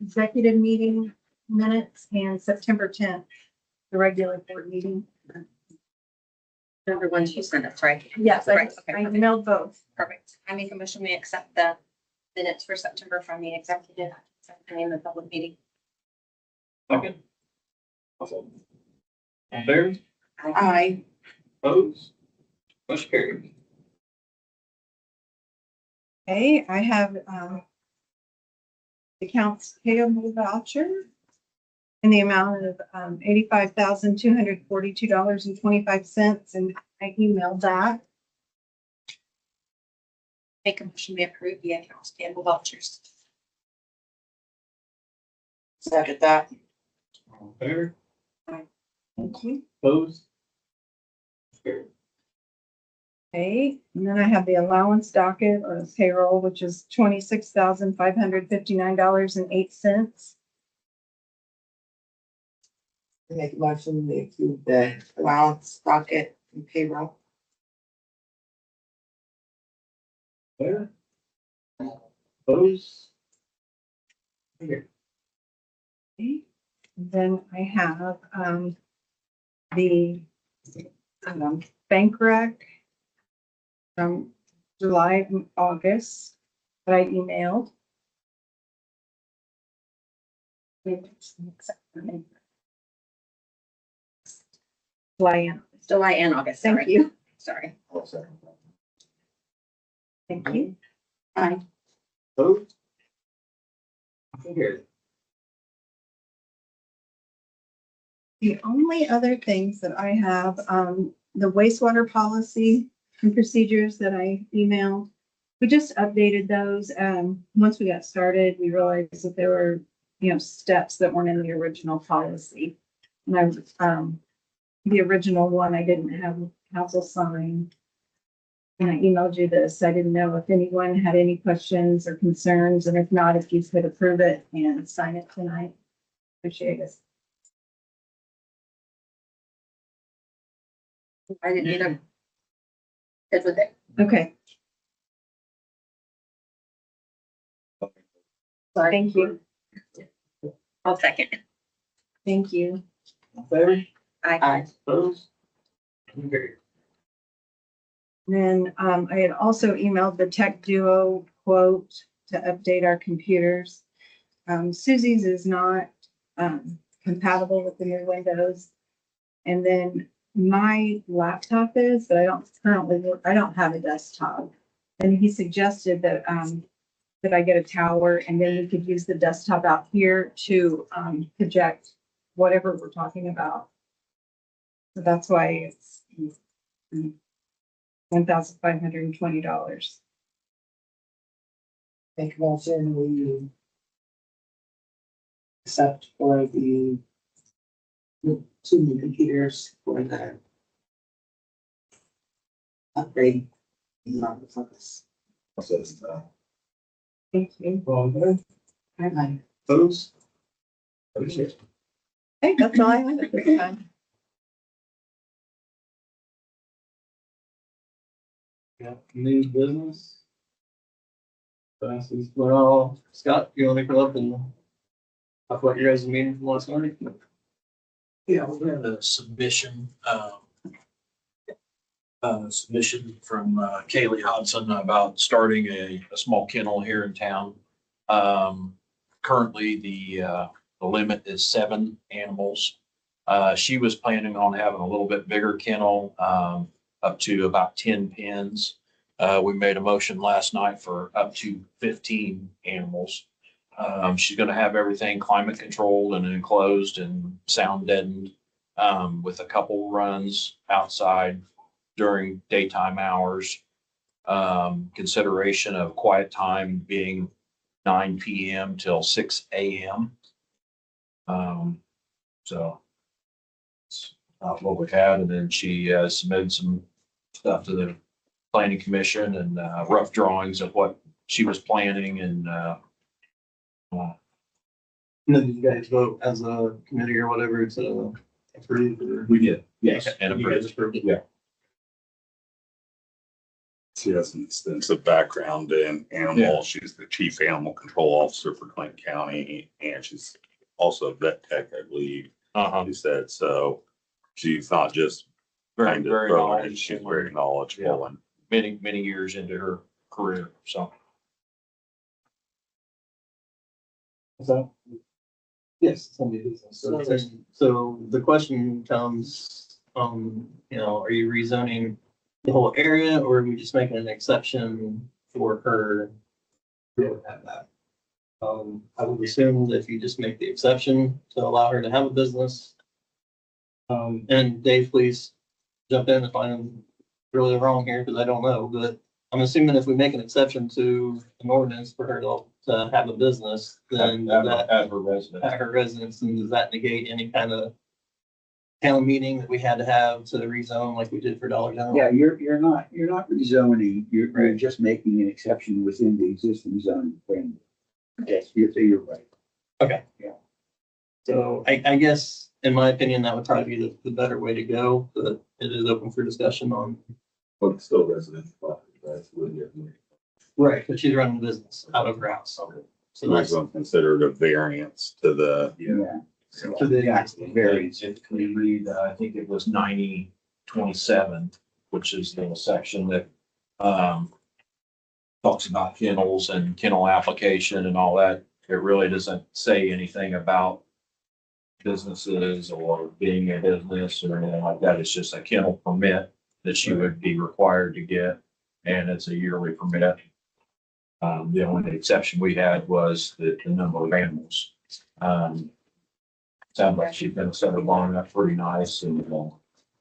Executive meeting minutes and September 10th, the regular board meeting. Number one, you sent us, right? Yes, I Right, okay, perfect. emailed both. Perfect. I make a motion, we accept the minutes for September from the executive session and the public meeting. Second. All fair? Aye. Opposed? Motion carried. Okay, I have, accounts payable voucher in the amount of, $85,242.25, and I emailed that. Make a motion, we approve the accounts payable vouchers. Second that. All fair? Thank you. Opposed? Motion carried. Okay, and then I have the allowance docket or payroll, which is $26,559.08. Make a motion to approve the allowance docket and payroll. Fair? Opposed? Here. Then I have, the, bank rec from July and August that I emailed. July and August, Thank sorry. you, Sorry. thank you. Aye. Opposed? Motion carried. The only other things that I have, the wastewater policy and procedures that I emailed. We just updated those. Once we got started, we realized that there were, steps that weren't in the original policy. And the original one, I didn't have council sign. And I emailed you this. I didn't know if anyone had any questions or concerns, and if not, if you could approve it and sign it tonight. Appreciate it. I didn't need them. Good with it. Okay, Sorry. thank you. I'll second. Thank you. All fair? Aye. Opposed? Motion carried. Then I had also emailed the Tech Duo quote to update our computers. Susie's is not compatible with the new Windows. And then my laptop is, but I don't have a desktop. And he suggested that that I get a tower, and then we could use the desktop out here to project whatever we're talking about. So that's why it's $1,520. Make a motion, we accept for the two new computers for the upgrade. Not the focus. Thank you. All fair? Aye. Opposed? Motion carried. Hey, that's all I have at this time. Yeah, new business. Passes, well, Scott, you wanna come up and talk about your guys' meeting from last night? Yeah, we had a submission, from Kaylee Hodson about starting a small kennel here in town. Currently, the limit is 7 animals. She was planning on having a little bit bigger kennel, up to about 10 pens. We made a motion last night for up to 15 animals. She's gonna have everything climate controlled and enclosed and sound deadened, with a couple runs outside during daytime hours. Consideration of quiet time being 9 PM till 6 AM. So that's what we had. And then she submitted some stuff to the planning commission and rough drawings of what she was planning and And then you guys vote as a committee or whatever to approve or? we did, yes, and You guys approved. approved it? Yeah. She has an extensive background in Yeah. animals. She's the chief animal control officer for Clinton County, and she's also a vet tech, I believe. Uh-huh. She said, so she's not just Very, kind of very throwing it, she's knowledgeable. very knowledgeable and Many, many years into her career, so. So. Yes, somebody business. So the question comes, are you rezoning the whole area or are we just making an exception for her? We don't have that. I would assume that if you just make the exception to allow her to have a business. And Dave, please jump in if I'm really wrong here, because I don't know, but I'm assuming if we make an exception to an ordinance for her to have a business, then that At her residence. at her residence, and does that negate any kind of town meeting that we had to have to rezone like we did for Dollar General? Yeah, you're not rezoning, you're just making an exception within the existing zoning framework. Yes, you're right. So I guess, in my opinion, that would probably be the better way to go, but it is open for discussion on. but it's still residential property, right? So we get- Right. But she's running a business out of her house, so We're that's. going to consider it a variance to the, Yeah. To the- Yeah, variance. It could read, I think it was 9027, which is the section that, talks about kennels and kennel application and all that. It really doesn't say anything about businesses or being a business or anything like that. It's just a kennel permit that she would be required to get, and it's a yearly permit. The only exception we had was the number of animals. Sounds like she's been set her barn up pretty nice and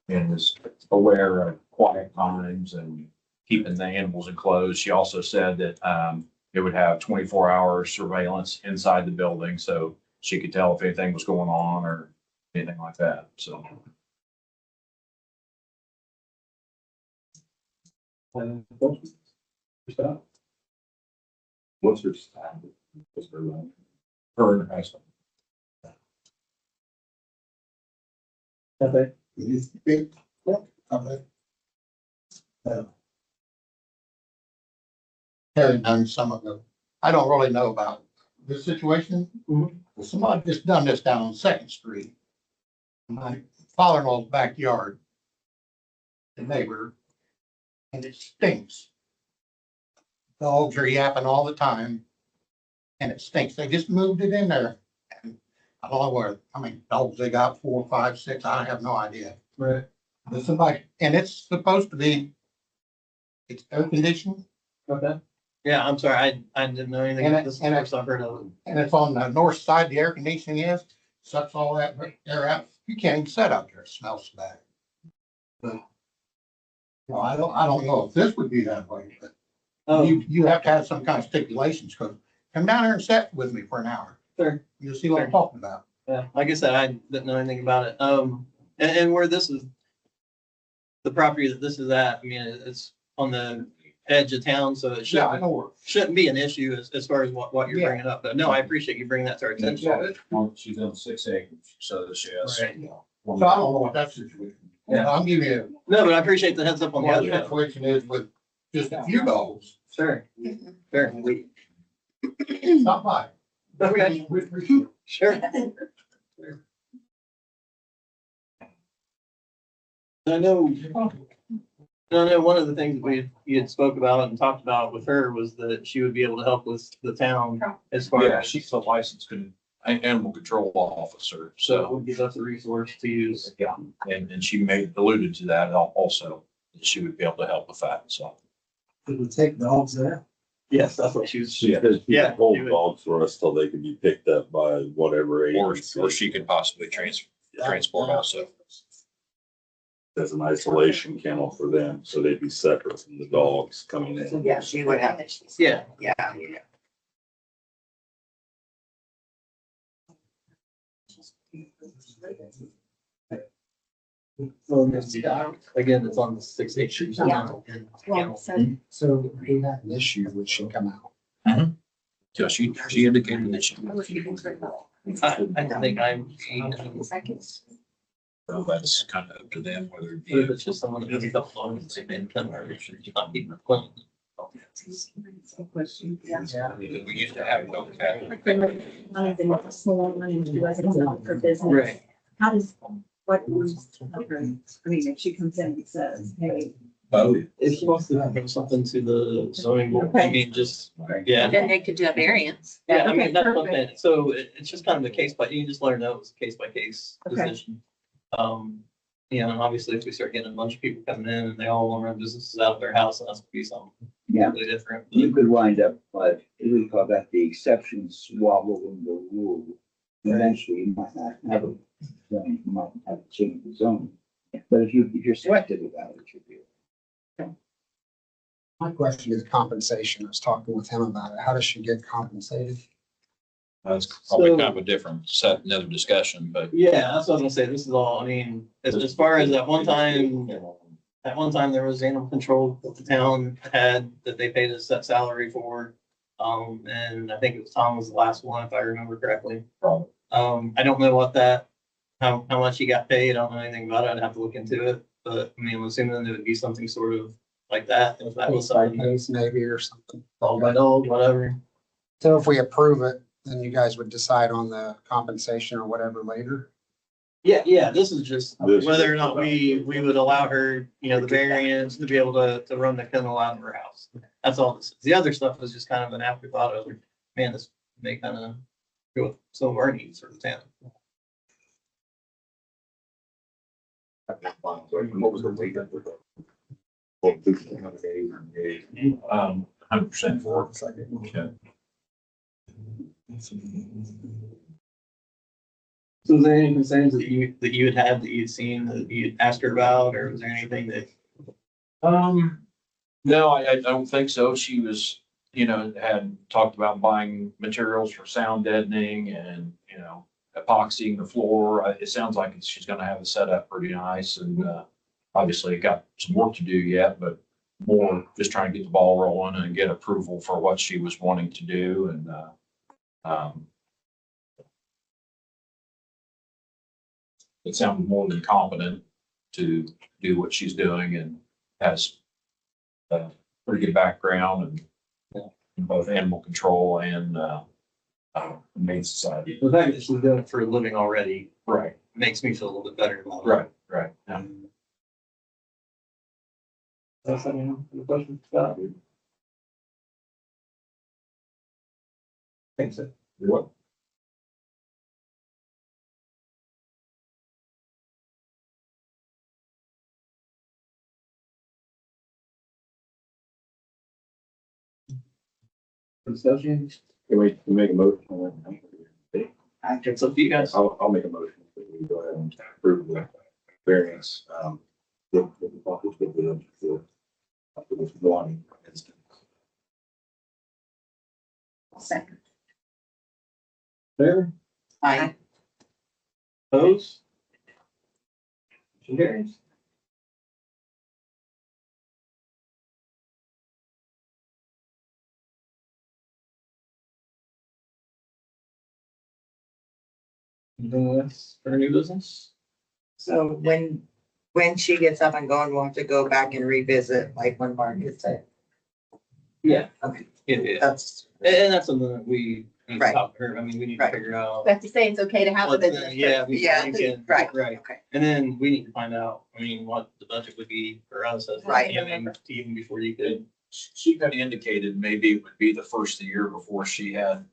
is aware of quiet times and keeping the animals enclosed. She also said that, it would have 24-hour surveillance inside the building, so she could tell if anything was going on or anything like that, so. what's her style? What's her line? Her and her husband. Okay. Having done some of the, I don't really know about this situation. Mhm. Somebody just done this down on Second Street. My father-in-law's backyard. The neighbor. And it stinks. Dogs are yapping all the time. And it stinks. They just moved it in there. And I don't know where, how many dogs they got, 4, 5, 6, I have no idea. Right. But somebody, and it's supposed to be, it's air conditioned. Okay. Yeah, I'm sorry. I didn't know anything. And This is the first I've heard of it. And it's on the north side, the air conditioning is, sucks all that air out. You can't even sit out there, it smells bad. But, well, I don't know if this would be that way, but Oh, you have to have some kind of stipulations, because come down there and sit with me for an hour. sure. You'll see what I'm talking about. Yeah, like I said, I didn't know anything about it. And where this is, the property that this is at, I mean, it's on the edge of town, so it Yeah, I shouldn't, know where. shouldn't be an issue as far as what you're Yeah. bringing up. But no, I appreciate you bringing that to our attention. Yeah, Well, she's on 6 acres, so she has. Right. So I don't know what that situation. Yeah. I'll give you No, but I appreciate the heads up on the what other the end. situation is with just a few dogs. Sure. Sure. Stop by. Okay. We appreciate it. Sure. I know one of the things you had spoke about and talked about with her was that she would be able to help with the town as far Yeah, as. she's a licensed animal control officer, So it so, would give us a resource to use. yeah, and she alluded to that also, that she would be able to help with that, so. Did we take dogs there? Yes, that's what she was. She says she Yeah, can hold she would. dogs for us till they can be picked up by whatever Or agency. she could possibly transport also. As an isolation kennel for them, so they'd be separate from the dogs coming in. Yeah, she would have, Yeah. yeah. Again, it's on the 6 acres. Yeah. Well, so So we had an issue which should come out. So she indicated that she. I was keeping track of I think I'm. seconds. So that's kind of up to them whether it But if be. it's just someone that has a couple of them, they've been kind of, should not be clean. Question. Yeah. We used to have. One of them was a salon and she wasn't selling for business. Right. How does, what was, I mean, if she comes in and says, hey, If she wants to bring something to the zoning board, I mean, just, yeah. Then they could do a variance. Yeah, I Okay, mean, that's what I'm perfect. saying. So it's just kind of a case by, you just let her know it's a case by case Okay. decision. You know, and obviously if we start getting a bunch of people coming in and they all want to run businesses out of their house, that's gonna be something Yeah, completely different. you could wind up, we call that the exception swallowing the rule. Eventually, you might not have a zone, you might have to change the zone. But if you're selective about it, you'll be. My question is compensation. I was talking with him about it. How does she get compensated? That's probably kind of a different set, another discussion, but Yeah, that's what I'm gonna say. This is all, I mean, as far as at one time, there was animal control that the town had that they paid a set salary for. And I think it was Tom was the last one, if I remember correctly. I don't know what that, how much he got paid. I don't know anything about it. I'd have to look into it. But I mean, I'm assuming it would be something sort of like that, if that was something. Case maybe or something. Dog by dog, whatever. So if we approve it, then you guys would decide on the compensation or whatever later. Yeah, this is just This- whether or not we would allow her, you know, the variance to be able to run the kennel out of her house. That's all this is. The other stuff is just kind of an afterthought of, man, this may kind of go with some of our needs for the town. What was the weight of the? 100% for. Okay. So is there any concerns that you had had that you'd seen that you'd asked her about, or was there anything that? No, I don't think so. She was, had talked about buying materials for sound deadening and, epoxying the floor. It sounds like she's gonna have it set up pretty nice and, obviously got some work to do yet, but more just trying to get the ball rolling and get approval for what she was wanting to do and, it sounded more than competent to do what she's doing and has a pretty good background and in both animal control and Humane Society. The fact that she's doing it for a living already Right, makes me feel a little bit better about it. right. Yeah. That's any questions, Scott? Think so. What? Discussion? Can we make a motion on that? It's up to you guys. I'll make a motion that we go ahead and approve the variance, with this one instance. second. Favor? I, Opposed? Motion carries. Anything else for new business? so when she gets up and going, we'll have to go back and revisit, like when Margaret said. Yeah. Okay. Yeah. That's, And that's something that we need to Right. talk to her. I mean, we need to Right. figure out. We have to say it's okay to have a what business. the- Yeah. we Yeah, can- right. Right. okay, And then we need to find out, I mean, what the budget would be for us as. Right. Even before you could. She had indicated maybe it would be the first of the year before she had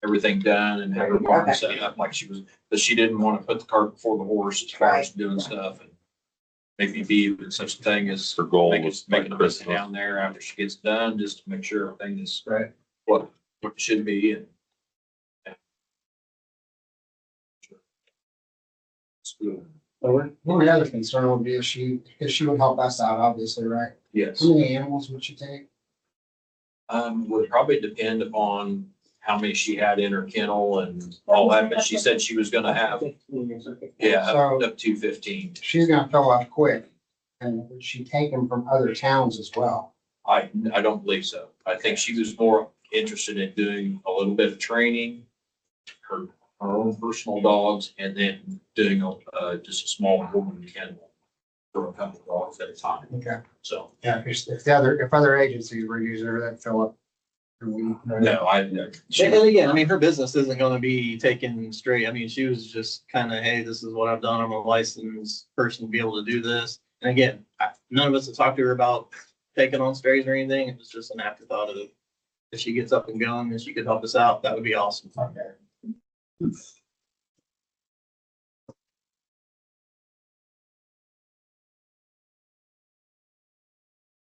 everything done and had her barn Okay. set up like she was, but she didn't want to put the cart before the horse as far as Right. doing stuff and maybe be even such a thing as Her goal making was like a visit Christmas. down there after she gets done, just to make sure everything is Right. what it should be and. Over? One other concern would be if she would help us out, obviously, right? Yes. How many animals would she take? Would probably depend upon how many she had in her kennel and all that, but she said she was gonna have, yeah, So- up to 15. She's gonna fill up quick. And would she take them from other towns as well? I don't believe so. I think she was more interested in doing a little bit of training. Her our own personal dogs, and then doing just a small woman kennel for a couple of dogs at a time. Okay. So, Yeah, if other agencies were using her, then fill up. no, And again, I mean, her business isn't gonna be taken straight. I mean, she was just kind of, hey, this is what I've done. I'm a licensed person to be able to do this. And again, none of us have talked to her about taking on strays or anything. It was just an afterthought of if she gets up and going and she could help us out, that would be awesome. Okay.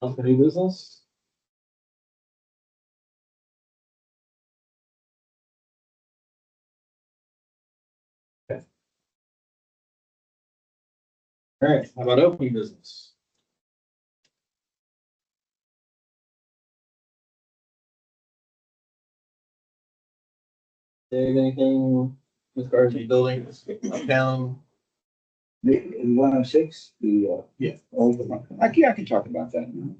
Company business? Okay. All right, how about opening business? Dave, anything as far as the building uptown? The 106, Yeah. old one. I can talk about that now.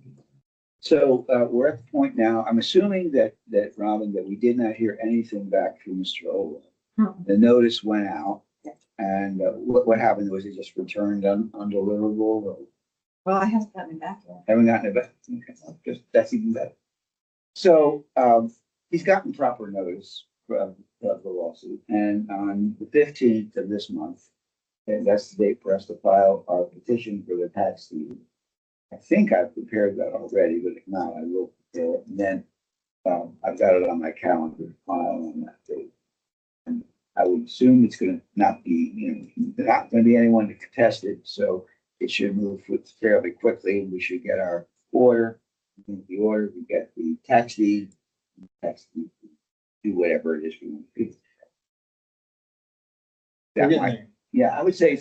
So, we're at the point now, I'm assuming that Robin, that we did not hear anything back from Mr. Ola. The notice went out, and, what happened? Was it just returned undeliverable, or Well, I haven't gotten it back yet. haven't gotten it back? Okay, just, that's even better. So, he's gotten proper notice of the lawsuit, and on the 15th of this month, and that's the date for us to file our petition for the tax deed. I think I've prepared that already, but if not, I will prepare it. And then, I've got it on my calendar to file on that date. And I would assume it's gonna not be, not gonna be anyone to contest it, so it should move fairly quickly. We should get our order. The order, we get the tax deed, do whatever it is we want to do. We're That getting might, there. yeah, I would say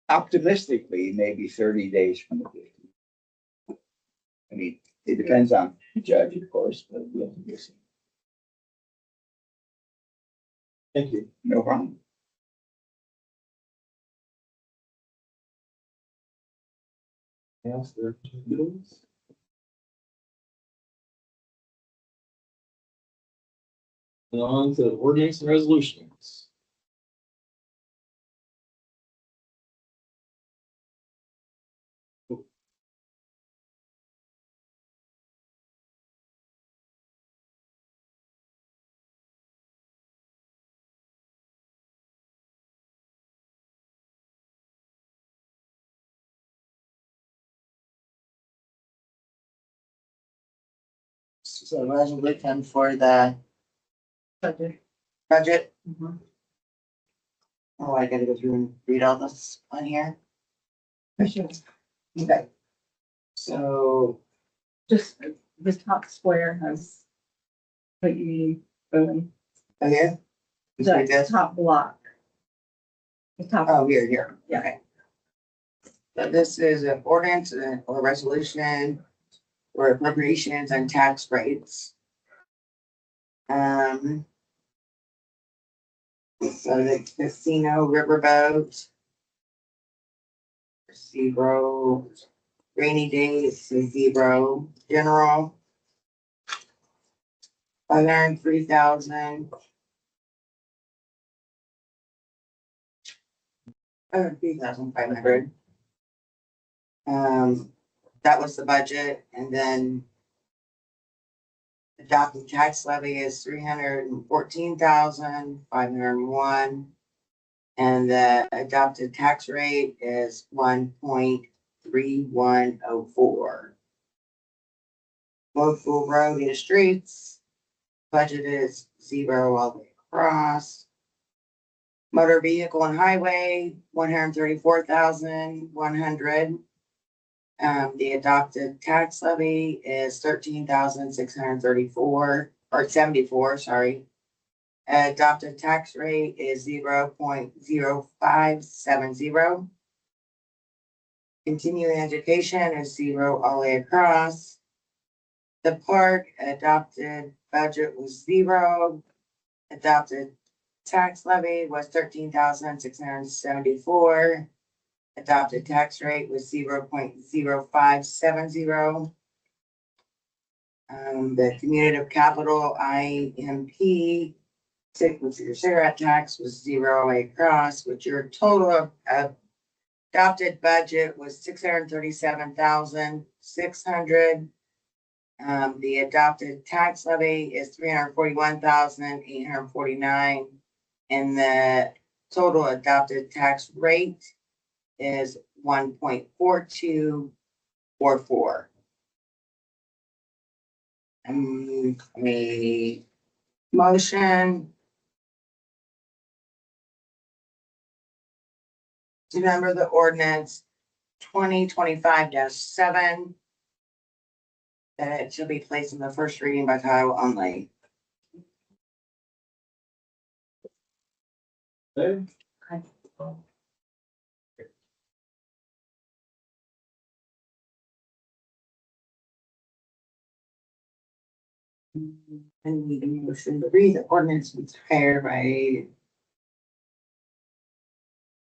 optimistically, maybe 30 days from the 15th. I mean, it depends on the judge, of course, but we'll see. Thank you. No problem. Else there? Bills? And on to ordinance and resolutions. So resolution for the budget. Oh, I gotta go through and read all this on here. Okay. So, Just the top square has what you need, okay. Just read the this. top block. The top. Oh, here. Yeah. Okay. So this is an ordinance or resolution for appropriations and tax rates. So the casino riverboat. Zero, rainy days, zero, general. 503,000. 3,500. That was the budget, and then adopted tax levy is 314,501. And the adopted tax rate is 1.3104. Local road and streets, budget is zero all the way across. Motor vehicle and highway, 134,100. The adopted tax levy is 13,634 or 74, sorry. Adopted tax rate is 0.0570. Continuing education is zero all the way across. The park adopted budget was zero. Adopted tax levy was 13,674. Adopted tax rate was 0.0570. The community capital IMP with your cigarette tax was zero across, with your total of adopted budget was 637,600. The adopted tax levy is 341,849. And the total adopted tax rate is 1.4244. A motion to number the ordinance 2025-7, that it shall be placed in the first reading by title only. Okay. I need a motion to read the ordinance entire by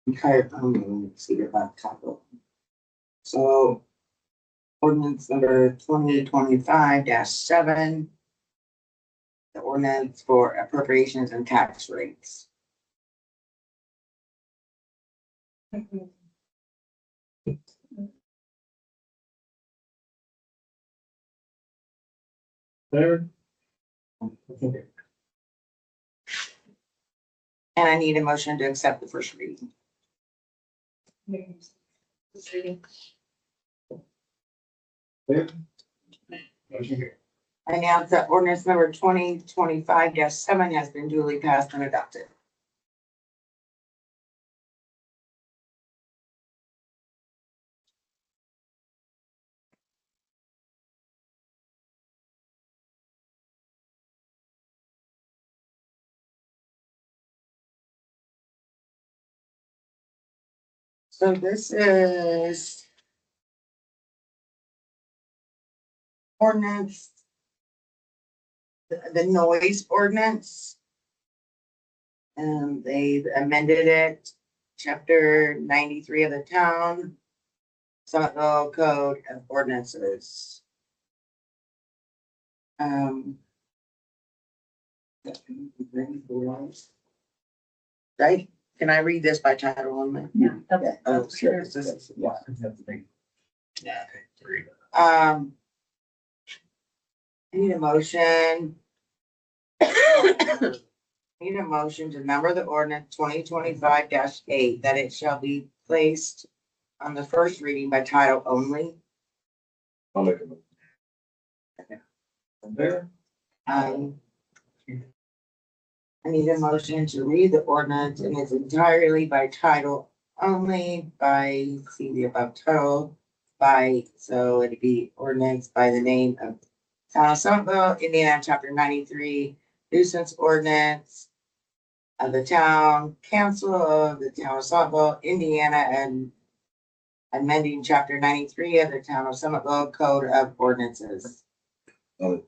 entire, let's see about title. So ordinance number 2025-7, the ordinance for appropriations and tax rates. There. And I need a motion to accept the first reading. This reading. There. Motion carried. I announce that ordinance number 2025-7 has been duly passed and adopted. So this is ordinance, the noise ordinance. They've amended it, chapter 93 of the town, Somerville Code of Ordinances. Right? Can I read this by title only? Yeah. Okay. Oh, sure. This is- Yeah. I need a motion. Need a motion to number the ordinance 2025-8, that it shall be placed on the first reading by title only. I'll make a. There. I need a motion to read the ordinance in its entirely by title only, by, see the above title, by, so it'd be ordinance by the name of Town of Somerville, Indiana, chapter 93, nuisance ordinance of the town council of the town of Somerville, Indiana, and amending chapter 93 of the town of Somerville Code of Ordinances. I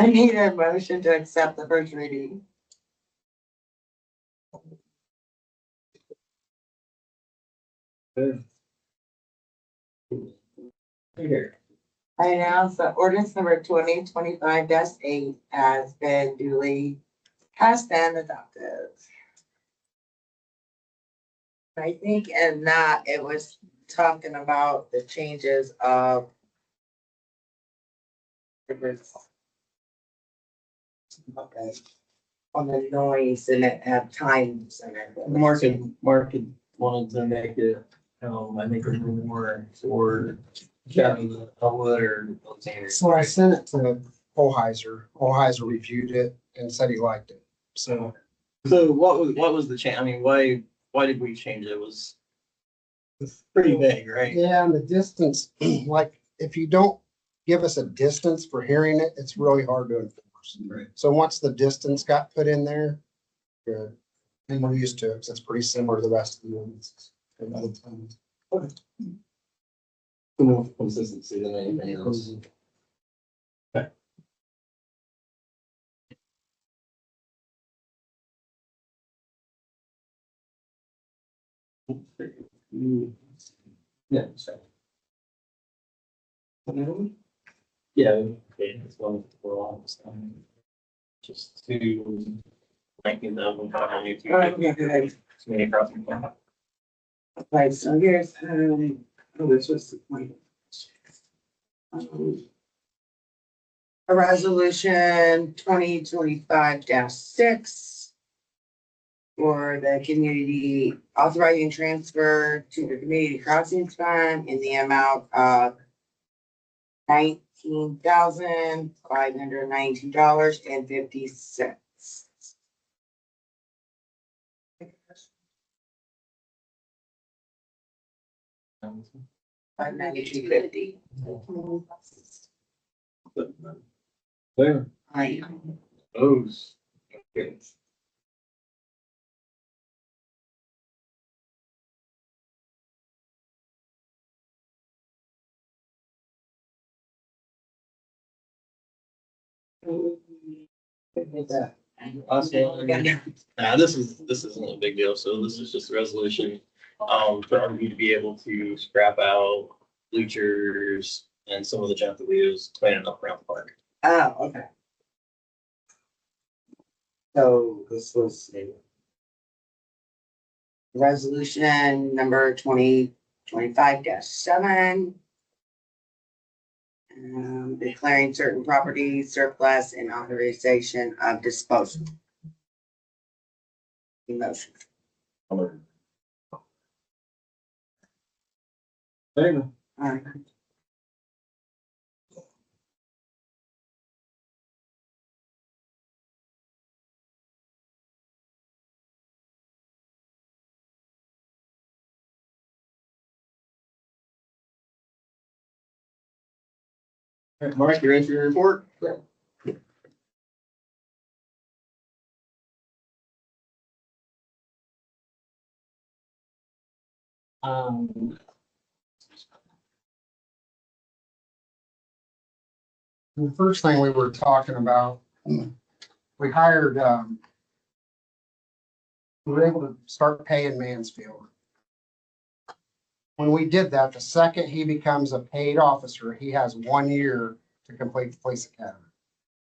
need a motion to accept the first reading. Here. I announce that ordinance number 2025-8 has been duly passed and adopted. I think in that it was talking about the changes of okay, on the noise and it had times and everything. Mark had wanted to make it, I think a little more for county Elwood or. So I sent it to Hoheiser. Hoheiser reviewed it and said he liked it. So So what was the change? I mean, why did we change it? It's pretty big, right? yeah, and the distance, like if you don't give us a distance for hearing it, it's really hard to enforce. Right. So once the distance got put in there, good. And we're used to it, because it's pretty similar to the rest of the ordinances. More consistency than anything else. Yeah. So. Yeah, it's one for a lot of stuff. Just to ranking them and how many to Okay. community crossing. Okay, so here's, oh, this was the point. A resolution 2025-6 for the community authorizing transfer to the community crossings fund in the amount of $19,592.50. $592.50. There. I Those. Okay. This isn't a big deal, so this is just a resolution, for RV to be able to scrap out bleachers and some of the junk that we use cleaning up around the park. Oh, okay. So this was a resolution number 2025-7. Declaring certain property surplus and authorization of disposal. Emotion. There. Mark, you ready for your report? The first thing we were talking about, we hired, we were able to start paying Mansfield. When we did that, the second he becomes a paid officer, he has 1 year to complete the police academy.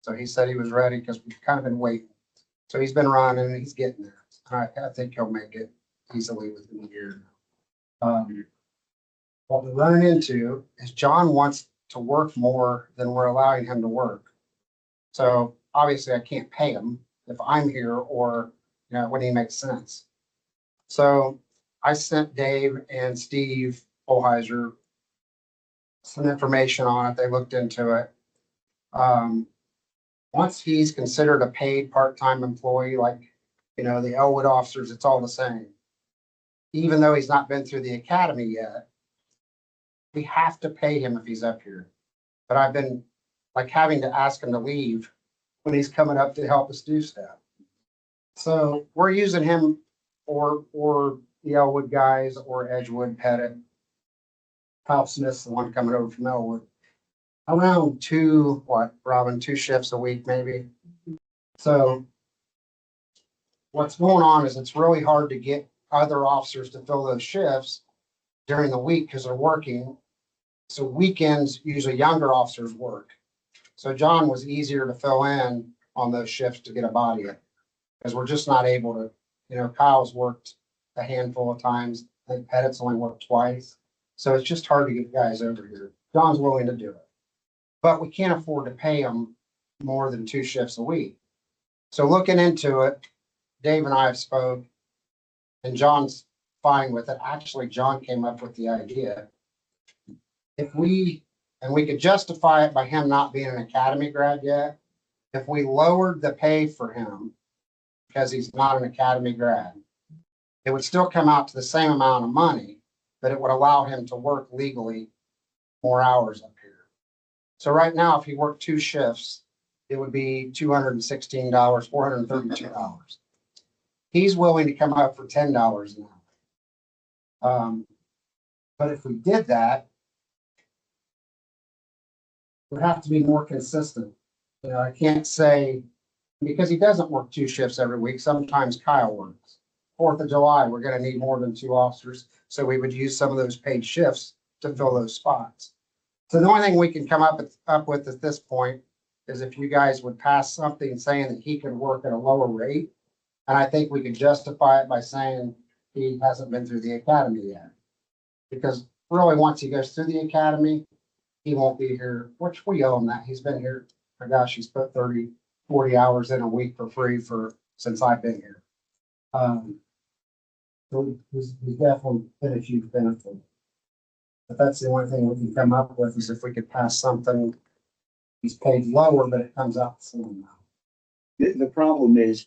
So he said he was ready because we've kind of been waiting. So he's been running and he's getting there. I think he'll make it easily within a year. What we're running into is John wants to work more than we're allowing him to work. So obviously I can't pay him if I'm here or, you know, when he makes sense. So I sent Dave and Steve Olheiser some information on it. They looked into it. Once he's considered a paid part-time employee, like, you know, the Elwood officers, it's all the same. Even though he's not been through the academy yet, we have to pay him if he's up here. But I've been like having to ask him to leave when he's coming up to help us do stuff. So we're using him or the Elwood guys or Edgewood, Pettit. Kyle Smith's the one coming over from Elwood. Around two shifts a week maybe. So what's going on is it's really hard to get other officers to fill those shifts during the week because they're working. So weekends, usually younger officers work. So John was easier to fill in on those shifts to get a body in because we're just not able to, you know, Kyle's worked a handful of times. I think Pettit's only worked twice. So it's just hard to get guys over here. John's willing to do it, but we can't afford to pay him more than 2 shifts a week. So looking into it, Dave and I have spoke and John's fine with it. Actually, John came up with the idea. If we could justify it by him not being an academy grad yet, if we lowered the pay for him because he's not an academy grad, it would still come out to the same amount of money, but it would allow him to work legally more hours up here. So right now, if he worked 2 shifts, it would be $216, $432. He's willing to come up for $10 an hour. But if we did that, it would have to be more consistent. You know, I can't say, because he doesn't work 2 shifts every week. Sometimes Kyle works, 4th of July, we're gonna need more than 2 officers. So we would use some of those paid shifts to fill those spots. So the only thing we can come up with at this point is if you guys would pass something saying that he can work at a lower rate. And I think we can justify it by saying he hasn't been through the academy yet. Because really, once he goes through the academy, he won't be here, which we owe him that. He's been here, my gosh, he's put 30, 40 hours in a week for free since I've been here. So he's definitely been a huge benefit. But that's the only thing we can come up with is if we could pass something, he's paid lower, but it comes out the same amount. The problem is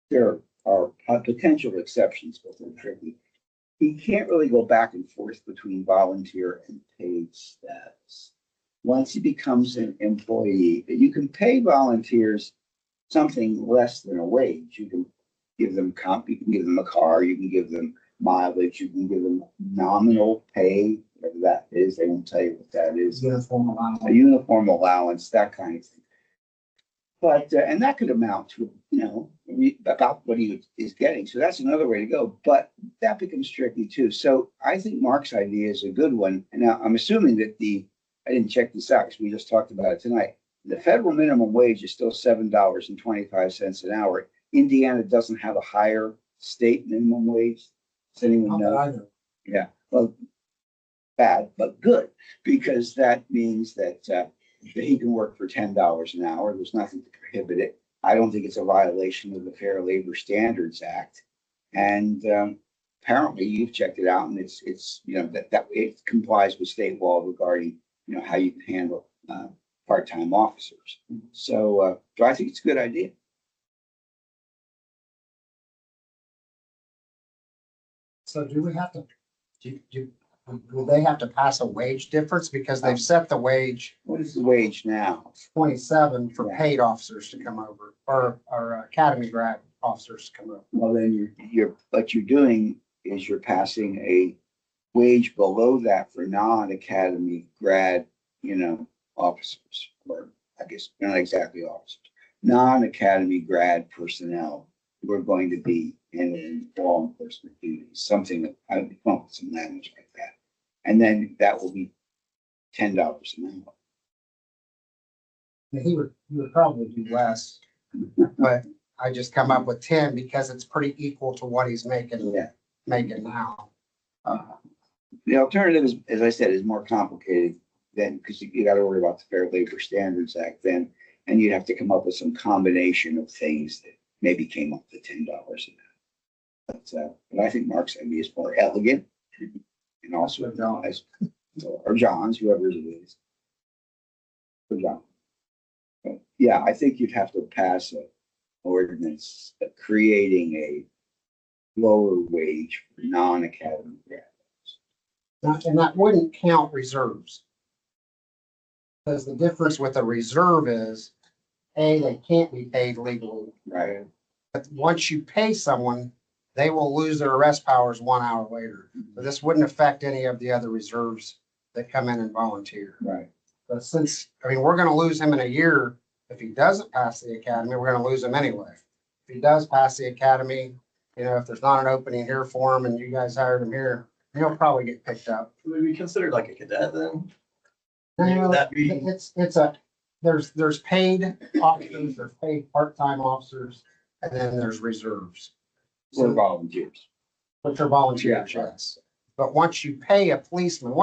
there are potential exceptions, but they're tricky. He can't really go back and forth between volunteer and paid status. Once he becomes an employee, you can pay volunteers something less than a wage. You can give them you can give them a car, you can give them mileage, you can give them nominal pay, whatever that is. They won't tell you what that is. Uniform allowance. A uniform allowance, that kind of thing. But, and that could amount to, about what he is getting. So that's another way to go, but that becomes tricky too. So I think Mark's idea is a good one. And now I'm assuming that I didn't check this out because we just talked about it tonight. The federal minimum wage is still $7.25 an hour. Indiana doesn't have a higher state minimum wage. Does anyone know? Yeah, well, bad, but good, because that means that he can work for $10 an hour. There's nothing to prohibit it. I don't think it's a violation of the Fair Labor Standards Act. And apparently you've checked it out and it's that it complies with state law regarding, how you can handle part-time officers. So I think it's a good idea. So do we have to, will they have to pass a wage difference because they've set the wage What is the wage now? 27 for paid officers to come over or academy grad officers to come over? Well, then what you're doing is you're passing a wage below that for non-academy grad, officers, or I guess not exactly officers, non-academy grad personnel who are going to be in law enforcement duties, something that I would come up with some language like that. And then that will be $10 an hour. He would probably do less, but I just come up with 10 because it's pretty equal to what he's making now. The alternative is, as I said, is more complicated then because you got to worry about the Fair Labor Standards Act then, and you'd have to come up with some combination of things that maybe came up to $10 an hour. But I think Mark's idea is more elegant and also nice, or John's, whoever it is. For John. But yeah, I think you'd have to pass an ordinance creating a lower wage for non-academy graduates. And that wouldn't count reserves. Because the difference with a reserve is, A, they can't be paid legally. Right. But once you pay someone, they will lose their arrest powers 1 hour later. So this wouldn't affect any of the other reserves that come in and volunteer. Right. But we're gonna lose him in a year. If he doesn't pass the academy, we're gonna lose him anyway. If he does pass the academy, if there's not an opening here for him and you guys hired him here, he'll probably get picked up. Would we consider like a cadet then? No, Would that be? There's paid officers, there's paid part-time officers, and then there's reserves. Or volunteers. Which are volunteers, yes. But once you pay a policeman,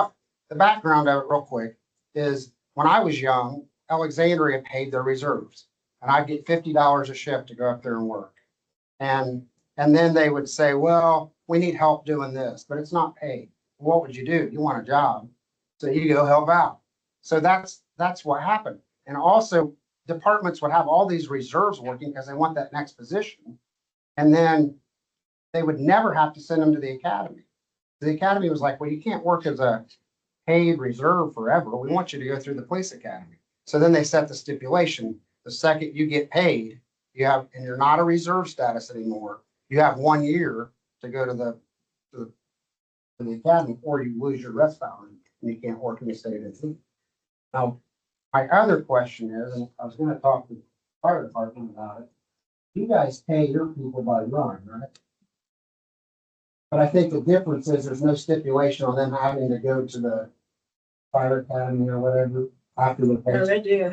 the background of it real quick is when I was young, Alexandria paid their reserves. And I'd get $50 a shift to go up there and work. And then they would say, well, we need help doing this, but it's not paid. What would you do? You want a job. So you go help out. So that's what happened. And also departments would have all these reserves working because they want that next position. And then they would never have to send them to the academy. The academy was like, well, you can't work as a paid reserve forever. We want you to go through the police academy. So then they set the stipulation. The second you get paid, and you're not a reserve status anymore, you have 1 year to go to the academy, or you lose your rest hours and you can't work in the state of the. Now, my other question is, and I was going to talk to the fire department about it. You guys pay your people by run, right? But I think the difference is there's no stipulation on them having to go to the fire academy or whatever after the. No, base. they do.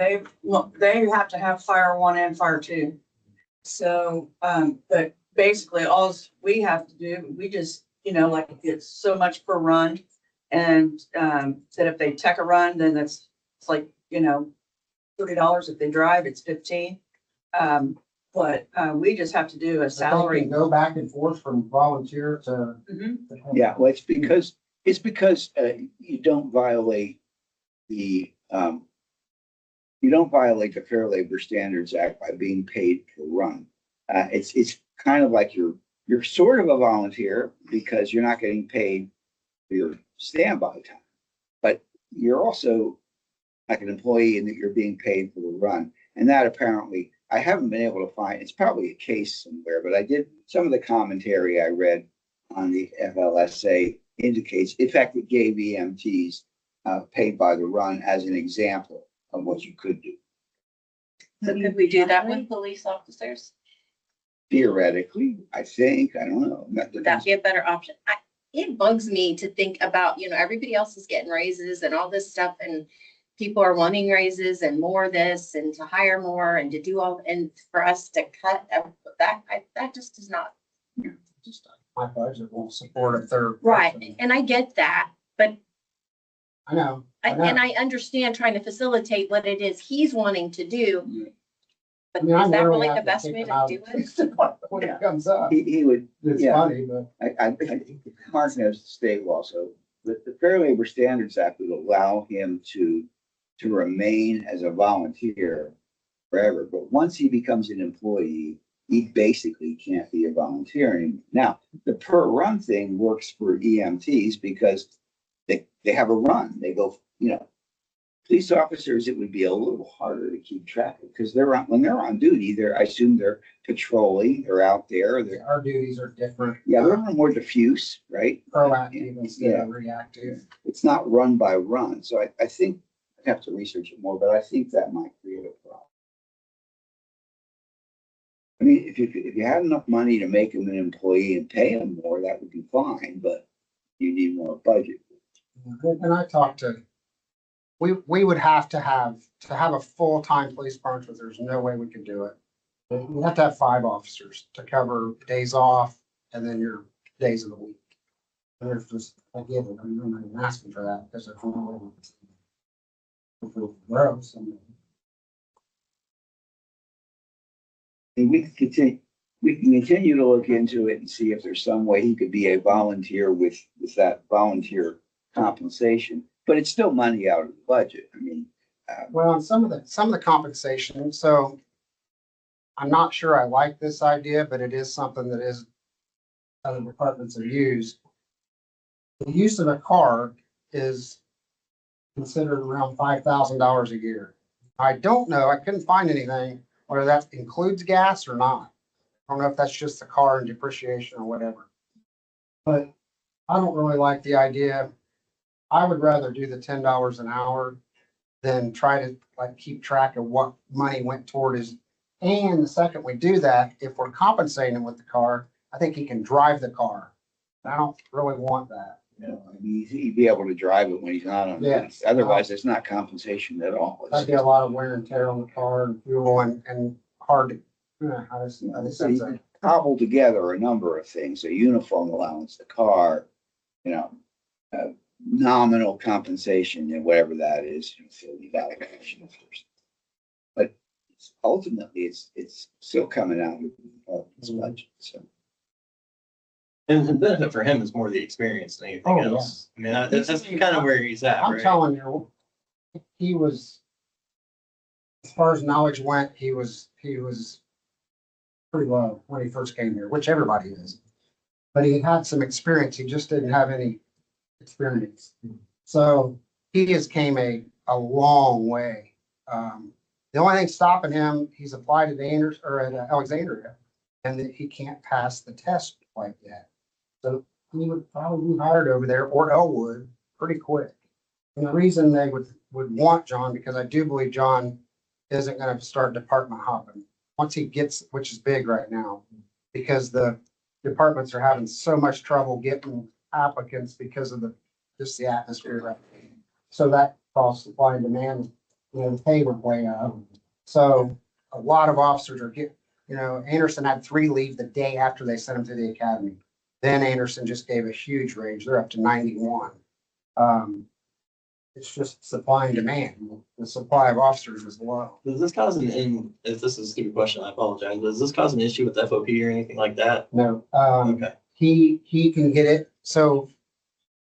They have to have fire one and fire two. So, but basically all we have to do, we just, like it's so much per run. And, that if they tech a run, then it's like, $30. If they drive, it's 15. But we just have to do a But they salary. can Go back and forth from volunteer to. Mhm. Yeah, well, it's because you don't violate the, you don't violate the Fair Labor Standards Act by being paid per run. It's kind of like you're sort of a volunteer because you're not getting paid for your standby time. But you're also like an employee in that you're being paid for the run. And that apparently, I haven't been able to find, it's probably a case somewhere, but I did, some of the commentary I read on the FLSA indicates, in fact, it gave EMTs paid by the run as an example of what you could do. So could we do that with police officers? Theoretically, I think, I don't know. Would that be a better option? It bugs me to think about, everybody else is getting raises and all this stuff and people are wanting raises and more this and to hire more and to do all, and for us to cut that just does not. Just my budget won't support a third. Right. person. And I get that, but I know. and I understand trying to facilitate what it is he's wanting to do. But I mean, I'm is that literally really the have to best kick way him to out do of it? the- When it comes up, He would, it's yeah. funny, but. I Mark knows the state law, so the Fair Labor Standards Act would allow him to remain as a volunteer forever. But once he becomes an employee, he basically can't be a volunteer anymore. Now, the per run thing works for EMTs because they have a run. They go, police officers, it would be a little harder to keep track of because when they're on duty, I assume they're patrolling, they're out there, Our duties are different. they're a little more diffuse, right? Proactive instead of reactive. It's not run by run. So I think I'd have to research it more, but I think that might create a problem. I mean, if you had enough money to make him an employee and pay him more, that would be fine, but you need more budget. And I talked to, we would have to have a full-time police department, there's no way we could do it. We have to have 5 officers to cover days off and then your days of the week. And there's just, I give it, I'm not even asking for that because if we're gross. And we can continue to look into it and see if there's some way he could be a volunteer with that volunteer compensation, but it's still money out of the budget. I mean, Well, and some of the compensation, so I'm not sure I like this idea, but it is something that is other departments have used. The use of a car is considered around $5,000 a year. I don't know, I couldn't find anything whether that includes gas or not. I don't know if that's just the car and depreciation or whatever. But I don't really like the idea. I would rather do the $10 an hour than try to keep track of what money went toward his. And the second we do that, if we're compensating him with the car, I think he can drive the car. I don't really want that. I mean, he'd be able to drive it when he's not on duty. Yes. Otherwise, it's not compensation at all. That'd be a lot of wear and tear on the car and fuel and hard to, I just So you can cobble together a number of things, a uniform allowance, the car, nominal compensation and whatever that is, but ultimately it's still coming out of his budget, so. And the benefit for him is more the experience than anything Oh, yeah. else. I mean, that's kind of where he's at, I'm right? telling you, he was, as far as knowledge went, he was pretty low when he first came here, which everybody is. But he had some experience. He just didn't have any experience. So he has came a long way. The only thing stopping him, he's applied at Alexandria, and that he can't pass the test quite yet. So he would probably be hired over there or Elwood pretty quick. And the reason they would want John, because I do believe John isn't going to start department hopping once he gets, which is big right now, because the departments are having so much trouble getting applicants because of just the atmosphere. So that caused supply and demand, the pay went way up. So a lot of officers are Anderson had 3 leave the day after they sent them to the academy. Then Anderson just gave a huge range. They're up to 91. It's just supply and demand. The supply of officers is low. Does this cause and if this is a stupid question, I apologize. Does this cause an issue with FOP or anything like that? No, Okay. he can get it. So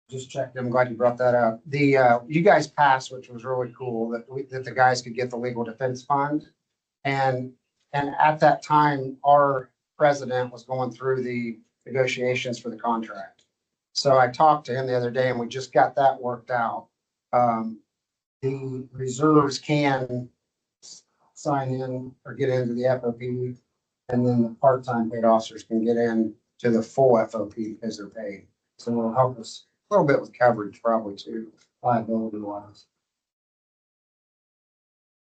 just checked. I'm glad you brought that up. You guys passed, which was really cool, that the guys could get the legal defense fund. And at that time, our president was going through the negotiations for the contract. So I talked to him the other day and we just got that worked out. The reserves can sign in or get into the FOP, and then the part-time paid officers can get in to the full FOP because they're paid. So it'll help us a little bit with coverage probably too, liability wise.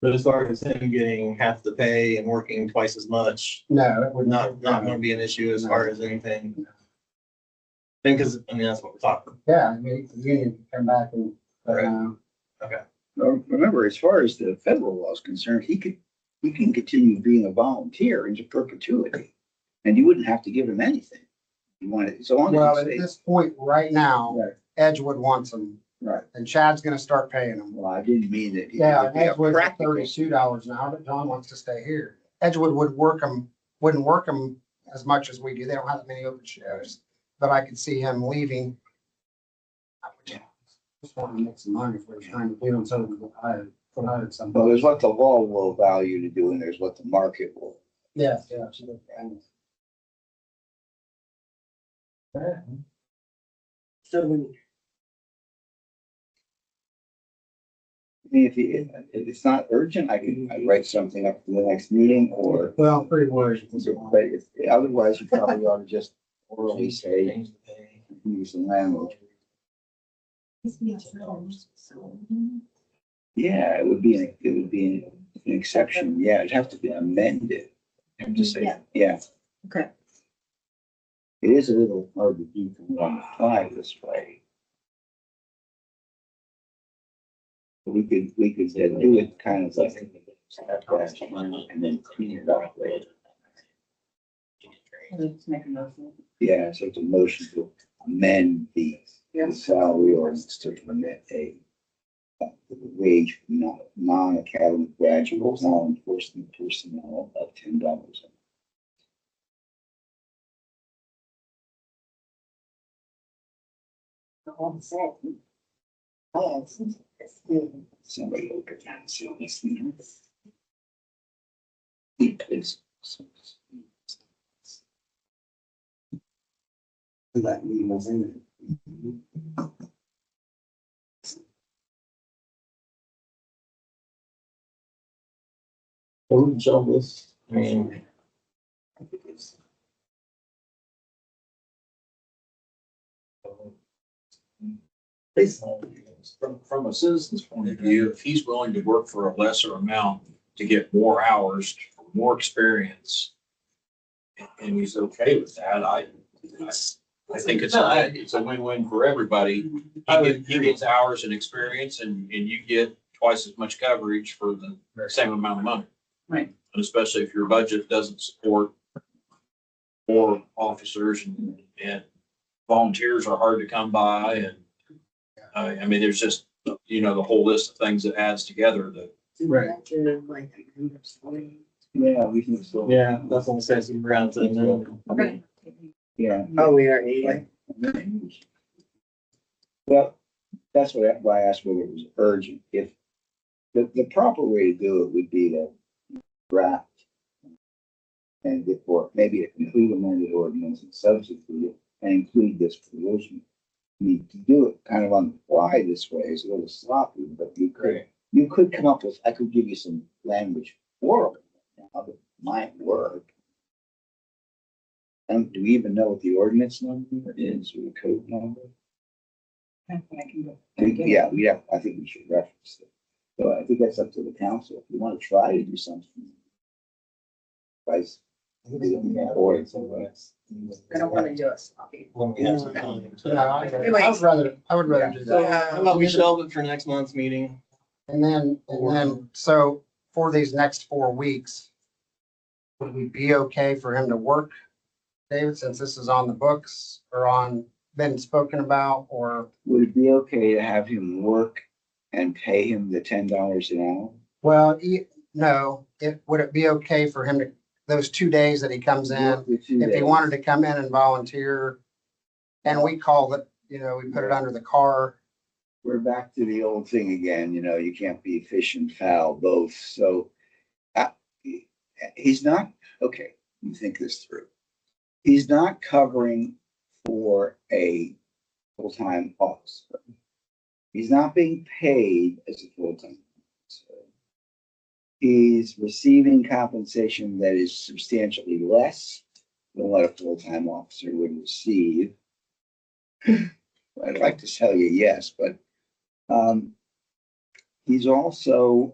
But as far as him getting half the pay and working twice as much, No, it would not gonna be an issue as far as anything. Because, I mean, that's what we're talking. Yeah, I mean, the union can come back and, Remember, as far as the federal law is concerned, he can continue being a volunteer into perpetuity. And you wouldn't have to give him anything. You want it, so long well, as at you say, this point right now, right, Edgewood wants them right. and Chad's gonna start paying them. Well, I didn't mean that. Yeah, It'd be a Edgewood's at practical- $32 an hour, but John wants to stay here. Edgewood wouldn't work them as much as we do. They don't have that many open shifts, but I could see him leaving. I would just want to make some money if we're trying to do them so we can hire somebody. Well, there's what the law will allow you to do and there's what the market will. Yeah, absolutely. So I mean, if it's not urgent, I'd write something up for the next meeting or, Well, pretty much. but otherwise you probably ought to just orally say, use the language. Yeah, it would be an exception. Yeah, it'd have to be amended. And just say, Yeah. Yeah, Okay. it is a little hard to do from one apply this way. We could do it kind of like and then clean it up later. let's make a motion. Yeah, so it's a motion to amend the salary ordinance to permit a wage for non-academic graduates, law enforcement personnel of $10. Somebody look at that and see what this means. It's. That means in it. So we can shelve this. I mean, from a citizen's point of view, if he's willing to work for a lesser amount to get more hours, more experience, and he's okay with that, I think it's a win-win for everybody. He gets hours and experience and you get twice as much coverage for the same amount of money. Right. And especially if your budget doesn't support more officers and volunteers are hard to come by and I mean, there's just, the whole list of things that adds together that. right. Yeah, we can still. Yeah, that's what says some ground to them. Okay. Yeah. Oh, we are eight. Well, that's why I asked whether it was urgent. If the proper way to do it would be to draft and get for maybe a complete amended ordinance and substitute it and include this provision. I mean, to do it kind of on the fly this way is a little sloppy, but you could come up with, I could give you some language for it now that might work. And do we even know what the ordinance number is or the code number? Yeah, I think we should reference it. So I think that's up to the council. If you want to try to do something, guys, Or I don't want to do a sloppy. When we have some time. I would rather do So that. how about we shelve it for next month's meeting? And then, so for these next 4 weeks, would we be okay for him to work, David, since this is on the books or been spoken about, or, would it be okay to have him work and pay him the $10 an hour? well, no, would it be okay for him to, those 2 days that he comes in, Work the 2 if he days. wanted to come in and volunteer, and we call it, we put it under the car. We're back to the old thing again, you can't be fish and fowl both, so. He's not, okay, let me think this through. He's not covering for a full-time officer. He's not being paid as a full-time officer. He's receiving compensation that is substantially less than what a full-time officer would receive. I'd like to tell you yes, but he's also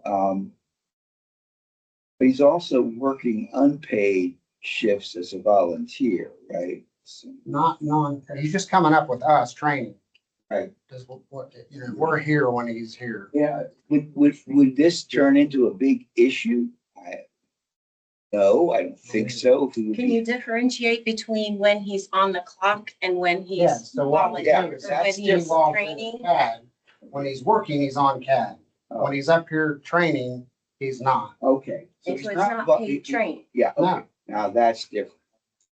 working unpaid shifts as a volunteer, right? So, He's just coming up with us training. Right. We're here when he's here. yeah, would this turn into a big issue? No, I don't think so. If he would Can be- you differentiate between when he's on the clock and when he's Yes, so what we do volunteering, is or when that's he's involved in training? CAD. When he's working, he's on CAD. When he's up here training, he's not. Okay. So he's it's not paid training. Yeah, No. okay, now that's different.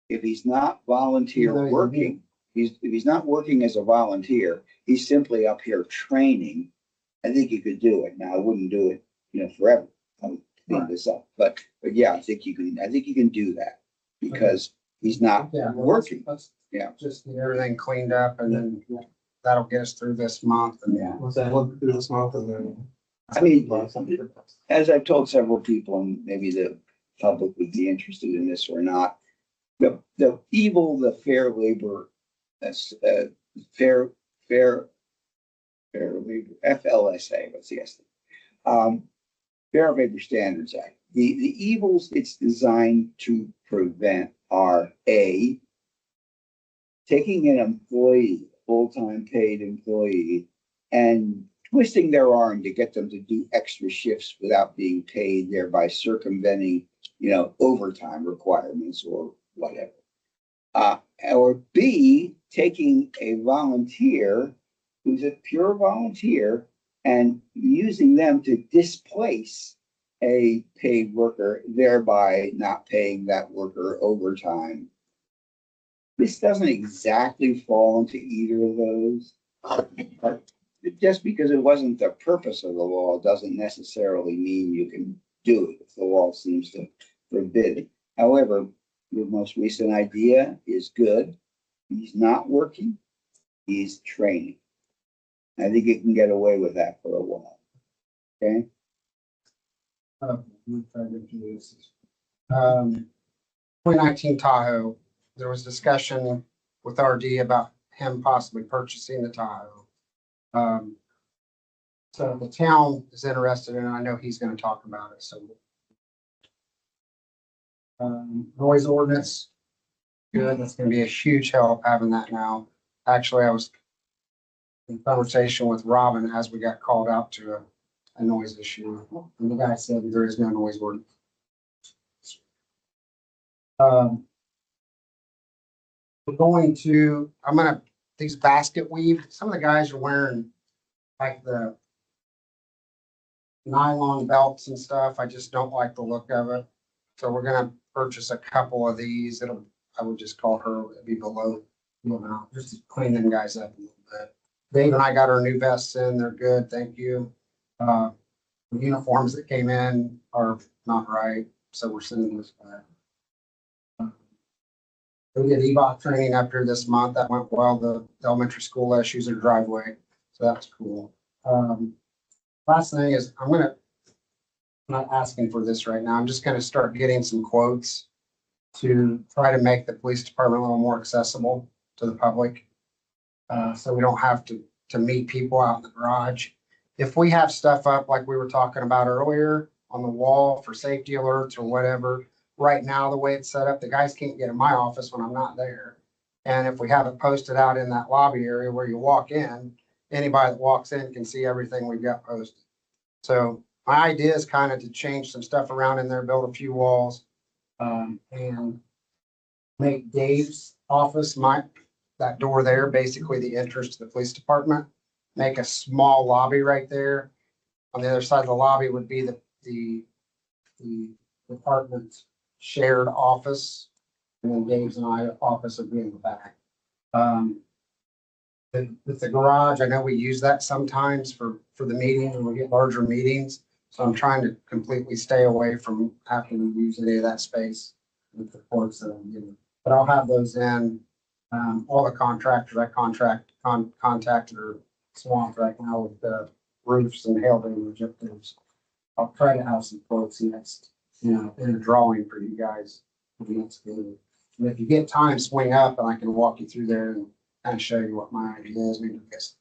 If he's not volunteer No, he's working, if he's not working as a volunteer, he's simply up here training. I think you could do it. Now, I wouldn't do it, forever. I would clean this up, but yeah, I think you can do that because he's not Yeah, working. Yeah. Just get everything cleaned up and then that'll get us through this month. And Yeah. Once I look through this month and then. I mean, as I've told several people, and maybe the public would be interested in this or not, the fair labor, that's fair labor, FLSA, what's the S? Fair Labor Standards Act. The evils it's designed to prevent are A, taking an employee, full-time paid employee, and twisting their arm to get them to do extra shifts without being paid, thereby circumventing, overtime requirements or whatever. Or B, taking a volunteer who's a pure volunteer and using them to displace a paid worker, thereby not paying that worker overtime. This doesn't exactly fall into either of those. But just because it wasn't the purpose of the law doesn't necessarily mean you can do it if the law seems to forbid it. However, your most recent idea is good. He's not working, he's training. I think you can get away with that for a while. Okay? 2019 Tahoe, there was discussion with RD about him possibly purchasing the Tahoe. So the town is interested in it. I know he's going to talk about it, so. Noise ordinance, good. That's going to be a huge help having that now. Actually, I was in conversation with Robin as we got called out to a noise issue. And the guy said there is no noise ordinance. These basket weave, some of the guys are wearing like the nylon belts and stuff. I just don't like the look of it. So we're gonna purchase a couple of these. I would just call her, it'd be below, just to clean them guys up a little bit. Dave and I got our new vests in. They're good. Thank you. The uniforms that came in are not right, so we're sending those back. We did EBOC training up here this month. That went well. The elementary school let us use their driveway, so that's cool. Last thing is I'm not asking for this right now. I'm just gonna start getting some quotes to try to make the police department a little more accessible to the public. So we don't have to meet people out in the garage. If we have stuff up like we were talking about earlier on the wall for safety alerts or whatever, right now, the way it's set up, the guys can't get in my office when I'm not there. And if we have it posted out in that lobby area where you walk in, anybody that walks in can see everything we've got posted. So my idea is kind of to change some stuff around in there, build a few walls, and make Dave's office, that door there, basically the entrance to the police department. Make a small lobby right there. On the other side of the lobby would be the department's shared office. And then Dave's and I office would be in the back. With the garage, I know we use that sometimes for the meetings when we get larger meetings. So I'm trying to completely stay away from having to use any of that space with the courts that I'm getting. But I'll have those in, all the contractors I contacted are swamped right now with the roofs and hail damage up there. So I'll try to have some quotes next, in a drawing for you guys. Next game. And if you get time, swing up and I can walk you through there and kind of show you what my idea is. Maybe guess.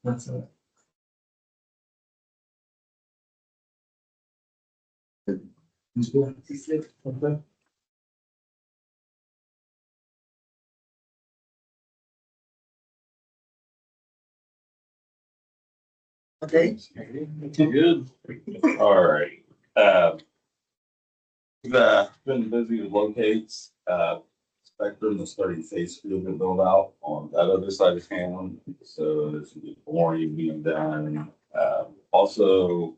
That's it. Okay. Okay. Good. All right. We've been busy with locates. Spectrum is starting phase 2 of the build out on that other side of town. So there's some boring being done. Also,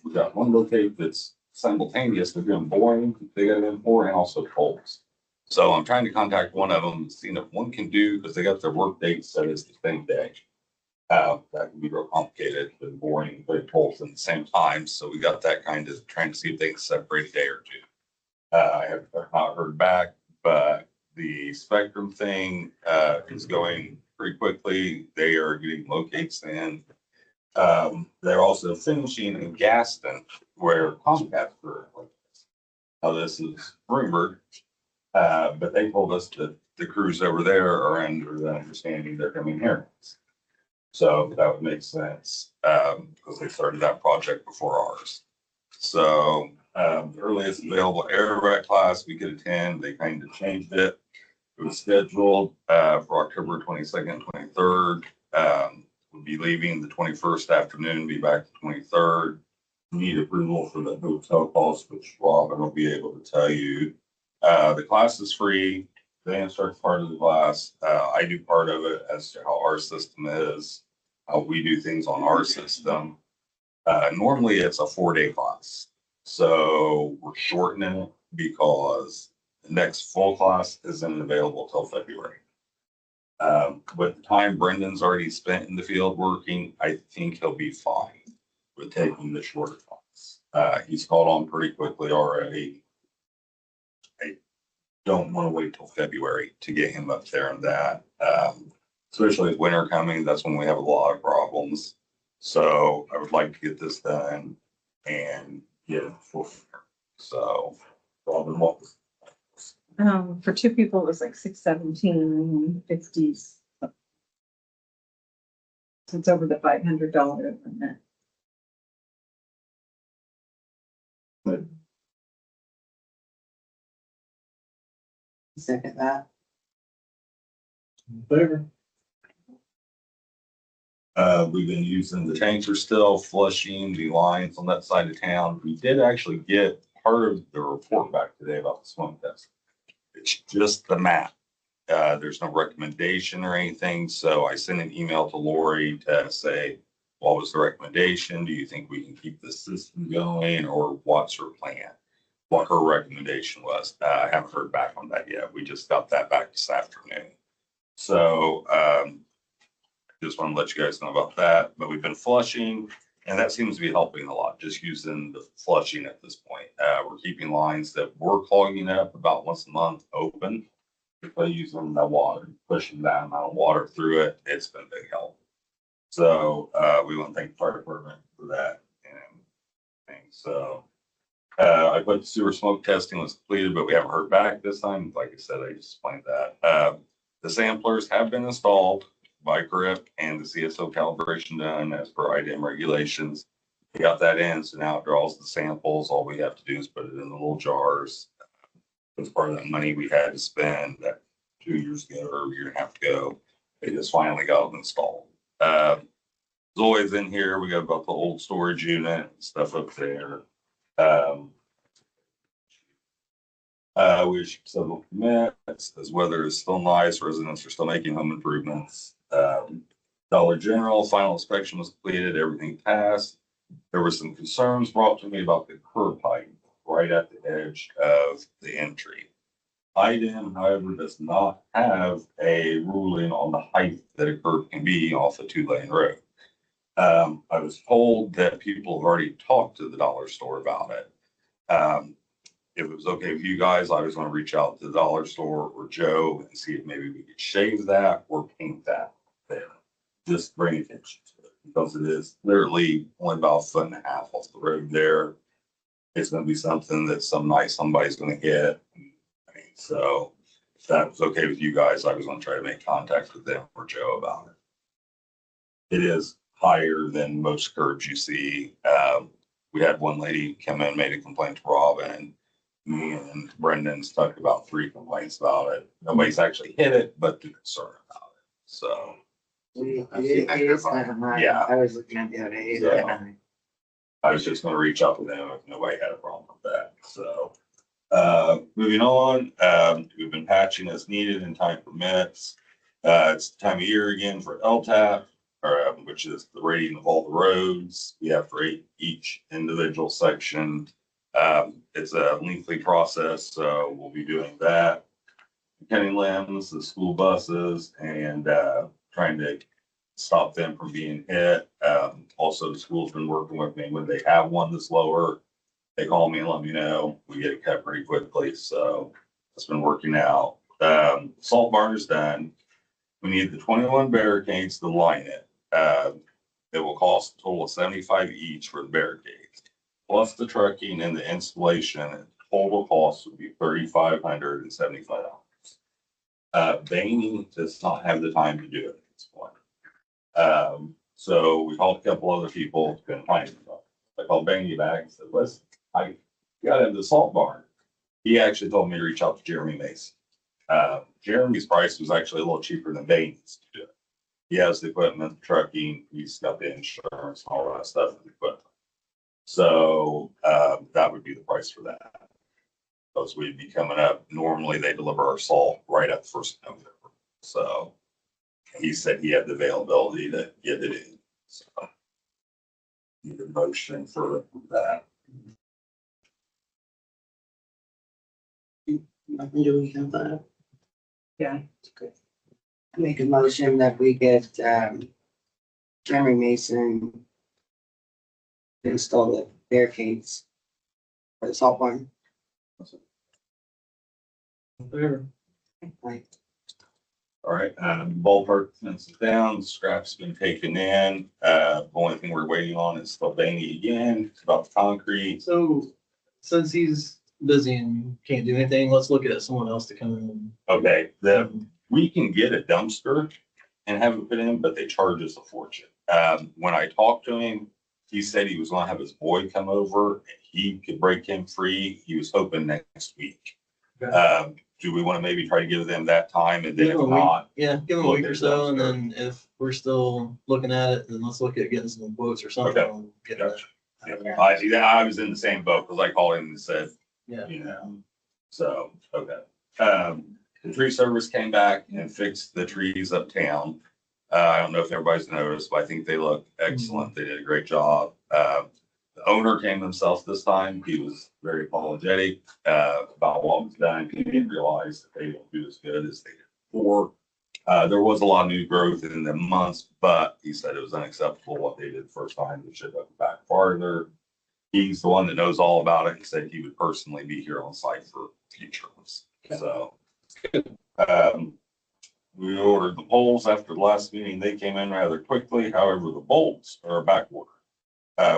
we got one locate that's simultaneous. They're doing boring, they got in for, and also poles. So I'm trying to contact one of them, seeing if one can do, because they got their work date set as the same day. That can be real complicated with boring and putting poles at the same time. So we got that kind of trying to see if they can separate a day or two. I have not heard back, but the Spectrum thing is going pretty quickly. They are getting locates in. They're also finishing in Gaston where Comcast currently is. Now this is rumored, but they told us that the crews over there are under the understanding they're coming here. So that would make sense, because they started that project before ours. So, the earliest available air rec class we could attend, they kind of changed it. It was scheduled, for October 22nd, 23rd. We'll be leaving the 21st afternoon, be back the 23rd. Need approval for the hotel costs, which Robin will be able to tell you. The class is free. They instruct part of the class. I do part of it as to how our system is, how we do things on our system. Normally it's a 4-day class. So we're shortening it because the next full class isn't available till February. With the time Brendan's already spent in the field working, I think he'll be fine with taking the shorter class. He's caught on pretty quickly already. I don't want to wait till February to get him up there on that. Especially with winter coming, that's when we have a lot of problems. So I would like to get this done and get it full. So, Robin, what was? For 2 people, it was like $617.50. So it's over the $500 limit. Second that. In favor? We've been using the tanker still, flushing the lines on that side of town. We did actually get part of the report back today about the smoke test. It's just the map. There's no recommendation or anything. So I sent an email to Lori to say, what was the recommendation? Do you think we can keep the system going, or what's her plan? What her recommendation was. I haven't heard back on that yet. We just got that back this afternoon. So, just want to let you guys know about that, but we've been flushing and that seems to be helping a lot, just using the flushing at this point. We're keeping lines that were clogging up about once a month open. By using the water, pushing that amount of water through it, it's been a big help. So, we want to thank the fire department for that and things. So, I put the sewer smoke testing was completed, but we haven't heard back this time. Like I said, I just explained that. The samplers have been installed by GRIP and the CSO calibration done as per IDM regulations. We got that in, so now it draws the samples. All we have to do is put it in the little jars. It's part of that money we had to spend that 2 years ago or a year and a half ago. They just finally got it installed. As always in here, we got about the old storage unit, stuff up there. We issued several permits, as weather is still nice, residents are still making home improvements. Dollar General, final inspection was completed, everything passed. There were some concerns brought to me about the curb height right at the edge of the entry. IDEM, however, does not have a ruling on the height that a curb can be off a 2-lane road. I was told that people have already talked to the dollar store about it. If it was okay with you guys, I was gonna reach out to the dollar store or Joe and see if maybe we could shave that or paint that there. Just bring attention to it, because it is literally only about 1.5 feet off the road there. It's gonna be something that some night somebody's gonna hit. I mean, so if that was okay with you guys, I was gonna try to make contact with them or Joe about it. It is higher than most curbs you see. We had one lady come in, made a complaint to Robin. Me and Brendan's talked about 3 complaints about it. Nobody's actually hit it, but they're concerned about it. So. It is kind of high. Yeah. I was looking at the other day. So- I was just gonna reach out to them if nobody had a problem with that, so. Moving on, we've been patching as needed and time permits. It's the time of year again for LTAP, which is the rating of all the roads. We have to rate each individual section. It's a lengthy process, so we'll be doing that. Kenny limbs, the school buses, and, trying to stop them from being hit. Also, the school's been working with me when they have one that's lower. They call me and let me know. We get it cut pretty quickly, so it's been working out. Salt barn is done. We need the 21 barricades to line it. It will cost a total of 75 each for the barricades, plus the trucking and the installation. Total cost would be $3,575. Bain does not have the time to do it at this point. So we called a couple other people, couldn't find them. I called Bangy back and said, listen, I gotta have the salt barn. He actually told me to reach out to Jeremy Mason. Jeremy's price was actually a little cheaper than Bain's to do it. He has the equipment, the trucking, he's got the insurance, all that stuff, and the equipment. So, that would be the price for that. Those would be coming up. Normally they deliver our salt right at the 1st of November. So he said he had the availability to get it in. So need a motion for that. Nothing do we have that? Yeah. Make a motion that we get, Jeremy Mason to install the barricades for the salt barn. There. Like, All right, ballpark fence is down, scrap's been taken in. The only thing we're waiting on is Sylvania again. It's about the concrete. So since he's busy and can't do anything, let's look at someone else to come in. Okay, we can get a dumpster and have it put in, but they charge us a fortune. When I talked to him, he said he was gonna have his boy come over and he could break him free. He was hoping next week. Okay. Do we want to maybe try to give them that time, and then Give if him a week. not, Yeah, give him a Look week or at so, and dumpster. then if we're still looking at it, then let's look at getting some quotes or something. Okay. and get that. Gotcha. I was in the same boat because I called him and said, Yeah. you know, so, okay. The tree service came back and fixed the trees uptown. I don't know if everybody's noticed, but I think they look excellent. They did a great job. The owner came himself this time. He was very apologetic, about what was done. He didn't realize that they don't do as good as they did before. There was a lot of new growth in the months, but he said it was unacceptable what they did the first time. They should have gone back farther. He's the one that knows all about it. He said he would personally be here on site for future ones. So, we ordered the poles after the last meeting. They came in rather quickly. However, the bolts are back ordered.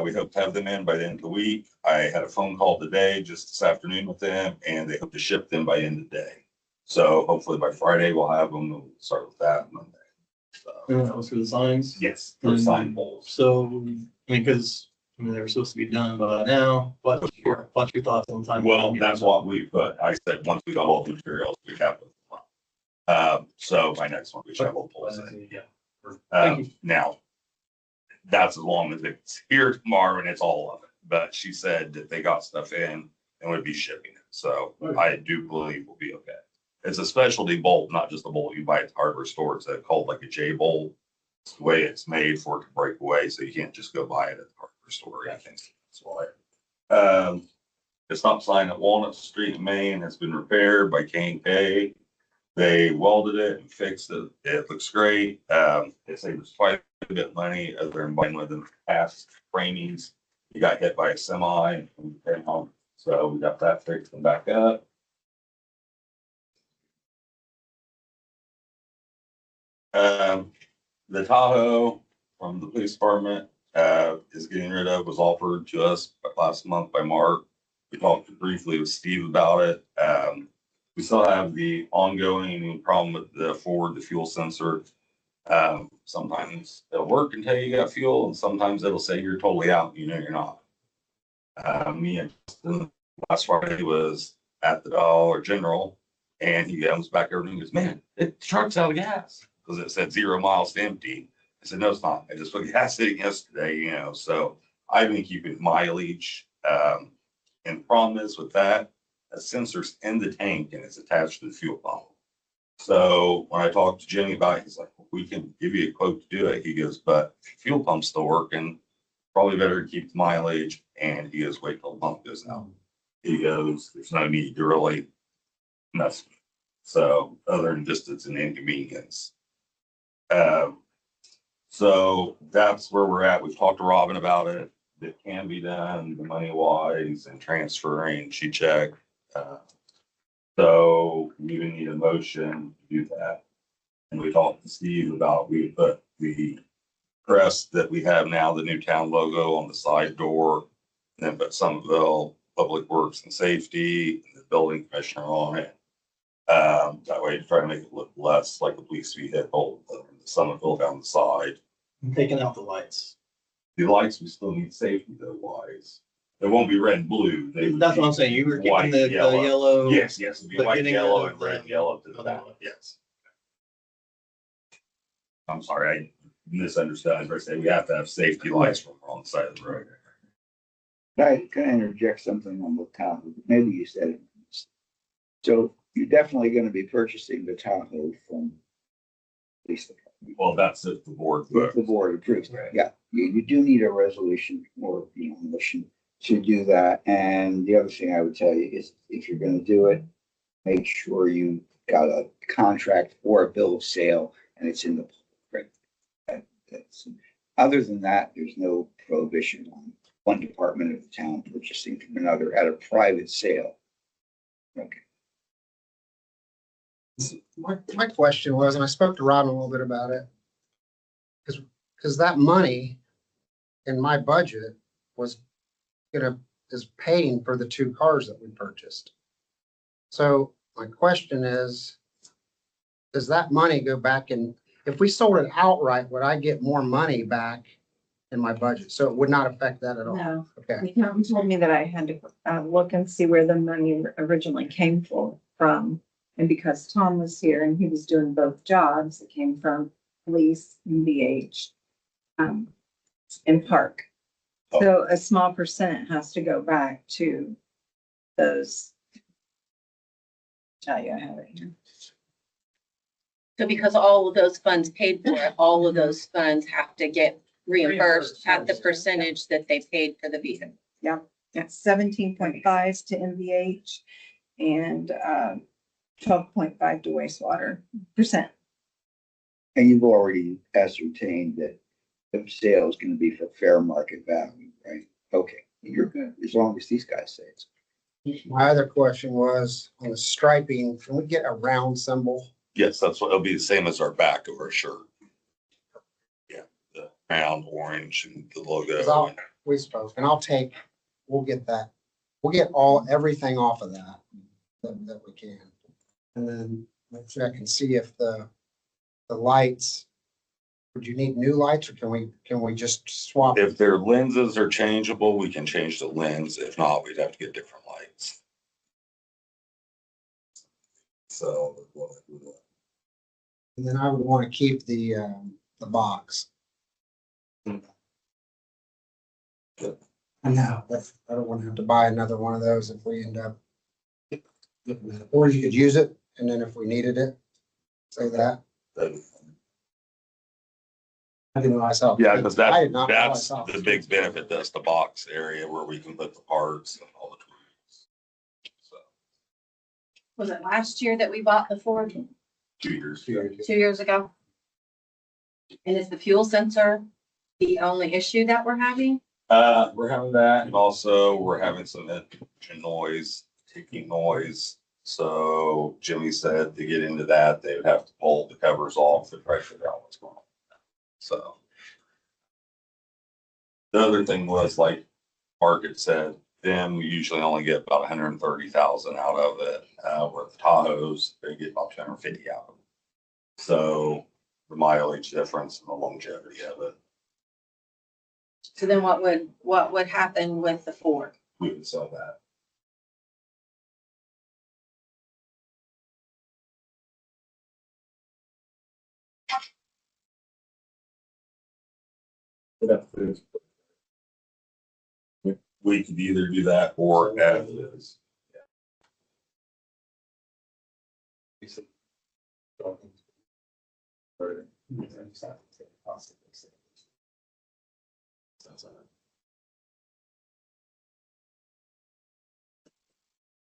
We hope to have them in by the end of the week. I had a phone call today, just this afternoon with them, and they hope to ship them by end of day. So hopefully by Friday we'll have them. We'll start with that Monday. So, And that was for the signs. yes, for sign poles. So, I mean, because I mean, they were supposed to be done by now, but what's your thoughts on time? Well, that's what we put. I said, once we got all the materials, we have it. So my next one, we shovel pulls in. Yeah. Thank you. Now, that's as long as it's here tomorrow and it's all of it. But she said that they got stuff in and would be shipping it. So I do believe we'll be okay. It's a specialty bolt, not just a bolt you buy at the hardware store. It's called like a J bolt. It's the way it's made for it to break away. So you can't just go buy it at the hardware store. I think that's why. The stop sign at Walnut Street in Maine has been repaired by K&K. They welded it and fixed it. It looks great. They saved us quite a bit of money other than buying with them past framings. He got hit by a semi and came home. So we got that fixed and back up. The Tahoe from the police department is getting rid of, was offered to us last month by Mark. We talked briefly with Steve about it. We still have the ongoing problem with the forward, the fuel sensor. Sometimes it'll work until you got fuel, and sometimes it'll say you're totally out. You know, you're not. Me and Justin last Friday was at the Dollar General, and he comes back over and he goes, "Man, the truck's out of gas," because it said 0 miles to empty. I said, "No, it's not. I just put gas in it yesterday." You know, so I've been keeping mileage. And the problem is with that, a sensor's in the tank and it's attached to the fuel pump. So when I talked to Jimmy about it, he's like, "We can give you a quote to do it." He goes, "But if the fuel pump's still working, probably better to keep the mileage." And he goes, "Wait till the pump goes out." He goes, "There's no need to really mess with it." So other than just it's an inconvenience. So that's where we're at. We've talked to Robin about it. It can be done, the money wise and transferring, she checked. So we would need a motion to do that. And we talked to Steve about, we put the crest that we have now, the new town logo on the side door. And then put Somerville Public Works and Safety, and the building commissioner on it. That way to try to make it look less like a police vehicle, the Somerville down the side. I'm taking out the lights. The lights, we still need safety though wise. It won't be red and blue. They would That's be what I'm saying. You were white, keeping the yellow. Yes, it'd be but white, getting yellow, rid of and red, the yellow to the other back, ones. yes. I'm sorry, I misunderstood. I was going to say we have to have safety lights on the side of the road. Can I interject something on the Tahoe? Maybe you said it. So you're definitely going to be purchasing the Tahoe from police department. Well, that's if the board. If the board approves, yeah, you do need a resolution or, motion to do that. And the other thing I would tell you is if you're gonna do it, make sure you got a contract or a bill of sale and it's in the public record. Other than that, there's no prohibition on one department of the town purchasing from another at a private sale. Okay. My question was, and I spoke to Robin a little bit about it, because that money in my budget is paying for the 2 cars that we purchased. So my question is, does that money go back in? If we sold it outright, would I get more money back in my budget? So it would not affect that at all? No, Okay. the accountant told me that I had to look and see where the money originally came from. And because Tom was here and he was doing both jobs, it came from police and VH and park. So a small percent has to go back to those. Tell you, I have it here. So because all of those funds paid for it, all of those funds have to get reimbursed at the percentage that they paid for the vehicle. Yep, it's 17.5 to MVH and 12.5 to wastewater percent. And you've already ascertained that the sale is going to be for fair market value, right? Okay, you're good, as long as these guys say it's. My other question was on the striping, can we get a round symbol? Yes, that's what, it'll be the same as our back of our shirt. Yeah, the round orange and the 'Cause logo. we spoke, and we'll get that. We'll get everything off of that we can. And then let's check and see if the lights, Would you need new lights or can we just swap? If their lenses are changeable, we can change the lens. If not, we'd have to get different lights. So. And then I would want to keep the box. I know, but I don't want to have to buy another one of those if we end up. Looking at it. Or you could use it, and then if we needed it, say that. I didn't realize how. Yeah, because I did not realize that's how- the big benefit. That's the box area where we can put the parts and all the tools. So Was it last year that we bought the Ford? 2 years. 2 years ago? And is the fuel sensor the only issue that we're having? We're having that, and also we're having some engine noise, ticking noise. So Jimmy said to get into that, they would have to pull the covers off to try to figure out what's going on. So. The other thing was like Mark had said, them we usually only get about 130,000 out of it. With the Tahoes, they get about 250 out of it. So the mileage difference and the longevity of it, So then what would happen with the Ford? we would sell that. We could either do that or as is.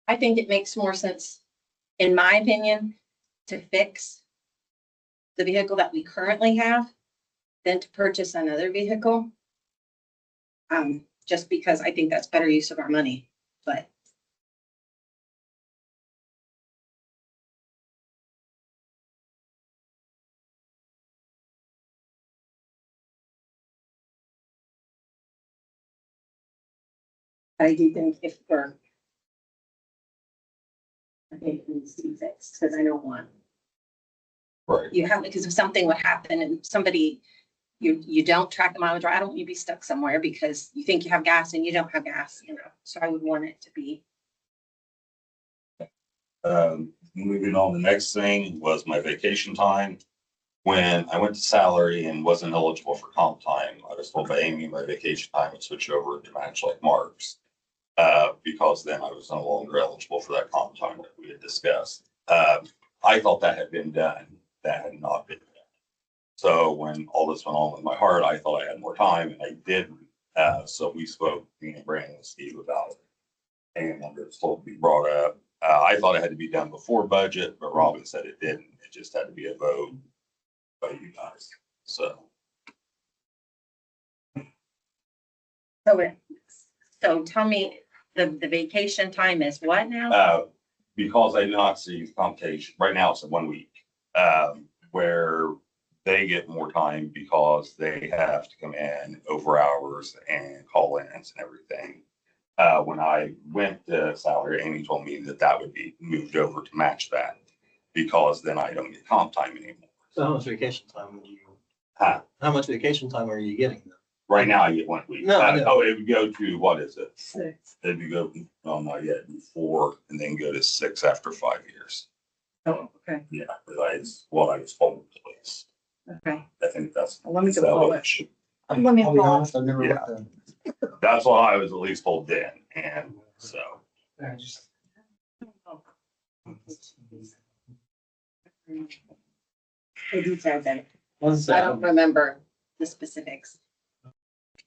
I think it makes more sense, in my opinion, to fix the vehicle that we currently have than to purchase another vehicle. Just because I think that's better use of our money, but I do think if we're I think it needs to be fixed, because I don't want Right. you have, because if something would happen and somebody, you don't track the mileage, or I don't want you to be stuck somewhere because you think you have gas and you don't have gas, so I would want it to be. Moving on, the next thing was my vacation time. When I went to salary and wasn't eligible for comp time, I was told by Amy my vacation time would switch over to match like Mark's. Because then I was no longer eligible for that comp time that we had discussed. I thought that had been done. That had not been done. So when all this went on with my heart, I thought I had more time and I didn't. So we spoke, me and Brandon and Steve about it. And it was told to be brought up. I thought it had to be done before budget, but Robin said it didn't. It just had to be a vote by you guys. So. So tell me, the vacation time is what now? Because I did not see computation, right now it's in 1 week, where they get more time because they have to come in over hours and call ins and everything. When I went to salary, Amy told me that that would be moved over to match that because then I don't get comp time anymore. So how much vacation time would you, Huh? how much vacation time are you getting? Right now I get 1 week. No, I know. Oh, it would go to, what is it? 6. It would go, no, not yet, 4 and then go to 6 after 5 years. Oh, okay, Yeah, that's what I was told at least. okay. I think that's. Well, let me go pull it. so Let me I'll be pull it. honest, I've never Yeah. looked at it. That's what I was at least told then, and so. I just- They do say that. What's I that? don't remember the specifics.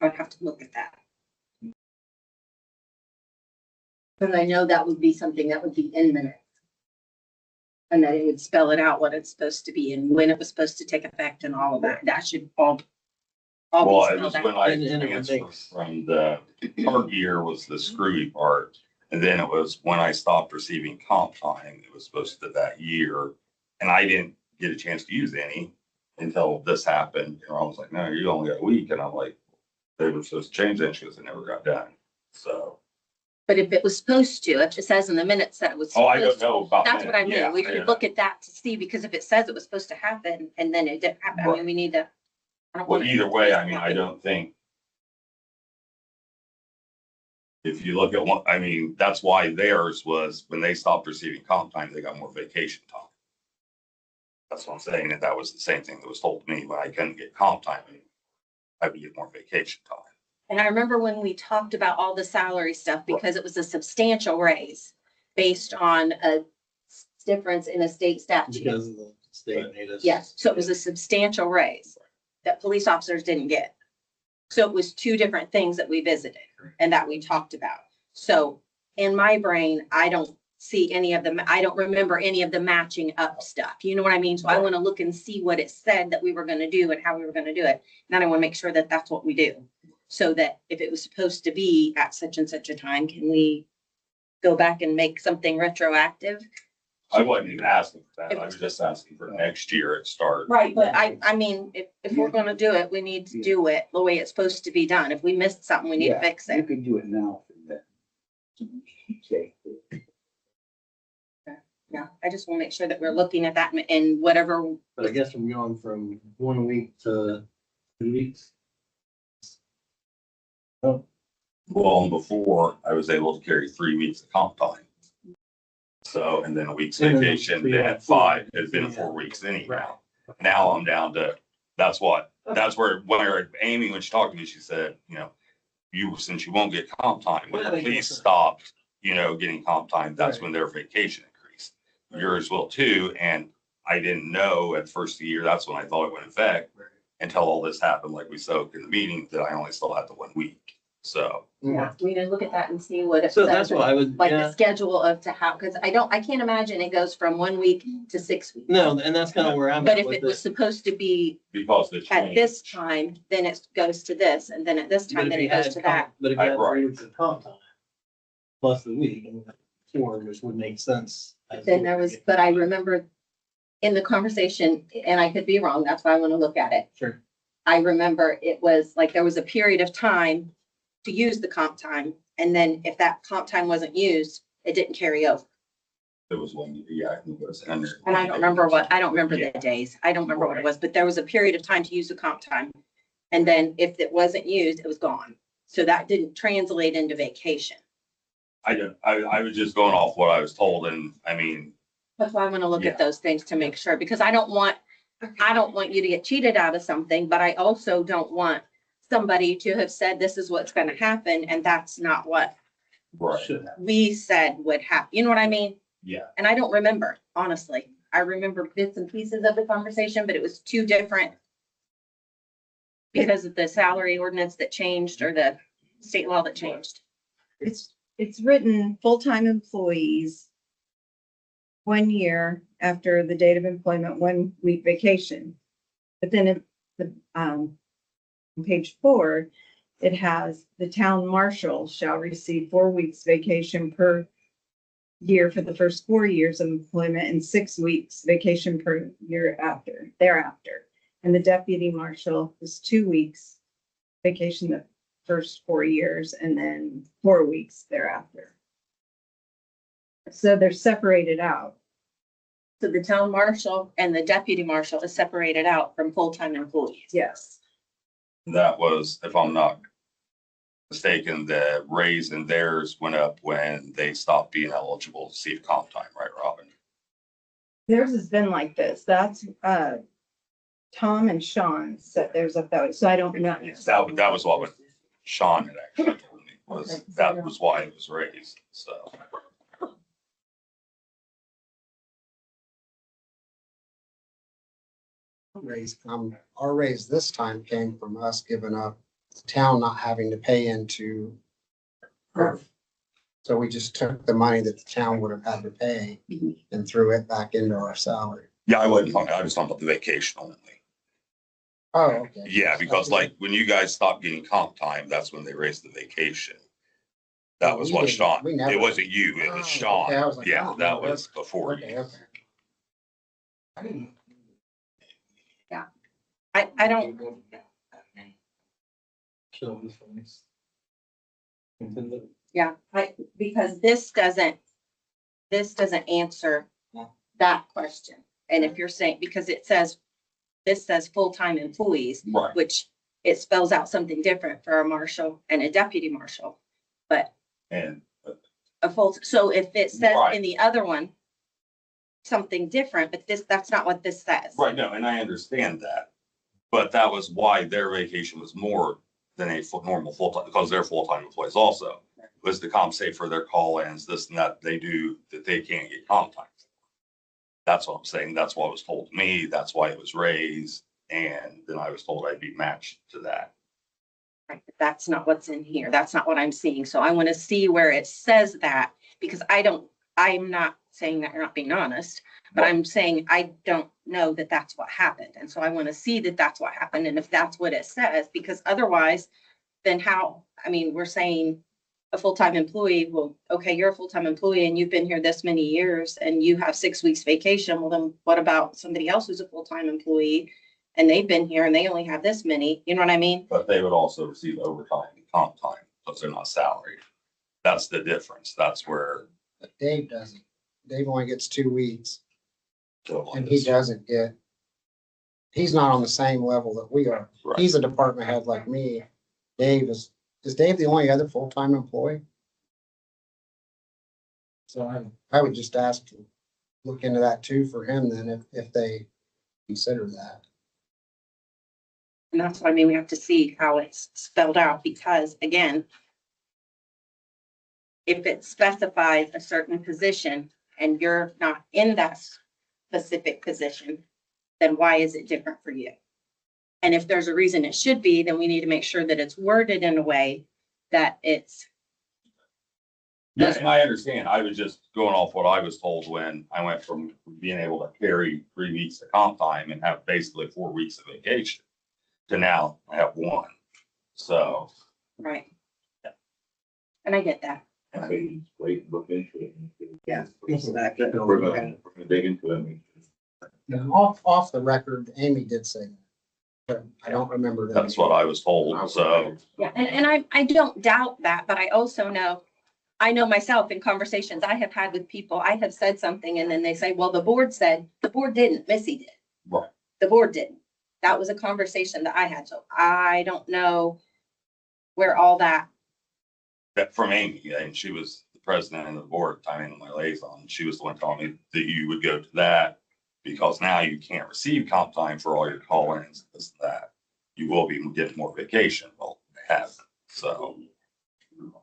I'd have to look at that. But I know that would be something that would be in minutes. And that it would spell it out what it's supposed to be and when it was supposed to take effect and all of that. That should all. Well, be it was spelled when out. I And it would transferred make- from the part year was the screwy part. And then it was when I stopped receiving comp time, it was supposed to that year. And I didn't get a chance to use any until this happened. And I was like, no, you only got a week. And I'm like, they were supposed to change that because it never got done. So. But if it was supposed to, if it says in the minutes that it was. Oh, I don't supposed to, know about That's what I minutes. Yeah, mean. We yeah. should look at that to see, because if it says it was supposed to happen and then it didn't happen, I mean, we need to. I don't Well, wanna- either way, I mean, I don't think. If you look at one, I mean, that's why theirs was, when they stopped receiving comp time, they got more vacation time. That's what I'm saying, and that was the same thing that was told to me when I couldn't get comp time. I would get more vacation time. And I remember when we talked about all the salary stuff, because it was a substantial raise based on a difference in a state statute. Because of the state made us. Yes, so it was a substantial raise that police officers didn't get. So it was two different things that we visited and that we talked about. So in my brain, I don't see any of them. I don't remember any of the matching up stuff. You know what I mean? So I want to look and see what it said that we were going to do and how we were going to do it. And then I want to make sure that that's what we do. So that if it was supposed to be at such and such a time, can we go back and make something retroactive? I wasn't even asking for that. I was just asking for next year at start. Right, but I mean, if we're gonna do it, we need to do it the way it's supposed to be done. If we missed something, we need to Yeah, fix You it. can do it now for that. Okay. Yeah, I just wanna make sure that we're looking at that and whatever. But I guess we're going from 1 week to 2 weeks. Oh, Well, and before, I was able to carry 3 weeks of comp time. So, and then a week's And then vacation, so you then had 4 5, weeks. it's been Yeah. 4 weeks anyhow. Now I'm down to, that's where Amy, when she talked to me, she said, you know, since you won't get comp time, when Yeah, the they police get- stopped, getting comp time, that's Right. when their vacation increased. Yours will too, and I didn't know at first of the year, that's when I thought it went in effect, until all this happened, like we spoke in the meeting, that I only still had the 1 week, so. Yeah, we need to look at that and see what it So that's says, what I would, like the yeah, schedule of to how, because I can't imagine it goes from 1 week to 6 weeks. no, and that's kind of where I'm But at if with it was it. supposed to be Because the at this change, time, then it goes to this, and then at this But time, if then you it goes had to comp- that. But if you had Right. 3 weeks of comp time, plus the week, and 4, which would make sense. Then there was, but I remember in the conversation, and I could be wrong, that's why I want to look at it. Sure. I remember it was like there was a period of time to use the comp time. And then if that comp time wasn't used, it didn't carry over. it was 1 year, yeah, I think it was under. And I don't remember the days. I don't remember what it was, but there was a period of time to use the comp time. And then if it wasn't used, it was gone. So that didn't translate into vacation. I was just going off what I was told, and I mean, That's why I want to look Yeah. at those things to make sure, because I don't want you to get cheated out of something, but I also don't want somebody to have said, this is what's going to happen, and that's not what right, Should have. we said would happen. You know what I mean? yeah, And I don't remember, honestly. I remember bits and pieces of the conversation, but it was two different because of the salary ordinance that changed or the state law that changed. It's written full-time employees 1 year after the date of employment, 1 week vacation. But then on page 4, it has the town marshal shall receive 4 weeks vacation per year for the first 4 years of employment and 6 weeks vacation per year thereafter. And the deputy marshal is 2 weeks vacation the first 4 years and then 4 weeks thereafter. So they're separated out. So the town marshal and the deputy marshal is separated out from full-time employees. Yes. that was, if I'm not mistaken, the raise in theirs went up when they stopped being eligible to receive comp time, right, Robin? Theirs has been like this. That's, Tom and Sean set theirs up that way. So I don't know. That was what Sean had actually told me, was Okay. that was why it was raised, so. Our raise this time came from us giving up the town not having to pay into HERF. So we just took the money that the town would have had to pay and threw it back into our salary. Yeah, I wasn't talking, I was talking about the vacation only. Oh, okay. Yeah, because like when you guys stopped getting comp time, that's when they raised the vacation. That was We what didn't- Sean, we never- it wasn't you, it was Oh, okay, Sean. I was like, Yeah, oh, that no, was before Okay, you. okay. I didn't. I don't, Show this one. Continue. yeah, because this doesn't answer that question. And if you're saying, because it says this says full-time employees, Right. which it spells out something different for a marshal and a deputy marshal. But And a full, so if it says Right. in the other one, something different, but that's not what this says. right, no, and I understand that. But that was why their vacation was more than a normal full-time, because they're full-time employees also. Was to compensate for their call-ins, this and that they do, that they can't get comp time. That's what I'm saying. That's what was told to me. That's why it was raised. And then I was told I'd be matched to that. Right, but that's not what's in here. That's not what I'm seeing. So I want to see where it says that, because I'm not saying that you're not being honest, but I'm saying I don't know that that's what happened. And so I want to see that that's what happened. And if that's what it says, because otherwise, then how, I mean, we're saying a full-time employee, well, okay, you're a full-time employee and you've been here this many years and you have 6 weeks vacation. Well, then what about somebody else who's a full-time employee and they've been here and they only have this many, you know what I mean? But they would also receive overtime and comp time, because they're not salaried. That's the difference. That's where. But Dave doesn't. Dave only gets 2 weeks So and he doesn't get, he's not on the same level that we are. Right. He's a department head like me. Dave is Dave the only other full-time employee? So I would just ask to look into that too for him then, if they consider that. And that's what I mean, we have to see how it's spelled out, because again, if it specifies a certain position and you're not in that specific position, then why is it different for you? And if there's a reason it should be, then we need to make sure that it's worded in a way that it's. Yes, and I understand. I was just going off what I was told when I went from being able to carry 3 weeks of comp time and have basically 4 weeks of vacation to now I have 1. So. Right. And I get that. I mean, wait, look into it. Yeah. We're gonna dig into it. Off the record, Amy did say that. But I don't remember that. That's what I was told, so. Yeah, and I don't doubt that, but I also know, I know myself in conversations I have had with people, I have said something and then they say, well, the board said, the board didn't, Missy did. Right. The board didn't. That was a conversation that I had, so I don't know where all that. That from Amy, and she was the president of the board, I mean, my liaison, she was the one telling me that you would go to that. Because now you can't receive comp time for all your call-ins, this and that. You will be getting more vacation, well, they have, so.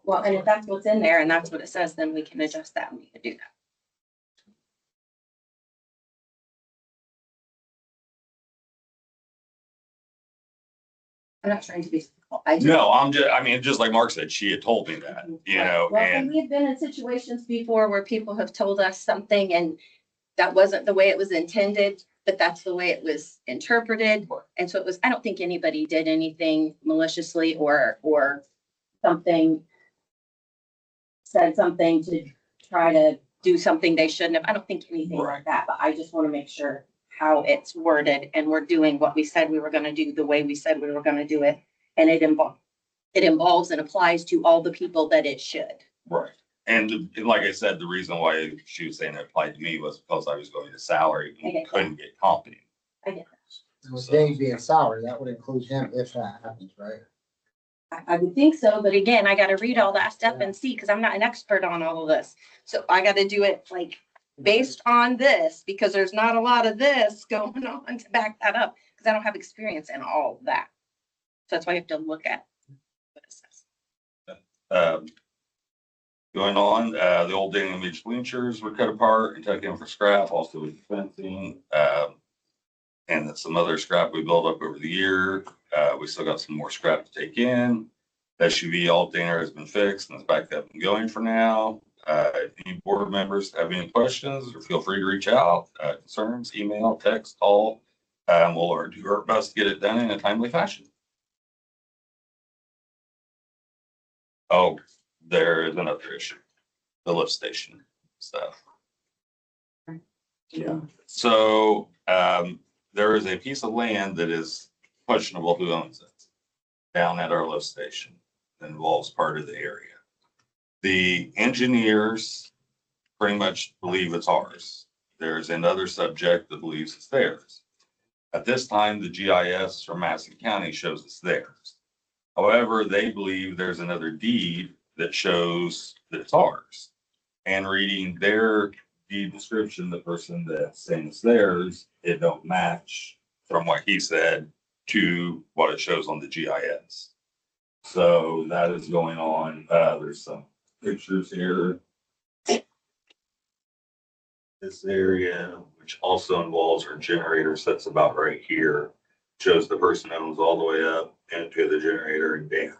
Well, and if that's what's in there and that's what it says, then we can adjust that and we can do that. I'm not trying to be. No, I mean, just like Mark said, she had told me that, you know, Well, and and we've been in situations before where people have told us something and that wasn't the way it was intended, but that's the way it was interpreted. And so it was, I don't think anybody did anything maliciously or something, said something to try to do something they shouldn't have. I don't think anything like that, but I just want to make sure how it's worded and we're doing what we said we were going to do the way we said we were going to do it. And it involves and applies to all the people that it should. right. And like I said, the reason why she was saying it applied to me was because I was going to salary I and get that. couldn't get comp time. I get that. And with Dave being salary, that would include him if that happens, right? I would think so, but again, I gotta read all that stuff and see, because I'm not an expert on all of this. So I gotta do it like based on this, because there's not a lot of this going on to back that up, because I don't have experience in all of that. So that's why you have to look at what it says. Going on, the old Daniel Beach bleachers were cut apart and taken for scrap, also with fencing. And then some other scrap we built up over the year. We still got some more scrap to take in. SUV alternator has been fixed and is back up and going for now. If any board members have any questions, or feel free to reach out, concerns, email, text, call. We'll do our best to get it done in a timely fashion. Oh, there is another issue, the lift station stuff. Yeah, so, there is a piece of land that is questionable who owns it down at our lift station. That involves part of the area. The engineers pretty much believe it's ours. There's another subject that believes it's theirs. At this time, the GIS from Madison County shows it's theirs. However, they believe there's another deed that shows that it's ours. And reading their deed description, the person that's saying it's theirs, it don't match from what he said to what it shows on the GIS. So that is going on. There's some pictures here. This area, which also involves our generator, sets about right here, shows the person owns all the way up into the generator and down.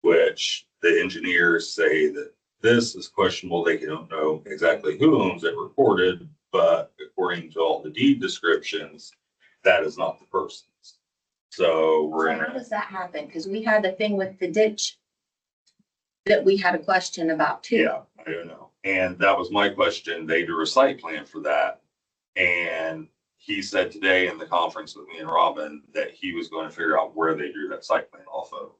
Which the engineers say that this is questionable. They don't know exactly who owns it recorded, but according to all the deed descriptions, that is not the person's. So we're So in how a, does that happen? Because we had the thing with the ditch that we had a question about too. yeah, I don't know. And that was my question. They drew a site plan for that. And he said today in the conference with me and Robin that he was going to figure out where they drew that site plan off of.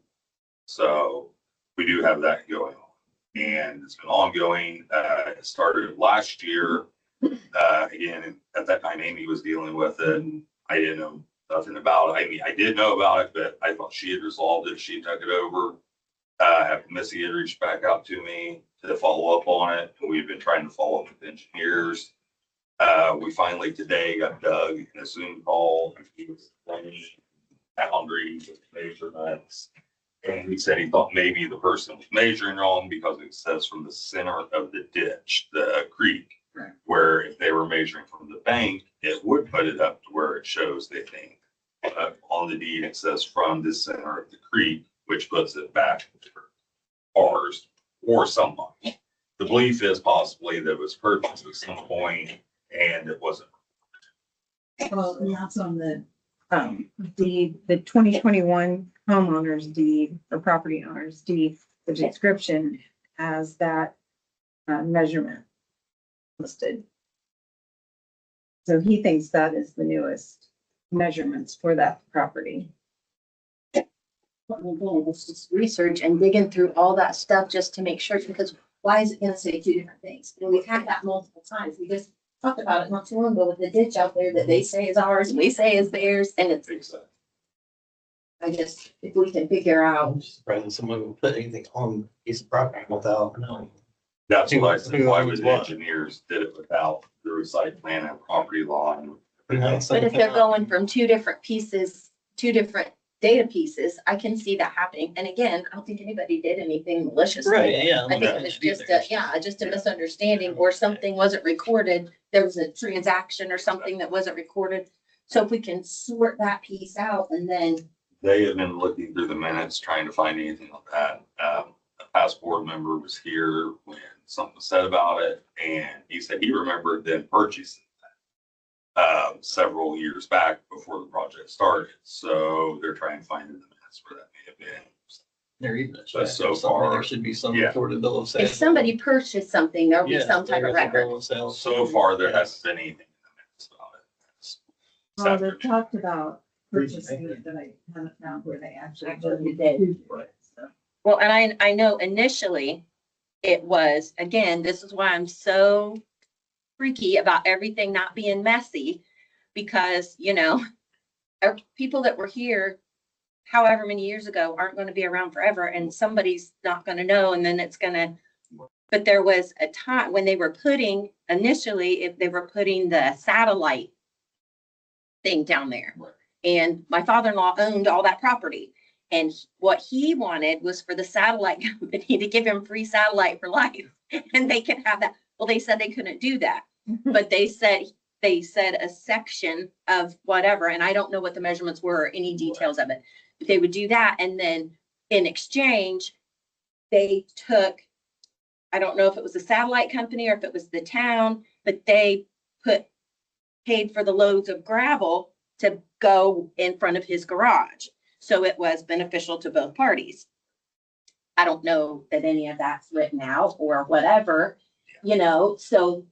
So we do have that going on. And it's been ongoing. It started last year. Again, at that time, Amy was dealing with it. I didn't know nothing about it. I mean, I did know about it, but I thought she had resolved it. She took it over. Missy had reached back out to me to follow up on it. We've been trying to follow up with engineers. We finally today got Doug in a Zoom call. He was running boundaries with measurements. And he said he thought maybe the person was measuring wrong because it says from the center of the ditch, the creek. Right. Where if they were measuring from the bank, it would put it up to where it shows, they think. On the deed, it says from the center of the creek, which puts it back to ours or somebody. The belief is possibly that it was purchased at some point and it wasn't. Well, and that's on the deed, the 2021 homeowners deed or property owners deed, the description has that measurement listed. So he thinks that is the newest measurements for that property. What we're doing is just research and digging through all that stuff just to make sure, because why is it gonna say two different things? And we've had that multiple times. We just talked about it not too long ago with the ditch out there that they say is ours, and we say is theirs, and it's, I just, if we can figure out. I'm just surprised that someone would put anything on a piece of property without knowing. That's what I said. Why would the What? engineers did it without the site plan and property line? But if they're going from two different pieces, two different data pieces, I can see that happening. And again, I don't think anybody did anything malicious. Right, yeah. I think it was just a, just a misunderstanding or something wasn't recorded. There was a transaction or something that wasn't recorded. So if we can sort that piece out and then. They have been looking through the minutes, trying to find anything on that. A past board member was here when something was said about it, and he said he remembered them purchasing that several years back before the project started. So they're trying to find in the minutes where that may have been. There even. But so far, There should be some yeah. recorded bill of sale. If somebody purchased something, there'll be Yeah, some type there of is a record. bill of sale. So far, there hasn't been anything in the minutes about it. Well, they've talked about purchasing it, but I haven't found where they actually did. So. Well, and I know initially it was, again, this is why I'm so freaky about everything not being messy. Because, people that were here however many years ago aren't going to be around forever, and somebody's not going to know, and then it's going to. But there was a time when they were putting, initially, if they were putting the satellite thing down there. Right. And my father-in-law owned all that property. And what he wanted was for the satellite company to give him free satellite for life. And they could have that. Well, they said they couldn't do that. But they said a section of whatever, and I don't know what the measurements were or any details of it. But they would do that. And then in exchange, they took, I don't know if it was a satellite company or if it was the town, but they paid for the loads of gravel to go in front of his garage. So it was beneficial to both parties. I don't know that any of that's written out or whatever, so,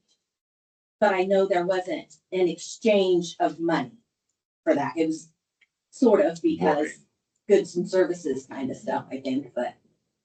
but I know there wasn't an exchange of money for that. It was sort of because goods and services kind of stuff, I think, but.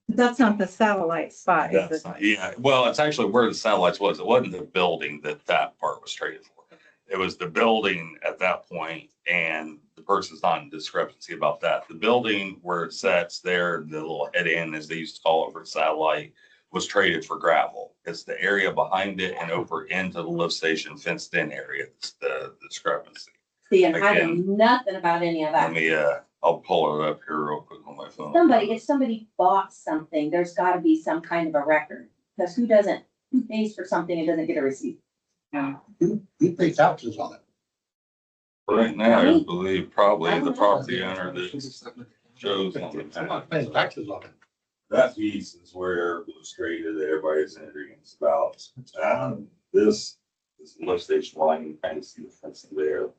That's not the satellite spot, is it? Yeah, well, it's actually where the satellites was. It wasn't the building that part was traded for. it was the building at that point, and the person's not in discrepancy about that. The building where it sets there, the little head end, as they used to call it for satellite, was traded for gravel. It's the area behind it and over into the lift station fenced in area, that's the discrepancy. See, and I know Again. nothing about any of Let that. me, I'll pull it up here real quick on my phone. If somebody bought something, there's gotta be some kind of a record, because who pays for something and doesn't get a receipt? He pays taxes on it. Right now, I believe I probably don't the know. property owner that shows on the I'm not map. paying taxes on it. That piece is where it was traded that everybody's in agreement about. This lift station line, you kind of see the fence there.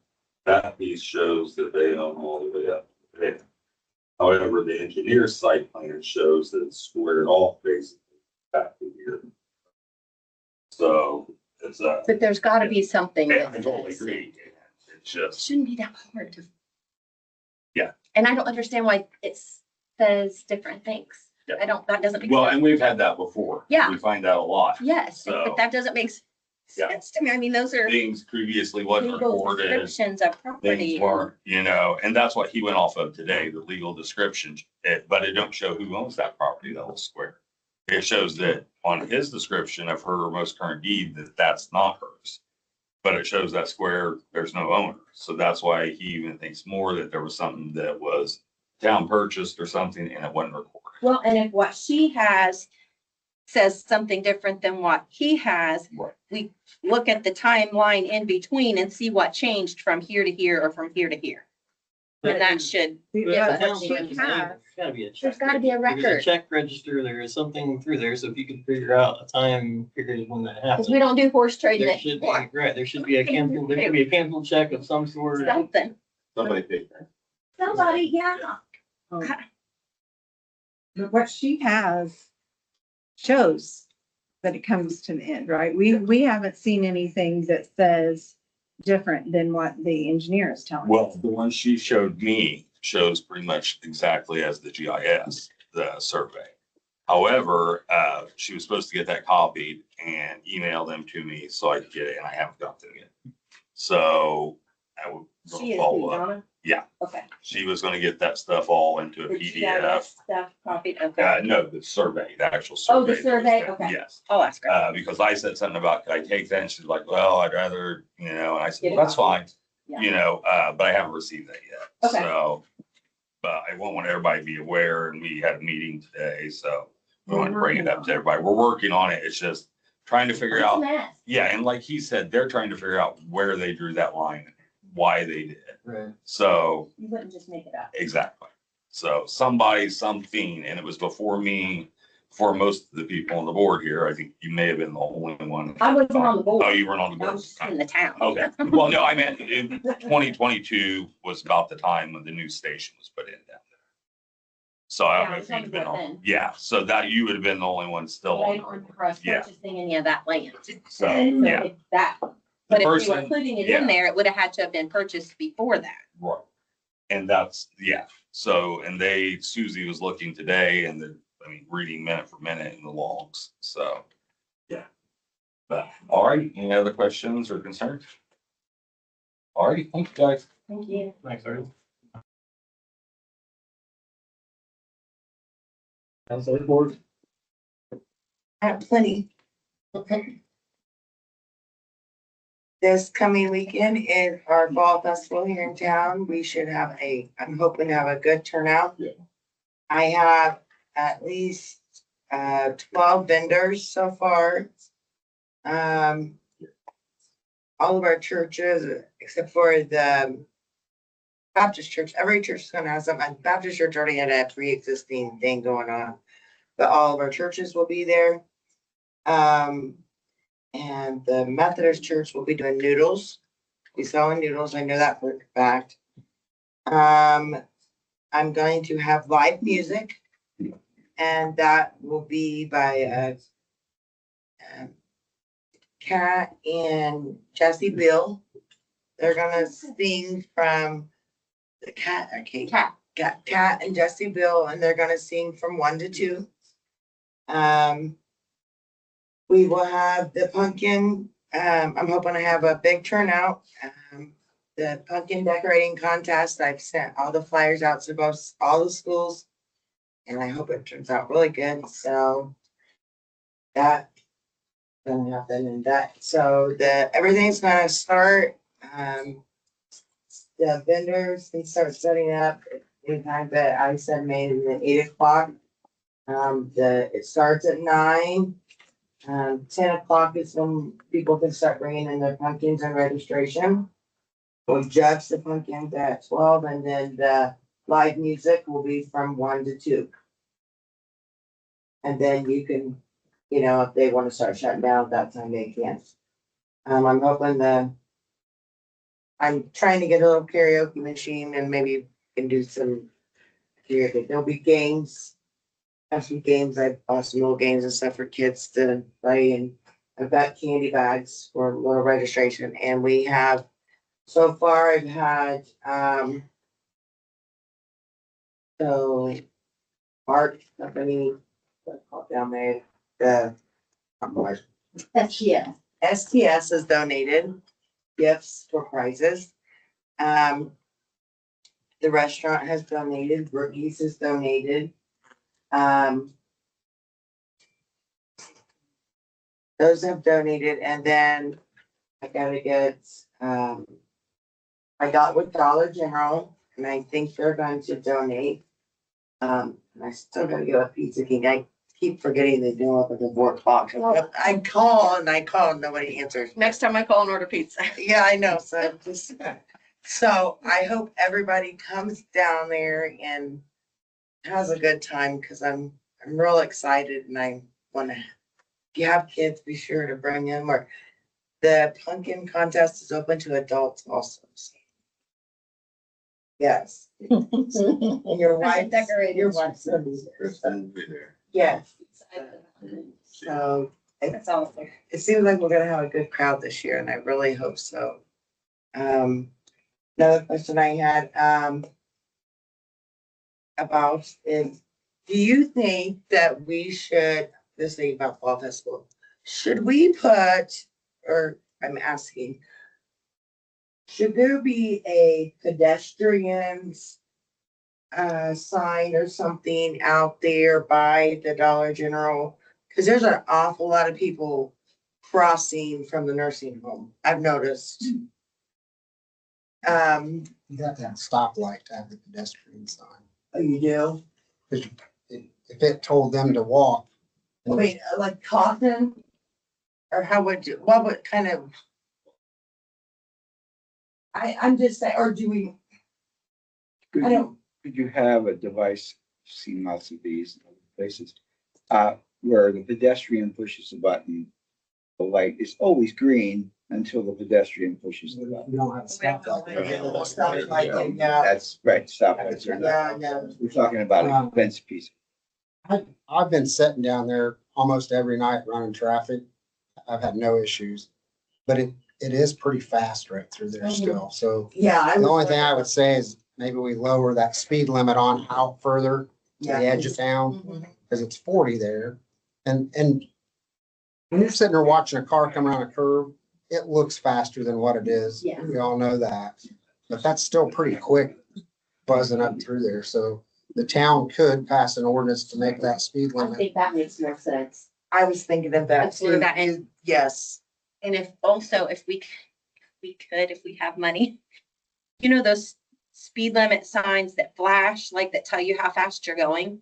That piece shows that they own all the way up there. However, the engineer's site plan shows that it's squared off basically back to here. So it's But there's gotta be something. I that totally says- agree. It's just, Shouldn't be that hard to. Yeah. And I don't understand why it says different things. Yeah. That doesn't make well, sense. and we've had that before. Yeah. We find that a lot. Yes, So- but that doesn't make Yeah. sense to me. I mean, those are Things previously wasn't legal recorded. descriptions of property. Things weren't, and that's what he went off of today, the legal description. But it don't show who owns that property, that little square. It shows that on his description of her most current deed, that that's not hers. But it shows that square, there's no owner. So that's why he even thinks more that there was something that was town purchased or something and it wasn't recorded. Well, and if what she has says something different than what he has, Right. we look at the timeline in between and see what changed from here to here or from here to here. And that should, Yeah, but what she has, There's gotta be a check. there's gotta be a There's record, check register, there is something through there, so if you could figure out a time period when that because happened. we don't do horse trading There should be, anymore. right, there should be a canceled check of some sort. Something, Somebody paid that. somebody, yeah. But what she has shows that it comes to the end, right? We haven't seen anything that says different than what the engineer is telling Well, us. the one she showed me shows pretty much exactly as the GIS, the survey. However, she was supposed to get that copied and email them to me so I could get it, and I haven't got them yet. So I will She is follow who, up. Donna? Yeah. Okay. She was gonna get that stuff all into a The GIS PDF. Stuff copied, okay. No, the survey, the actual survey. Oh, the that was survey, done. okay. Yes. I'll ask her. Because I said something about, could I take that? And she's like, well, I'd rather, and I said, Get a well, that's copy. fine. Yeah. But I haven't received that yet. Okay. So, but I want everybody to be aware, and we had a meeting today, so we want to bring it up to everybody. We're working on it. It's just trying to figure It's a out, mess. yeah, and like he said, they're trying to figure out where they drew that line, why they did. Right. So, You wouldn't just make it up. exactly. So somebody, something, and it was before me, before most of the people on the board here. I think you may have been the only one. I wasn't on the Oh, board. you weren't on the I board. was just in the town. Okay, well, no, I meant in 2022 was about the time when the new station was put in down there. So I Yeah, don't know I if was on you'd the been board on, then. yeah, so that you would have been the only one still But I on. don't remember us Yeah. purchasing any of that land. So, So yeah, if that, but if we were person- putting it yeah. in there, it would have had to have been purchased before that. right. And that's, yeah, so, and Susie was looking today and reading minute for minute in the logs, so, yeah. But, all right, any other questions or concerns? All right, thank you, guys. Thank you. Thanks, Ernie. Council board. I have plenty. This coming weekend is our fall festival here in town. We should have I'm hoping to have a good turnout. Yeah. I have at least 12 vendors so far. All of our churches, except for the Baptist church, every church is gonna have something. Baptist church already had a pre-existing thing going on. But all of our churches will be there. And the Methodist church will be doing noodles. We selling noodles, I know that for a fact. I'm going to have live music. And that will be by Kat and Jesse Bill. They're gonna sing from the Cat, okay, Cat. got Kat and Jesse Bill, and they're gonna sing from 1 to 2. We will have the pumpkin I'm hoping to have a big turnout. The pumpkin decorating contest, I've sent all the flyers out to both, all the schools. And I hope it turns out really good, so. That. Gonna happen and that, so everything's gonna start, the vendors can start setting up anytime that I said maybe at 8 o'clock. It starts at 9. 10 o'clock is when people can start bringing in their pumpkins and registration. We'll judge the pumpkins at 12, and then the live music will be from 1 to 2. And then you can, if they want to start shutting down at that time, they can. I'm hoping I'm trying to get a little karaoke machine and maybe can do some karaoke. There'll be games. Have some games. I've bought some little games and stuff for kids to play, and I've got candy bags for little registration. And we have, so far I've had, so art company, what's it called down there, STS has donated gifts for prizes. The restaurant has donated, Brookie's has donated. Those have donated, and then I gotta get, I got with Dollar General, and I think they're going to donate. And I still gotta get a Pizza King. I keep forgetting they do up at the 4 o'clock. I call and nobody answers. Next time I call and order pizza. Yeah, I know, so I hope everybody comes down there and has a good time, because I'm real excited, and I wanna, if you have kids, be sure to bring them, or the pumpkin contest is open to adults also. Yes. Your wife, your wife's gonna be there. Yes. So That's awesome. it seems like we're gonna have a good crowd this year, and I really hope so. Another question I had, about is, do you think that we should, this thing about Fall Festival, should we put, or I'm asking, should there be a pedestrians sign or something out there by the Dollar General? Because there's an awful lot of people crossing from the nursing home, I've noticed. You have to have a stoplight to have the pedestrian sign. Oh, you do? If it told them to walk. Wait, like Cawthon? Or how would you, what would kind of? I'm just saying, or do we, I don't, Could you have a device, seen lots of these in other places, where the pedestrian pushes the button, the light is always green until the pedestrian pushes the button. You don't have a stoplight. Yeah, That's right, stoplights are not. yeah. We're talking about an expensive piece. I've been sitting down there almost every night running traffic. I've had no issues, but it is pretty fast right through there still. So Yeah. the only thing I would say is maybe we lower that speed limit on out further to the edge of town, because it's 40 there. And when you're sitting there watching a car come around a curve, it looks faster than what it is. Yeah. We all know that, but that's still pretty quick buzzing up through there. So the town could pass an ordinance to make that speed I limit. think that makes more sense. I was thinking of that That's where too. that and Yes. and if we have money, those speed limit signs that flash, like that tell you how fast you're going.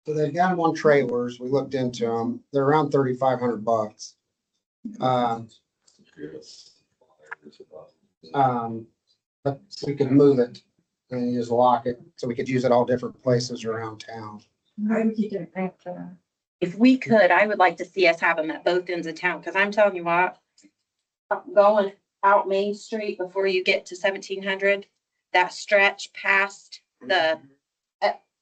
So they've got them on trailers. We looked into them. They're around $3,500. But we could move it and just lock it, so we could use it all different places around town. If we could, I would like to see us have them at both ends of town, because I'm telling you what, going out Main Street before you get to 1700, that stretch past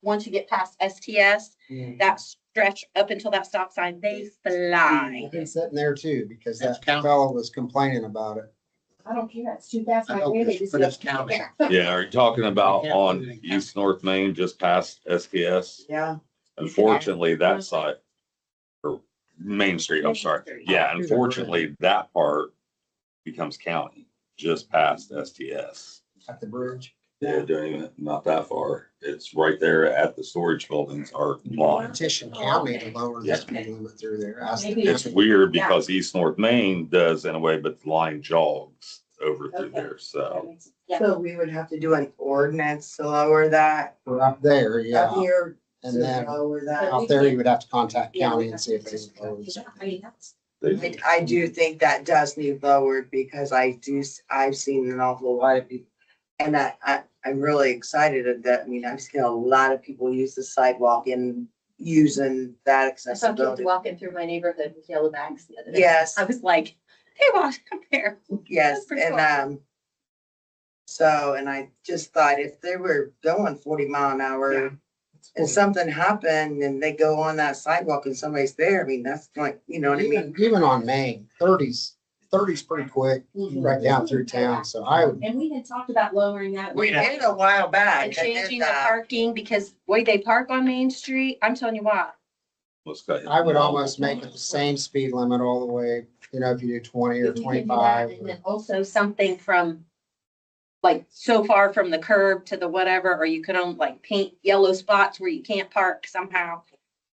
once you get past STS, that stretch up until that stop sign, they fly. I've been sitting there too, because That's that county. fellow was complaining about it. I don't care, it's too fast. I know, but it's county. Yeah, are you talking about Can't put on it in East North Main, just past STS? Yeah. Unfortunately, that side, or Main Street, I'm sorry. Yeah, unfortunately, that part becomes county, just past STS. At the bridge. Yeah, doing it, not that far. It's right there at the storage buildings are line. Petition county to lower the speed limit through there. Ask the Maybe it's- county. Weird because East North Main does in a way, but the line jogs over through there, so. Yeah. So we would have to do an ordinance to lower that We're up there, up yeah. here. And to then Lower that. out there, you would have to contact Yeah, county we and see if have it's to- closed. I mean, that's- I do think that does need lowered because I've seen an awful lot of people. And I'm really excited at that. I mean, I've seen a lot of people use the sidewalk and using that I saw kids accessibility. walking through my neighborhood with yellow bags the other day. Yes, I was like, hey, walk up there. yes, That's pretty and, cool. so, and I just thought if they were going 40 mile an hour and something happened and they go on that sidewalk and somebody's there, I mean, that's like, you know what I mean? Even on Main, 30's pretty quick, right down through town. So I would, And we had talked about lowering that. We did a while back. And I did changing the that. parking because way they park on Main Street, I'm telling you what. let's go ahead. I would almost make it the same speed limit all the way, you know, if you do 20 or If you can do that, 25. And then also something from, like, so far from the curb to the whatever, or you could own like paint yellow spots where you can't park somehow.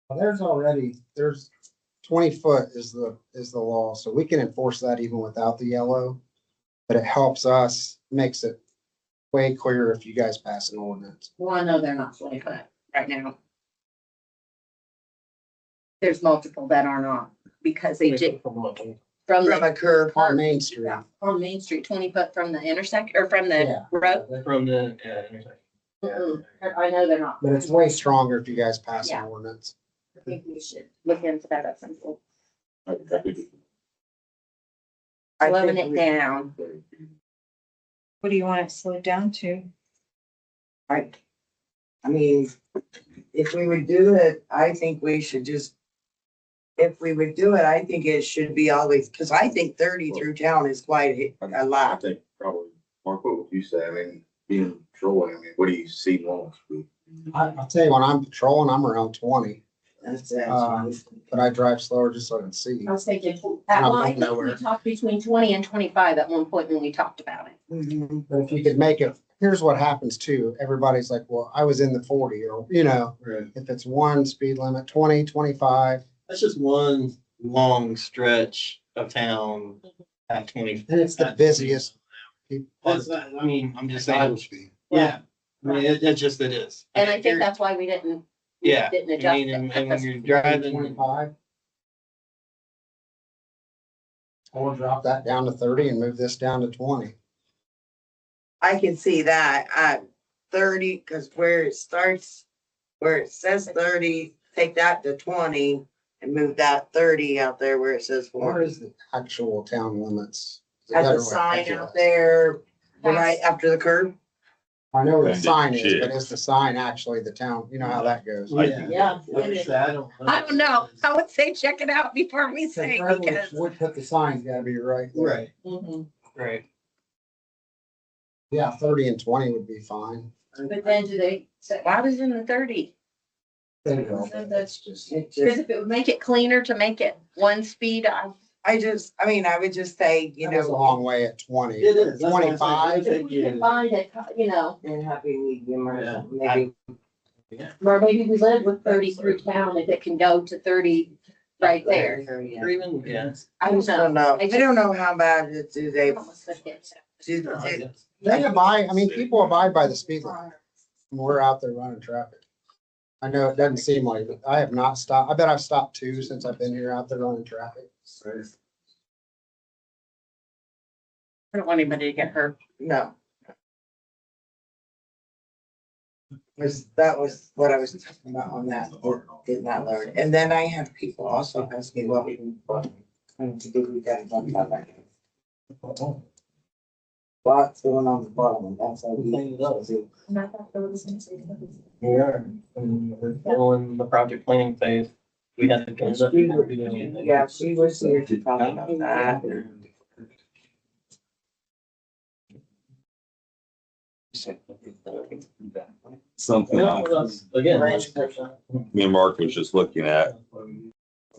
Well, there's 20 foot is the law, so we can enforce that even without the yellow. But it helps us, makes it way clearer if you guys pass an ordinance. Well, I know they're not 20 foot right now. There's multiple that are not because they did from From the, a curb. On Main Street. on Main Street, 20 foot from the intersection or from the Yeah. road. From the, intersection. Mm-mm. I know they're not. But it's way stronger if you guys pass an Yeah. ordinance. I think we should look into that at some point. I Slowing think it we- down. What do you want it slowed down to? I mean, if we would do it, I think we should just, if we would do it, I think it should be always, because I think 30 through town is quite a I lot. think probably, Mark, what would you say? I mean, being patrolling, I mean, what do you see most? I'll tell you, when I'm patrolling, I'm around 20, That's it. but I drive slower just so I can see. I was thinking, at I'm one, I going think we nowhere. talked between 20 and 25 at one point when we talked about it. Mhm. But if you could make it, here's what happens too. Everybody's like, well, I was in the 40 or, you know, Right. if it's one speed limit, 20, 25, That's just one long stretch of town at 20. and it's the at 20. busiest. That's, I mean, I'm just saying, yeah, I mean, it just, it is. And I think that's why we didn't Yeah. didn't I adjust mean, it. and when you're driving, 25. Or drop that down to 30 and move this down to 20. I can see that at 30, because where it starts, where it says 30, take that to 20 and move that 30 out there where it says Where 40. is the actual town limits? Has a sign out there right after the curb. I know where the And sign it is, but should. is the sign actually the town? You know how that goes. Yeah. Like I said, I don't know. I would say check it out before we say because. We put the sign's gotta be right. there. Right, Mhm. right. Yeah, 30 and 20 would be fine. But then do they say, why was in the 30? There you go. That's just. It Because just, if it would make it cleaner to make it one speed, I mean, I would just say, you That was a know, long way at 20. It is. That's what I'm saying. 25, It'll if we can find it, you know, and happy medium or Yeah. something, maybe. or maybe we live with 30 through town if it can go to 30 right there. Yeah. Or even, yeah. I I don't know. I don't know how bad it do they, do, they abide, I mean, people abide by the speed limit. when We're out there running traffic. I know it doesn't seem like it. I have not stopped. I bet I've stopped 2 since I've been here out there running traffic. I don't want anybody to get hurt. no. That was what I was talking about on that, did not learn. And then I have people also ask me what we can, to do, we gotta talk about that. What's going on the bottom, and that's how we. We are, and we're still in the project planning phase. We had to. Yeah, she was here to talk about that. Something Well, else. again. Me and Mark was just looking at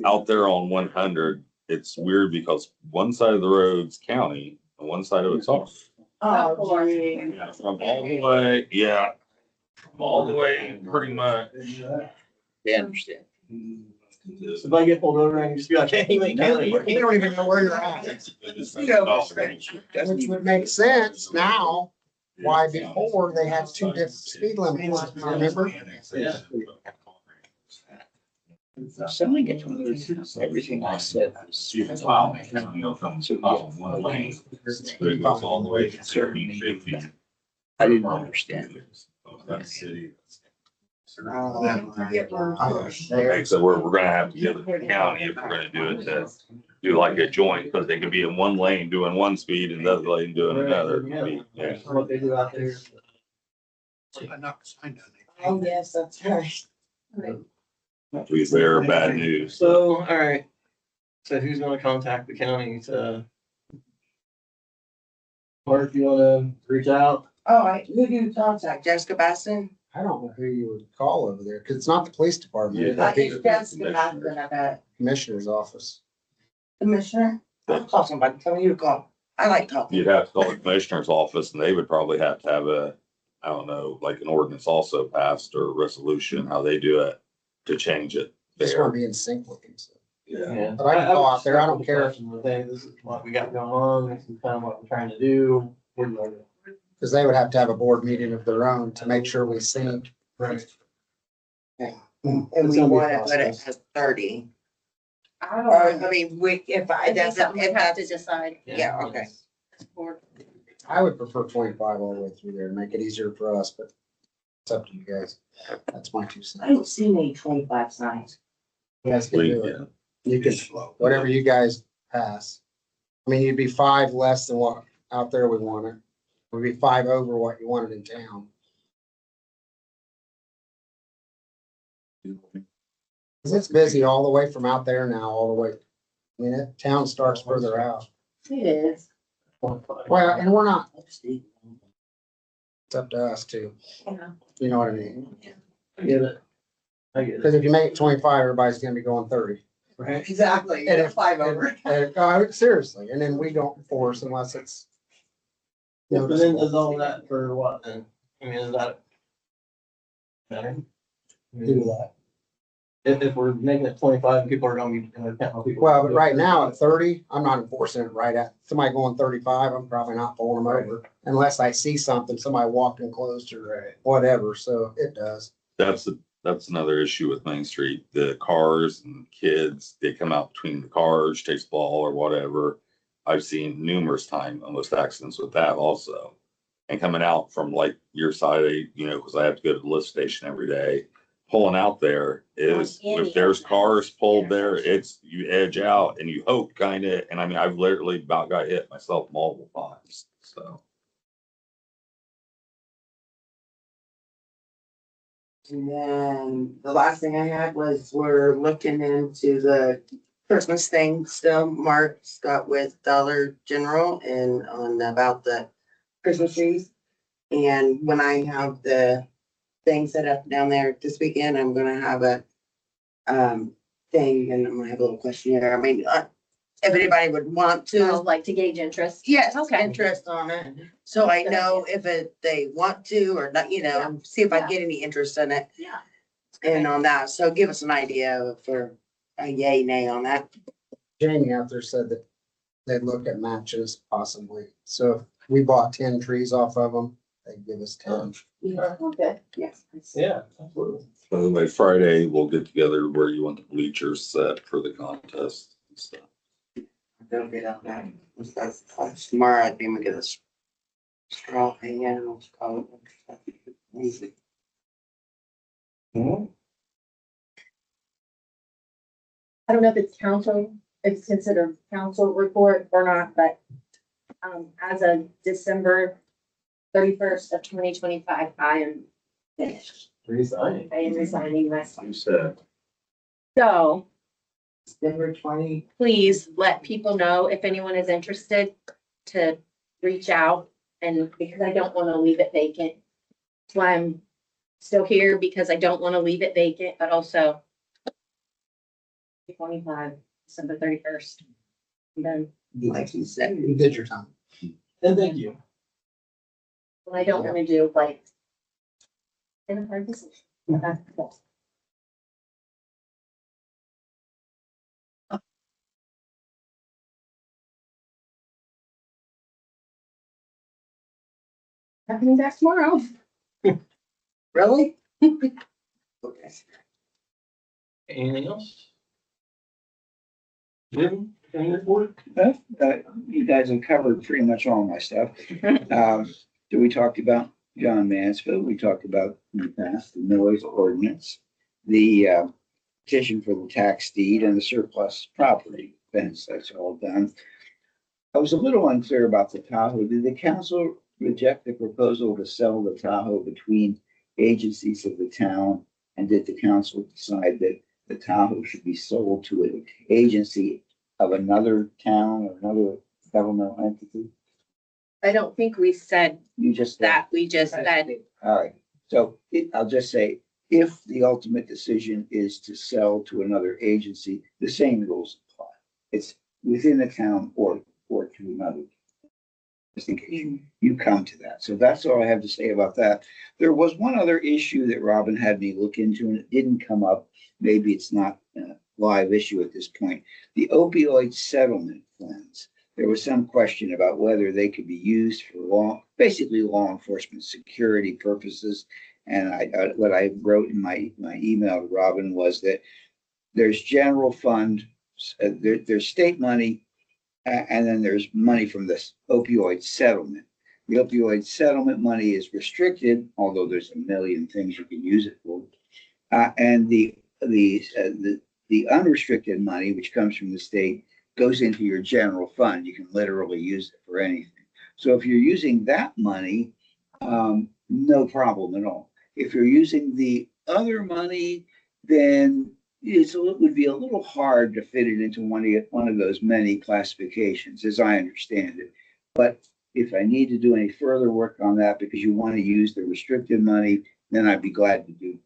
out there on 100, it's weird because one side of the road's county and one side of it's ours. Oh, gee. Yeah, from all the way, yeah, from all the way, pretty much. They understand. If I get pulled over and just be like, hey, you ain't county. You don't even know where you're at, which would make sense now. Why before they had two different speed limits, remember? Somebody gets one of those, everything I said. Wow. One lane. But it goes all the way to 50. I didn't understand. That city. There. So we're gonna have to give the county, if we're gonna do it, to do like a joint, because they could be in one lane doing one speed and the other lane doing another. Yeah. What they do out there. I knocked the sign down. Oh, yes, that's right. We bear bad news. So, all right. So who's gonna contact the county to? Or if you wanna reach out? Who do you contact? Jessica Basson? I don't know who you would call over there, because it's not the police department, Yeah. it'd be It's Jessica Basson, I bet. commissioner's office. Commissioner? I'll call somebody, tell me who to call. I like talking. You'd have to call the commissioner's office and they would probably have to have a, I don't know, like an ordinance also passed or a resolution, how they do it to change it Just want to there. be in sync with him, so. Yeah. But I can go out there, I don't care. Hey, this is what we got going on, this is kind of what we're trying to do. Because they would have to have a board meeting of their own to make sure we sync. Right. And It's we gonna be a wanna put it process. at 30. I Or, don't know. I mean, if I, It'd be that's, something if we have to that's, decide. yeah, okay. I would prefer 25 all the way through there and make it easier for us, but it's up to you guys. That's my 2 I cents. don't see any 25 signs. You guys can do it. You can, whatever you guys pass. I mean, you'd be 5 less than what out there we wanted. Would be 5 over what you wanted in town. Cause it's busy all the way from out there now, all the way. I mean, town starts further out. It is. Well, and we're not, it's up to us too. Yeah. You know what I mean? I get it. I get Cause it. if you make it 25, everybody's gonna be going 30. Right. Exactly. And if- 5 over. Seriously, and then we don't force unless it's. But then does all that for what then? I mean, is that better? Do that. If we're making it 25, people are gonna be, people. Well, but right now at 30, I'm not enforcing it right at, somebody going 35, I'm probably not pulling them over. Unless I see something, somebody walking close or whatever, so it does. That's another issue with Main Street. The cars and kids, they come out between the cars, chase ball or whatever. I've seen numerous times almost accidents with that also. And coming out from like your side, because I have to go to the lift station every day. Pulling out there is, if there's cars pulled there, it's, you edge out and you hope kind of, and I mean, I've literally about got hit myself multiple times, so. And then the last thing I had was we're looking into the Christmas thing still. Mark's got with Dollar General and on about the Christmas trees. And when I have the thing set up down there this weekend, I'm gonna have a thing and I'm gonna have a little questionnaire. I mean, if anybody would want to. Like to gauge interest. Yes, Okay. interest on it. So I know if they want to or not, see if I get any interest in it. Yeah. And on that, so give us an idea for a yay, nay on that. Jamie out there said that they'd look at matches possibly. So if we bought 10 trees off of them, they'd give us 10. Okay, yes. Yeah, absolutely. So by Friday, we'll get together where you want the bleachers set for the contest and stuff. Don't get out that. That's tomorrow, I think we get a straw thing, yeah, I'll just call it. Easy. I don't know if it's council, it's considered council report or not, but as of December 31st of 2025, I am finished. Resigning. I am resigning myself. You said. So December 20. please let people know if anyone is interested to reach out, and because I don't want to leave it vacant. That's why I'm still here, because I don't want to leave it vacant, but also 25, December 31st. And then, Like you said. You did your time. And thank you. what I don't want to do, like, in a hard decision. Happening back tomorrow. Really? Okay. Anything else? Jim, any report? You guys have covered pretty much all my stuff. So we talked about John Mansfield, we talked about in the past, the noise ordinance, the petition for the tax deed and the surplus property fence, that's all done. I was a little unclear about the Tahoe. Did the council reject the proposal to sell the Tahoe between agencies of the town? And did the council decide that the Tahoe should be sold to an agency of another town or another governmental entity? I don't think we said You just. that. We just said, All right, so I'll just say, if the ultimate decision is to sell to another agency, the same rules apply. It's within the town or to another. Just in case you come to that. So that's all I have to say about that. There was one other issue that Robin had me look into and it didn't come up. Maybe it's not a live issue at this point. The opioid settlement funds. There was some question about whether they could be used for basically law enforcement security purposes. And what I wrote in my email to Robin was that there's general fund, there's state money, and then there's money from this opioid settlement. The opioid settlement money is restricted, although there's a million things you can use it for. And the unrestricted money, which comes from the state, goes into your general fund. You can literally use it for anything. So if you're using that money, no problem at all. If you're using the other money, then it would be a little hard to fit it into one of those many classifications, as I understand it. But if I need to do any further work on that because you want to use the restricted money, then I'd be glad to do.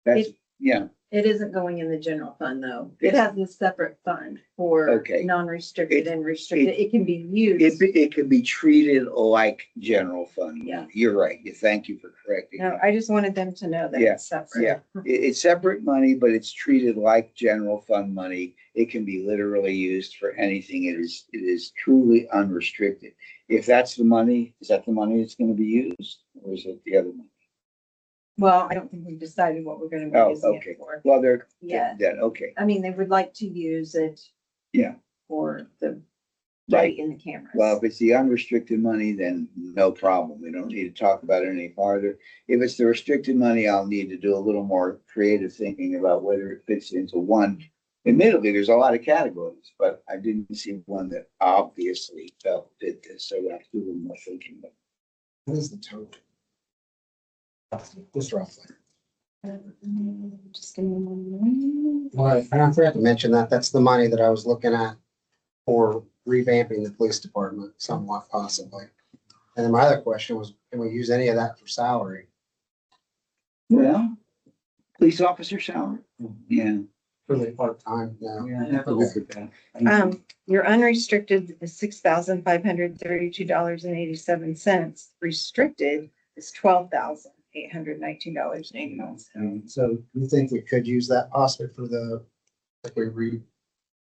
That's, yeah. It isn't going in the general fund, though. It has a separate fund for Okay. non-restricted and restricted. It can be used. It can be treated like general fund. Yeah. You're right. Thank you for correcting. No, me. I just wanted them to know that Yeah, it's separate. Yeah, it's separate money, but it's treated like general fund money. It can be literally used for anything. It is truly unrestricted. If that's the money, is that the money that's going to be used, or is it the other money? Well, I don't think we've decided what we're gonna be Oh, using okay. it for. Well, they're Yeah. then okay. I mean, they would like to use it. Yeah. For the Right. light in the cameras. Well, if it's the unrestricted money, then no problem. We don't need to talk about it any farther. If it's the restricted money, I'll need to do a little more creative thinking about whether it fits into one. Admittedly, there's a lot of categories, but I didn't see one that obviously fit this, so I have to do a little more thinking. What is the total? Just roughly. just give me 1 minute. Well, and I forgot to mention that, that's the money that I was looking at for revamping the police department somewhat possibly. And then my other question was, can we use any of that for salary? Well, police officer salary? Yeah. Really part-time now. Yeah, I have to look at that. Your unrestricted is $6,532.87. Restricted is $12,819.81. So you think we could use that possibly for the, like we read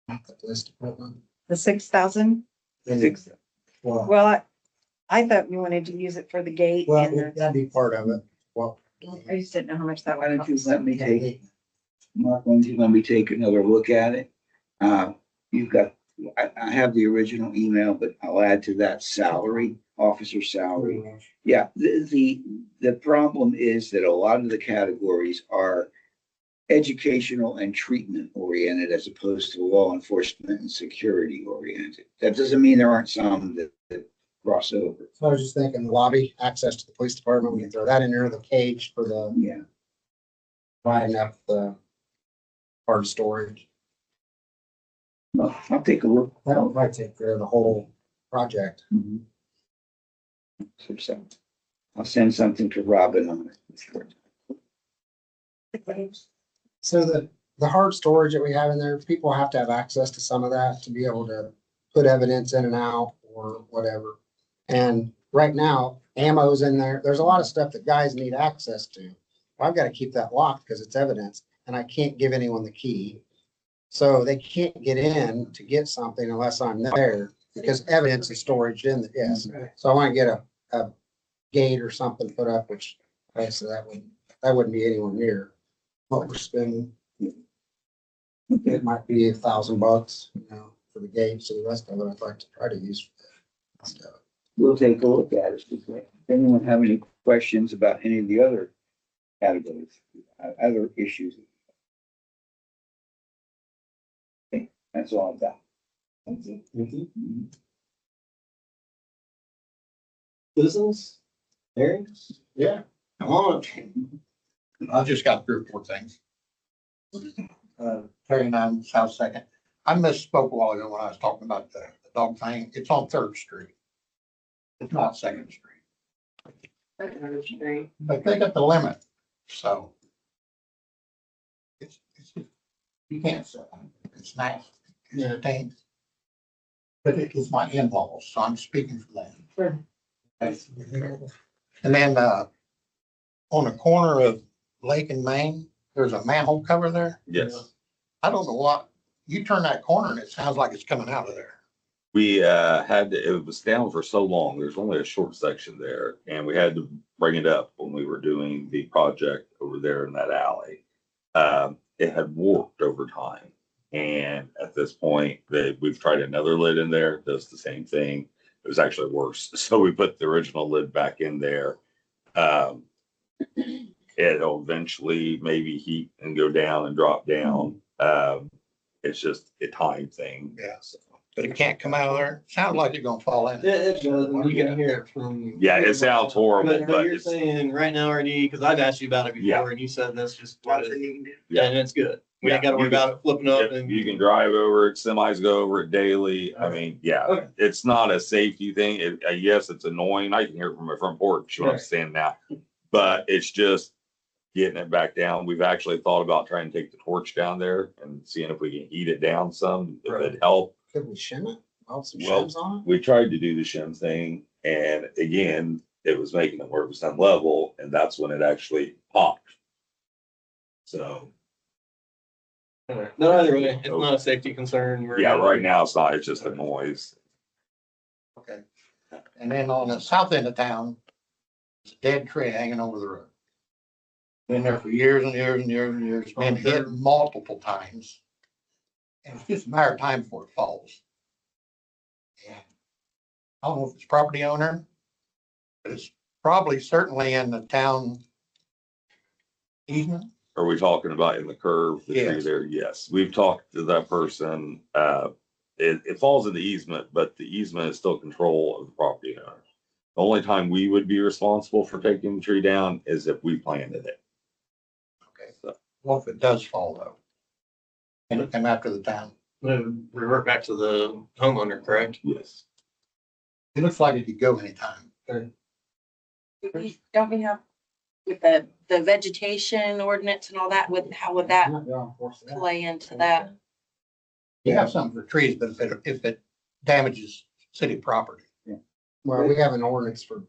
the police department? The 6,000? Well, Well, I thought you wanted to use it for the gate well, and that'd be part of it. Well, I just didn't know how much that Why would don't you cost. let me take, Mark, why don't you let me take another look at it? You've got, I have the original email, but I'll add to that salary, officer salary. Yeah, the problem is that a lot of the categories are educational and treatment oriented as opposed to law enforcement and security oriented. That doesn't mean there aren't some that cross over. So I was just thinking lobby, access to the police department, we can throw that in there, the cage for the, Yeah, buying up the hard storage. well, I'll take a look. That might take care of the whole project. Mhm. So I'll send something to Robin on it. So the the hard storage that we have in there, people have to have access to some of that to be able to put evidence in and out or whatever. And right now, ammo's in there. There's a lot of stuff that guys need access to. Well, I've got to keep that locked because it's evidence and I can't give anyone the key. So they can't get in to get something unless I'm there because evidence is storage in the, yes. So I want to get a gate or something put up, which I said that wouldn't be anywhere near what we're spending. It might be $1,000, for the gate. So the rest of it, I'd like to try to use for that stuff. We'll take a look at it. If anyone have any questions about any of the other categories, other issues? Okay, that's all I've got. Citizens? Larry? Yeah. Come on. I just got 3 or 4 things. 39 South Second. I misspoke a while ago when I was talking about the dog thing. It's on 3rd Street. It's not 2nd Street. But they got the limit, so. It's you can't say, it's nice, it's entertaining. But it is my in-laws, so I'm speaking for them. And then, on the corner of Lake and Main, there's a manhole cover there. Yes. I don't know what, you turn that corner and it sounds like it's coming out of there. We it was down for so long, there's only a short section there, and we had to bring it up when we were doing the project over there in that alley. It had warped over time, and at this point, we've tried another lid in there, does the same thing. It was actually worse, so we put the original lid back in there. It'll eventually maybe heat and go down and drop down. It's just a time thing. Yeah. But it can't come out of there. Sounds like it's gonna fall in. It does, and you can hear it from. Yeah, it sounds horrible, But but you're it's, saying right now, RD, because I've asked you about it Yeah. before, and you said that's just, Yeah. and it's good. We ain't Yeah, gotta worry you can- about it flipping up and. you can drive over it, semis go over it daily. I mean, yeah, Okay. it's not a safety thing. Yes, it's annoying. I can hear it from my front porch when I'm Right. standing out. But it's just getting it back down. We've actually thought about trying to take the torch down there and seeing if we can heat it down some, if it'd help. Could we shim it? Weld some Well, shims on it? We tried to do the shim thing, and again, it was making it where it was unlevel, and that's when it actually popped. So, No, either way, it's not a safety concern. We're- yeah, right now it's not, it's just a noise. Okay. And then on the south end of town, it's a dead tree hanging over the road. Been there for years and years and years and years, been hit multiple times. And it's just a matter of time before it falls. And I don't know if it's property owner, but it's probably certainly in the town easement. Are we talking about in the curve, the tree Yes. there? Yes, we've talked to that person. It falls in the easement, but the easement is still control of the property owner. The only time we would be responsible for taking the tree down is if we planted it. Okay. Well, if it does fall though, and it come after the town, Revert back to the homeowner, correct? Yes. it looks like it could go anytime. Don't we have with the vegetation ordinance and all that, how would that Not gonna enforce that. play into that? You have something for trees, but if it damages city property. Well, we have an ordinance for.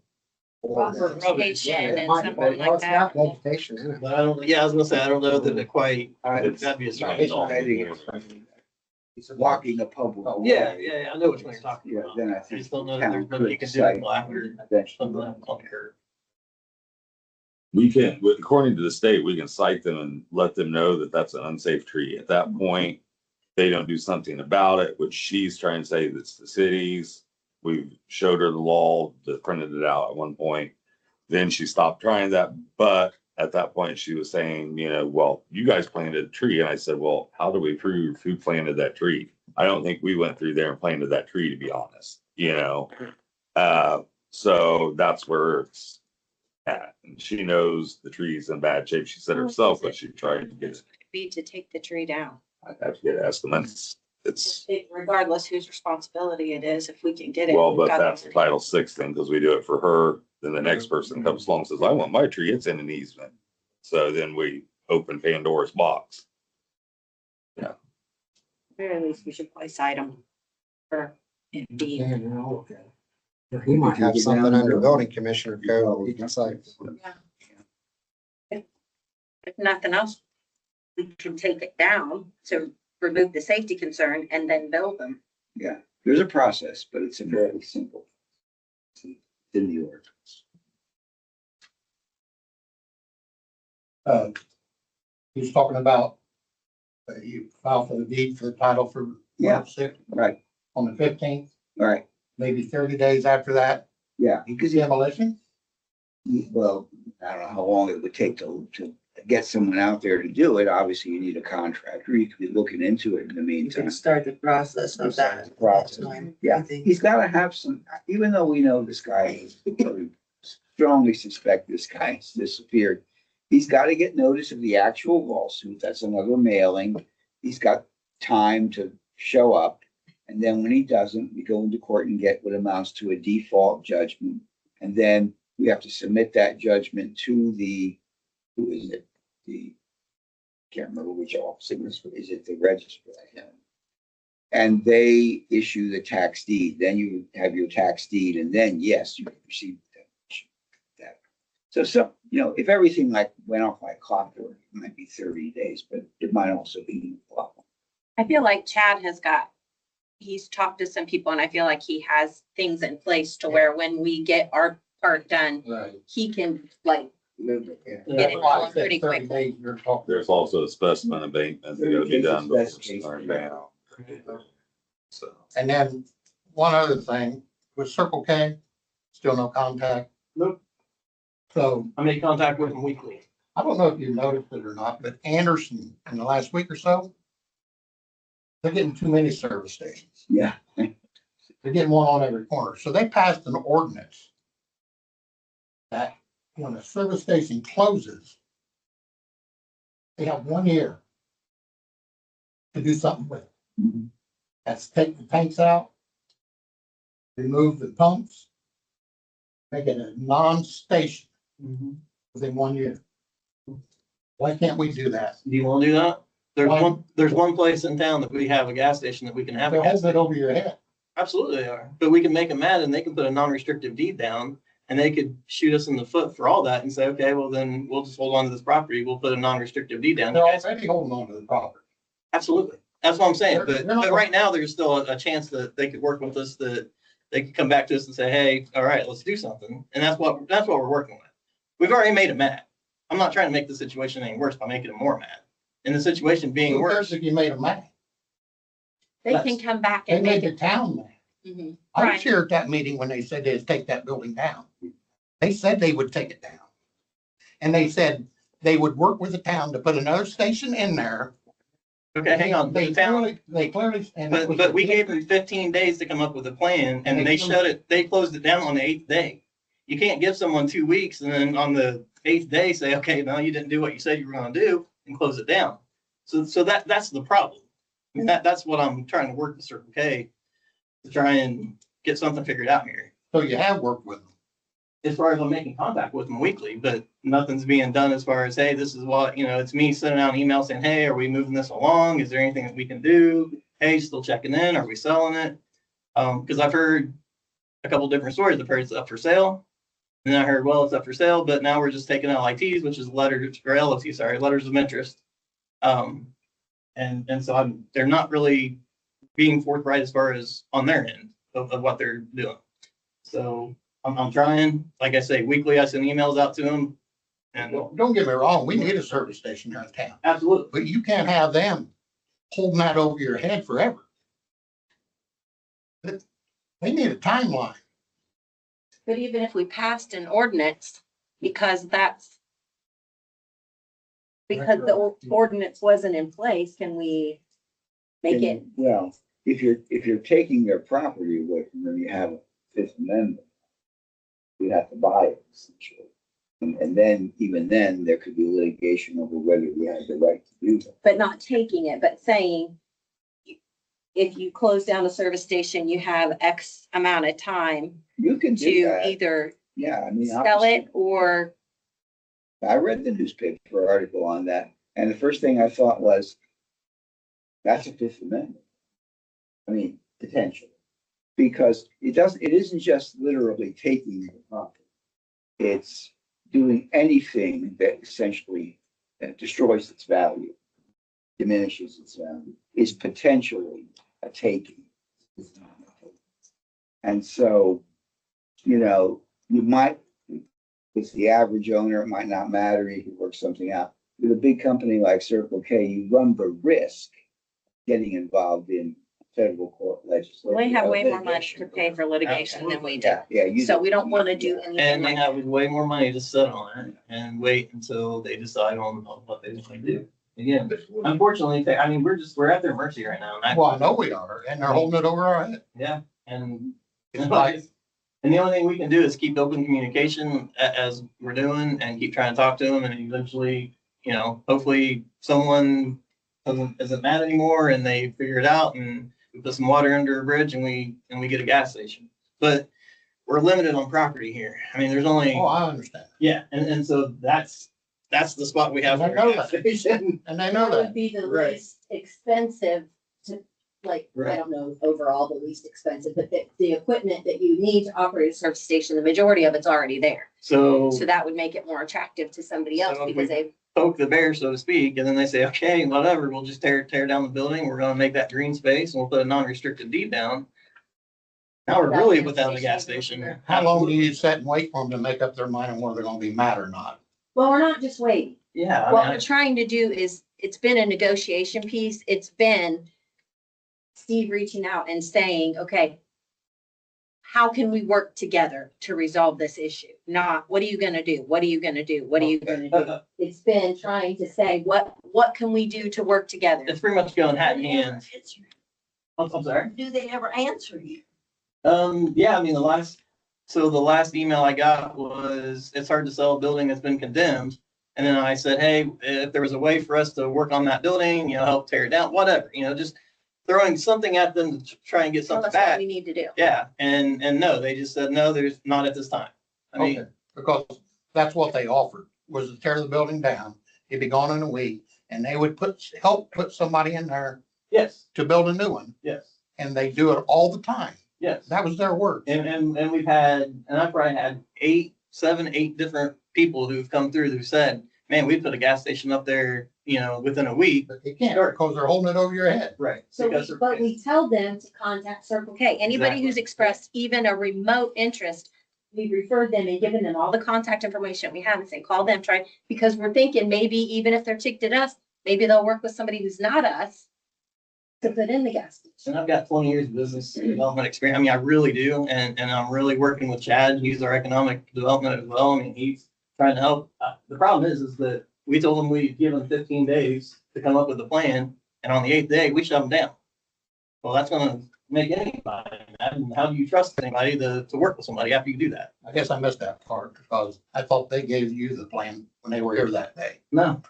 Vegetation It and might- something well, like it's got that. Vegetation in it. But I don't, yeah, I was gonna say, I don't know that it quite, It's- that'd be a it's stretch. not- It's blocking a public. Yeah, I know what you're talking Yeah, about. then I I think just don't know the that there's town nothing you could can do cite until after eventually. something happens on the curb. We can, according to the state, we can cite them and let them know that that's an unsafe tree. At that point, they don't do something about it, which she's trying to say that's the city's. We showed her the law, that printed it out at one point. Then she stopped trying that, but at that point, she was saying, well, you guys planted a tree. And I said, well, how do we prove who planted that tree? I don't think we went through there and planted that tree, to be honest, so that's where it's at. And she knows the tree's in bad shape. She said herself, but she tried to get it. Be to take the tree down, I have to get estimates. It's, regardless whose responsibility it is, if we can get it. well, we've but got that's the- Title VI thing, because we do it for her. Then the next person comes along and says, I want my tree, it's in an easement. So then we open Pandora's box. Very least we should place item for indeed. Yeah, no, okay. He might have something under building commissioner code, he can say. If nothing else, we can take it down to remove the safety concern and then build them. Yeah, there's a process, but it's a fairly simple. It's in the ordinance. He was talking about you file for the deed for the title for Yeah. lot 6 Right, on the 15th, right, maybe 30 days after that, yeah, because demolition. well, I don't know how long it would take to get someone out there to do it. Obviously, you need a contractor. You could be looking into it in the You meantime. can start the process of that. Process. Time. Yeah, he's gotta have some, even though we know this guy, or strongly suspect this guy has disappeared. He's gotta get notice of the actual lawsuit. That's another mailing. He's got time to show up. And then when he doesn't, we go into court and get what amounts to a default judgment. And then we have to submit that judgment to the, who is it? Can't remember which office it was, is it the register? And they issue the tax deed, then you have your tax deed, and then, yes, you receive that. So some, if everything like went off like clockwork, it might be 30 days, but it might also be a lot. I feel like Chad he's talked to some people and I feel like he has things in place to where when we get our part done, Right. he can like Move it. get it Like I going said, pretty 30 quickly. days, you're talking. There's also a specimen abatement that gotta be done before it's turned down. So. And then one other thing, with Circle K, still no contact. Nope. So I make contact with them weekly. I don't know if you noticed it or not, but Anderson in the last week or so, they're getting too many service stations. Yeah. They're getting one on every corner. So they passed an ordinance that when a service station closes, they have 1 year to do something with it. Mhm. That's take the tanks out, remove the pumps, make it a non-station within 1 year. Why can't we do that? Do you want to do that? Why? There's one place in town that we have a gas station that we can have a They're gas. holding it over your head. Absolutely they are. But we can make them mad and they can put a non-restrictive deed down and they could shoot us in the foot for all that and say, okay, well then we'll just hold on to this property. We'll put a non-restrictive deed down. They're already holding on to the property. Absolutely. That's what I'm saying. They're not- But right now, there's still a chance that they could work with us, that they could come back to us and say, hey, all right, let's do something. And that's what we're working with. We've already made them mad. I'm not trying to make the situation any worse by making them more mad. And the situation being Who cares worse, if you made them mad? They can come back They and made make the it. town mad. Mhm. I was Right. here at that meeting when they said they'd take that building down. They said they would take it down. And they said they would work with the town to put another station in there. okay, hang on. They The town, clearly, and it was- but we gave them 15 days to come up with a plan and they closed it down on the 8th day. You can't give someone 2 weeks and then on the 8th day say, okay, no, you didn't do what you said you were gonna do and close it down. So that's the problem. And that's what I'm trying to work with Circle K to try and get something figured out here. So you have worked with them. As far as I'm making contact with them weekly, but nothing's being done as far as, hey, this is what, it's me sending out an email saying, hey, are we moving this along? Is there anything that we can do? Hey, still checking in? Are we selling it? Because I've heard a couple different stories. I've heard it's up for sale. And then I heard, well, it's up for sale, but now we're just taking LITs, which is letters of interest. And so they're not really being forthright as far as on their end of what they're doing. So I'm trying, like I say, weekly, I send emails out to them. And Well, don't get me wrong, we need a service station here in town, absolutely, but you can't have them holding that over your head forever. They need a timeline. But even if we passed an ordinance, because the ordinance wasn't in place, can we make it? Well, if you're taking their property away from them, you have a Fifth Amendment. You have to buy it essentially. And then, even then, there could be litigation over whether we have the right to do that. But not taking it, but saying, if you close down a service station, you have X amount of time You can do to that. either Yeah, I mean. sell it or, I read the newspaper article on that, and the first thing I thought was, that's a Fifth Amendment. I mean, potentially. Because it isn't just literally taking the property. It's doing anything that essentially destroys its value, diminishes its value, is potentially a taking. And so, you know, you might, with the average owner, it might not matter, you can work something out. With a big company like Circle K, you run the risk of getting involved in federal court legislation. We have way more money to pay for litigation than we do. Yeah, you So we don't want to do anything And they like have way more money to sit on it and wait until they decide on what they want to do. Again, unfortunately, I mean, we're at their mercy right now. Well, I know we are, and they're holding it over our head. Yeah, and It's like, and the only thing we can do is keep open communication as we're doing and keep trying to talk to them, and eventually, you know, hopefully someone isn't mad anymore and they figure it out and we put some water under a bridge and we get a gas station. But we're limited on property here. I mean, there's only, oh, I understand. yeah, and so that's the spot we have. I for know a gas that. station. And they that. know That would that. be the Right. least expensive to, like, I Right. don't know, overall the least expensive, but the equipment that you need to operate a service station, the majority of it's already there. So So that would make it more attractive to somebody else So if because we- they, poke the bear, so to speak, and then they say, okay, whatever, we'll just tear down the building. We're gonna make that green space and we'll put a non-restricted deed down. Now we're really without a gas station. How long do you sit and wait for them to make up their mind on whether they're gonna be mad or not? well, we're not just waiting. Yeah. I What mean, we're trying to do is, it's been a negotiation piece. It's been Steve reaching out and saying, okay, how can we work together to resolve this issue? Not, what are you gonna do? What are you gonna do? What are you gonna do? It's been trying to say, what can we do to work together? It's pretty much going hand in hand. I'm sorry. Do they ever answer you? Yeah, I mean, the last email I got was, it's hard to sell a building that's been condemned. And then I said, hey, if there was a way for us to work on that building, you know, help tear it down, whatever, you know, just throwing something at them to try and get Tell something us what back. we need to do. Yeah, and no, they just said, no, there's not at this time. I mean, Okay, because that's what they offered, was to tear the building down. It'd be gone in a week, and they would help put somebody in there yes, to build a new one, yes, and they do it all the time. yes. That was their word. And we've had, and I've probably had 8 different people who've come through who said, man, we put a gas station up there, you know, within a week. But they can't, because they're holding it over your head. Right. So, because but we tell them to contact Circle K. Anybody Exactly. who's expressed even a remote interest, we referred them and given them all the contact information we have and say, call them, try, because we're thinking maybe even if they're ticked at us, maybe they'll work with somebody who's not us to put in the gas station. And I've got 20 years of business development experience. I mean, I really do. And I'm really working with Chad. He's our economic development as well. I mean, he's trying to help. The problem is that we told him we'd give him 15 days to come up with a plan. And on the 8th day, we shut him down. Well, that's going to make anybody mad. And how do you trust anybody to work with somebody after you do that? I guess I missed that part, because I thought they gave you the plan when they were here that day. No.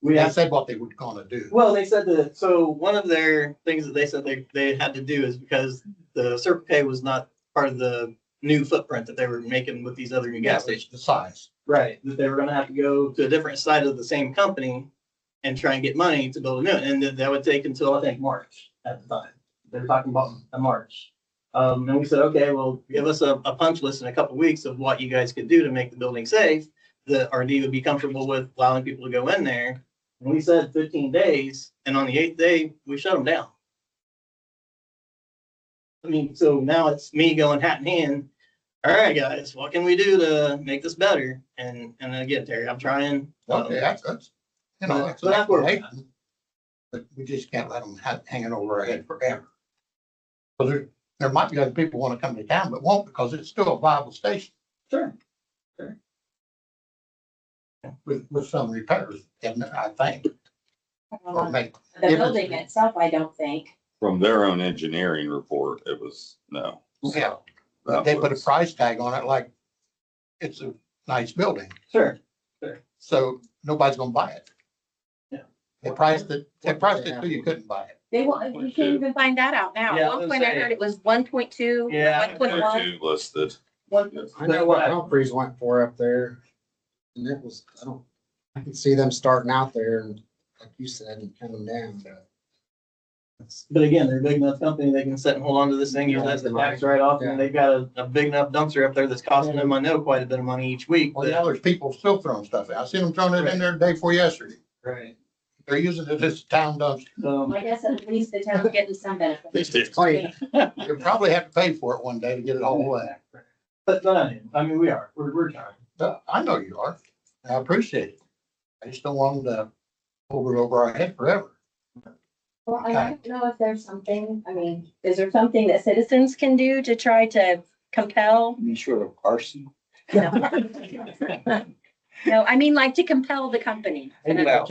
We They have, said what they were gonna do. well, they said that, so one of their things that they said they had to do is because the Circle K was not part of the new footprint that they were making with these other new gas stations. The size. Right, that they were gonna have to go to a different side of the same company and try and get money to build a new one, and that would take until, I think, March at the time. They were talking about a March. And we said, okay, well, give us a punch list in a couple of weeks of what you guys could do to make the building safe, that RD would be comfortable with allowing people to go in there. And we said 15 days, and on the 8th day, we shut them down. I mean, so now it's me going hat in hand. All right, guys, what can we do to make this better? And again, Terry, I'm trying. Okay, that's, you know, that's So that's where we're at. explanation. But we just can't let them hanging over our head forever. Because there might be other people want to come to town, but won't, because it's still a viable station Sure. with some repairs, and I think. Or make, The If it's- building itself, I don't think. From their own engineering report, it was no. yeah, That they put a was- price tag on it like it's a nice building, Sure. so nobody's gonna buy it. Yeah. They priced it so you couldn't buy it. They want, you can't even find that out now. Yeah, At I one was point I saying. heard it was 1.2, Yeah. 1.1. Two listed. I know what Humphreys went for up there. And it was, I can see them starting out there and like you said, and coming down, but But again, they're a big enough company, they can sit and hold on to this thing, use it as the tax write-off, and they've got a big enough dumpster up there that's costing them, I know, quite a bit of money each week. Well, yeah, there's people still throwing stuff out. I seen them throwing it in there the day before yesterday. Right. They're using it as a town dumpster. I guess at least the town's getting some benefit. At least it's clean. You probably have to pay for it one day to get it all away. But I mean, we're trying. I know you are. I appreciate it. I just don't want them to hold it over our head forever. Well, I don't know if there's something, I mean, is there something that citizens can do to try to compel? I mean, short of arson. No, I mean, like to compel the company. Well,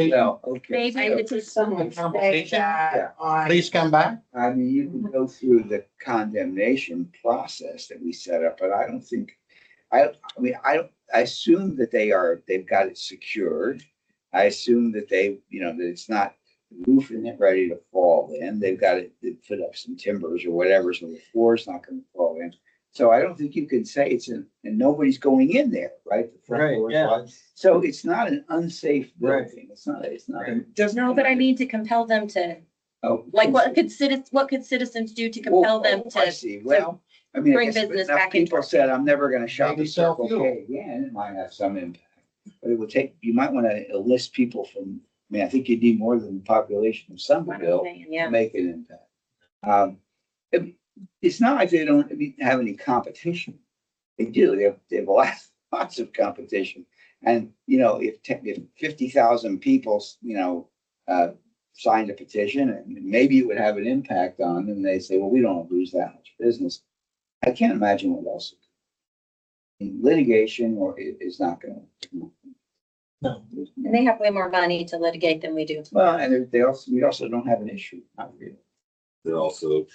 okay. Maybe it's just someone. Please come back. I mean, you can go through the condemnation process that we set up, but I don't think, I assume that they've got it secured. I assume that that it's not, the roof isn't ready to fall in. They've got it, they put up some timbers or whatever, so the floor's not gonna fall in. So I don't think you can say and nobody's going in there, right? The front Right, door is yeah. locked. So it's not an unsafe building. It's not, it doesn't. No, but I mean to compel them to, Oh, like, what could citizens do to compel them I to? see. Well, I mean, I bring guess if business enough back into people our said, I'm never gonna shop Maybe at Circle self-fuel. K again, it might have some impact. But it would take, you might wanna enlist people from, I mean, I think you need more than the population of Somerville to Yeah. make an impact. It's not like they don't have any competition. They do, they have lots of competition. And, if 50,000 people, signed a petition, and maybe it would have an impact on them, they say, well, we don't lose that much business. I can't imagine what else. Litigation is not gonna. No. And they have way more money to litigate than we do. Well, and we also don't have an issue, not really. They're also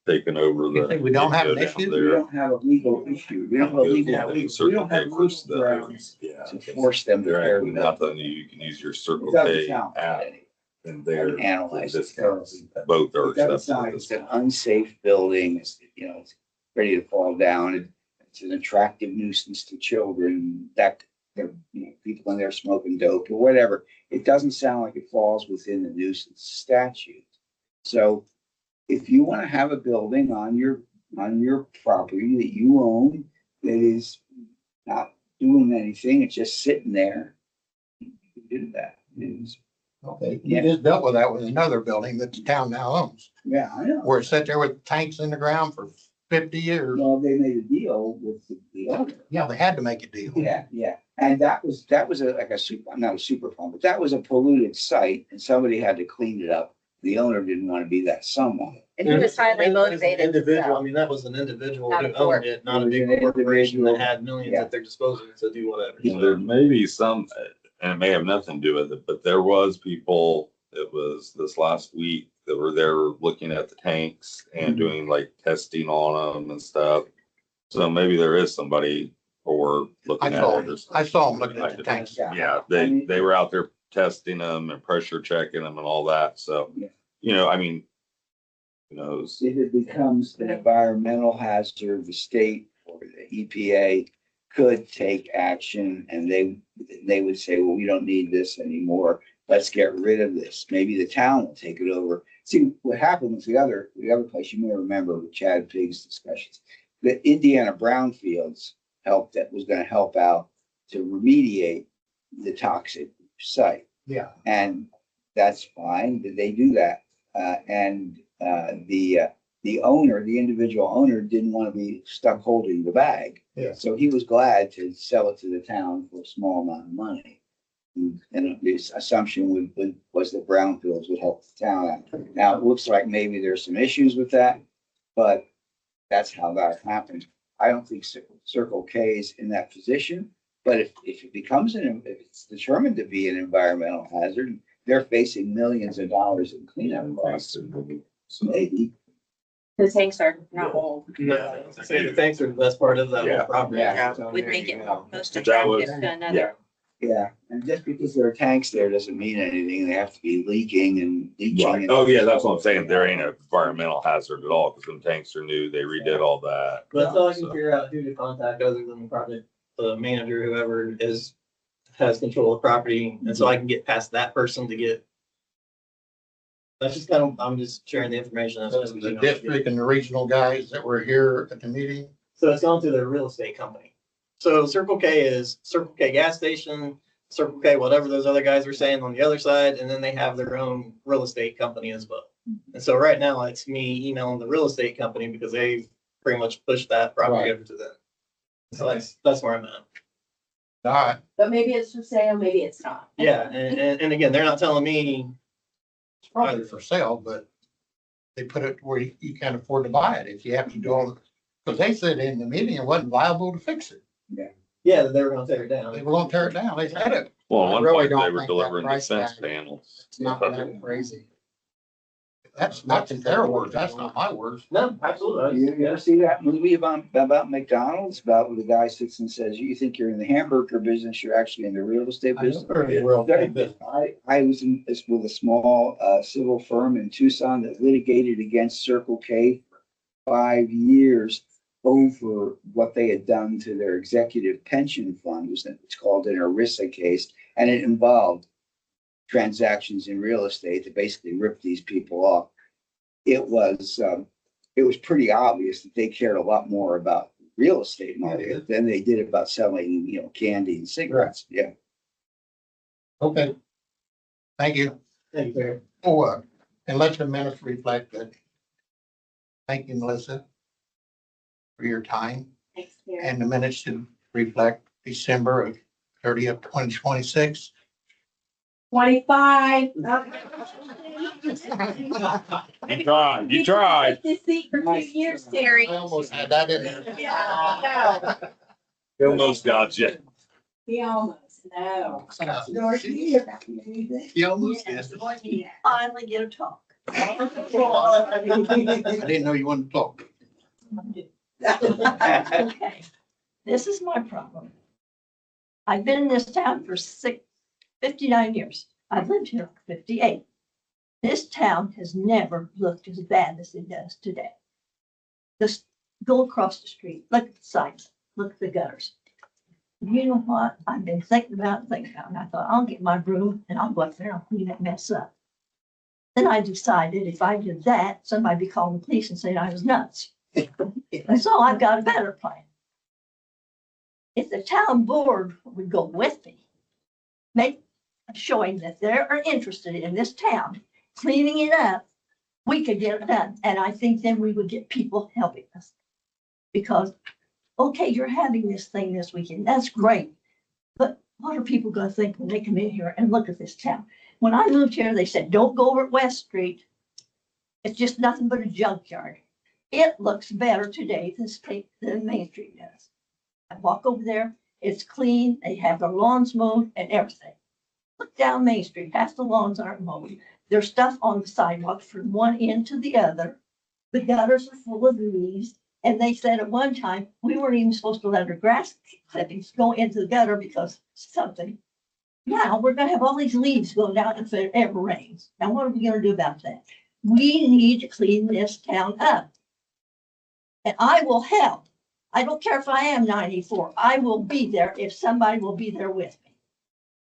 taking over You the. think we don't have an down issue? We there. don't have a legal issue, we don't have a legal, Yeah, we Circle don't have K legal puts the- grounds Yeah. to force them to They're tear actually it up. nothing, you can use your Circle It doesn't K sound app bad. and they're. Analyze it discounts. thoroughly. Both are It doesn't acceptable sound at like this it's an point. unsafe building, it's ready to fall down. It's an attractive nuisance to children that, people in there smoking dope or whatever. It doesn't sound like it falls within the nuisance statute. So if you want to have a building on your property that you own that is not doing anything, it's just sitting there, you can do that. Okay, you just dealt with that with another building that the town now owns, Yeah, I know. where it sat there with tanks in the ground for 50 years. Well, they made a deal with the owner. Yeah, they had to make a deal. Yeah. And that was not a super fund, but that was a polluted site and somebody had to clean it up. The owner didn't want to be that someone. And he was highly And as an motivated. to Individual, I sell. mean, that was an individual Not who a court. owned it, not a It was big an corporation that individual. had millions Yeah. at their disposal to do whatever. So- There may be some, and it may have nothing to do with it, but there was people, it was this last week that were there looking at the tanks and doing like testing on them and stuff. So maybe there is somebody or looking at it. or I saw them looking at the tanks. Yeah, they were out there testing them and pressure checking them and all that. So, Yeah. I mean, who knows? If it becomes an environmental hazard, the state or the EPA could take action and they would say, well, we don't need this anymore. Let's get rid of this. Maybe the town will take it over. See, what happened with the other place, you may remember with Chad Pigg's discussions, the Indiana brownfields was gonna help out to remediate the toxic site. Yeah. And that's fine, did they do that? The owner, the individual owner didn't want to be stuck holding the bag. Yeah. So he was glad to sell it to the town for a small amount of money. And his assumption was that brownfields would help the town out. Now, it looks like maybe there's some issues with that, but that's how that happened. I don't think Circle K is in that position, but if it becomes if it's determined to be an environmental hazard, they're facing millions of dollars in cleanup costs. Maybe. The tanks are not old. No, I say the tanks are the best part of that Yeah. whole property. Yeah. Would make it most That was- attractive to another. Yeah, and just because there are tanks there doesn't mean anything. They have to be leaking and leaching. Right. and- Oh, yeah, that's what I'm saying. There ain't an environmental hazard at all because them tanks are new. They redid all that. But until I can So- figure out who to contact other than the project, the manager, whoever has control of the property, and so I can get past that person to get That's just kind of, I'm just sharing the information. That's just- The district and the regional guys that were here at the meeting. So it's gone through their real estate company. So Circle K is Circle K gas station, Circle K, whatever those other guys were saying on the other side, and then they have their own real estate company as well. And so right now it's me emailing the real estate company because they pretty much pushed that property Right. over to them. So that's where I'm at. All right, But maybe it's for sale, maybe it's not. Yeah, and again, they're not telling me, it's probably for sale, but they put it where you can't afford to buy it if you have to do all the, because they said in the meeting it wasn't viable to fix it. yeah, that they were gonna tear it They down. were gonna tear it down. They said it. Well, I at one really point, don't they were think that delivering the price fence tag- panels. It's not that crazy. That's not in their words. That's not my words. No, absolutely. You ever see that movie about McDonald's, about where the guy sits and says, you think you're in the hamburger business, you're actually in the real estate I know business? they're in the real estate business. I was in this with a small civil firm in Tucson that litigated against Circle K for 5 years over what they had done to their executive pension fund. It's called an ERISA case, and it involved transactions in real estate that basically ripped these people off. It was pretty obvious that they cared a lot more about real estate market than they did about selling, candy and cigarettes. Yeah. Okay. Thank you. Thank you, Barry. Oh, and let the minutes reflect that. Thank you, Melissa, for your time, Thanks, Karen. and the minutes should reflect December of 30th, 2026. 25. You tried, you tried. This seat for 2 years, Terry. I almost had that in there. Yeah, He almost got you. he almost, no. He almost did. Finally get a talk. I didn't know you wanted to talk. Okay, this is my problem. I've been in this town for 59 years. I've lived here for 58. This town has never looked as bad as it does today. Just go across the street, look at the signs, look at the gutters. You know what? I've been thinking about it, and I thought, I'll get my broom and I'll go up there and clean that mess up. Then I decided if I did that, somebody'd be calling the police and saying I was nuts. And so I've got a better plan. If the town board would go with me, make showing that they are interested in this town, cleaning it up, we could get it done. And I think then we would get people helping us. Because, okay, you're having this thing this weekend, that's great. But what are people gonna think when they come in here and look at this town? When I moved here, they said, don't go over at West Street. It's just nothing but a junkyard. It looks better today than Main Street does. I walk over there, it's clean, they have their lawns mowed and everything. Look down Main Street, half the lawns aren't mowed. There's stuff on the sidewalk from one end to the other. The gutters are full of leaves. And they said at one time, we weren't even supposed to let our grass clippings go into the gutter because something. Now we're gonna have all these leaves go down if it ever rains. Now what are we gonna do about that? We need to clean this town up. And I will help. I don't care if I am 94. I will be there if somebody will be there with me.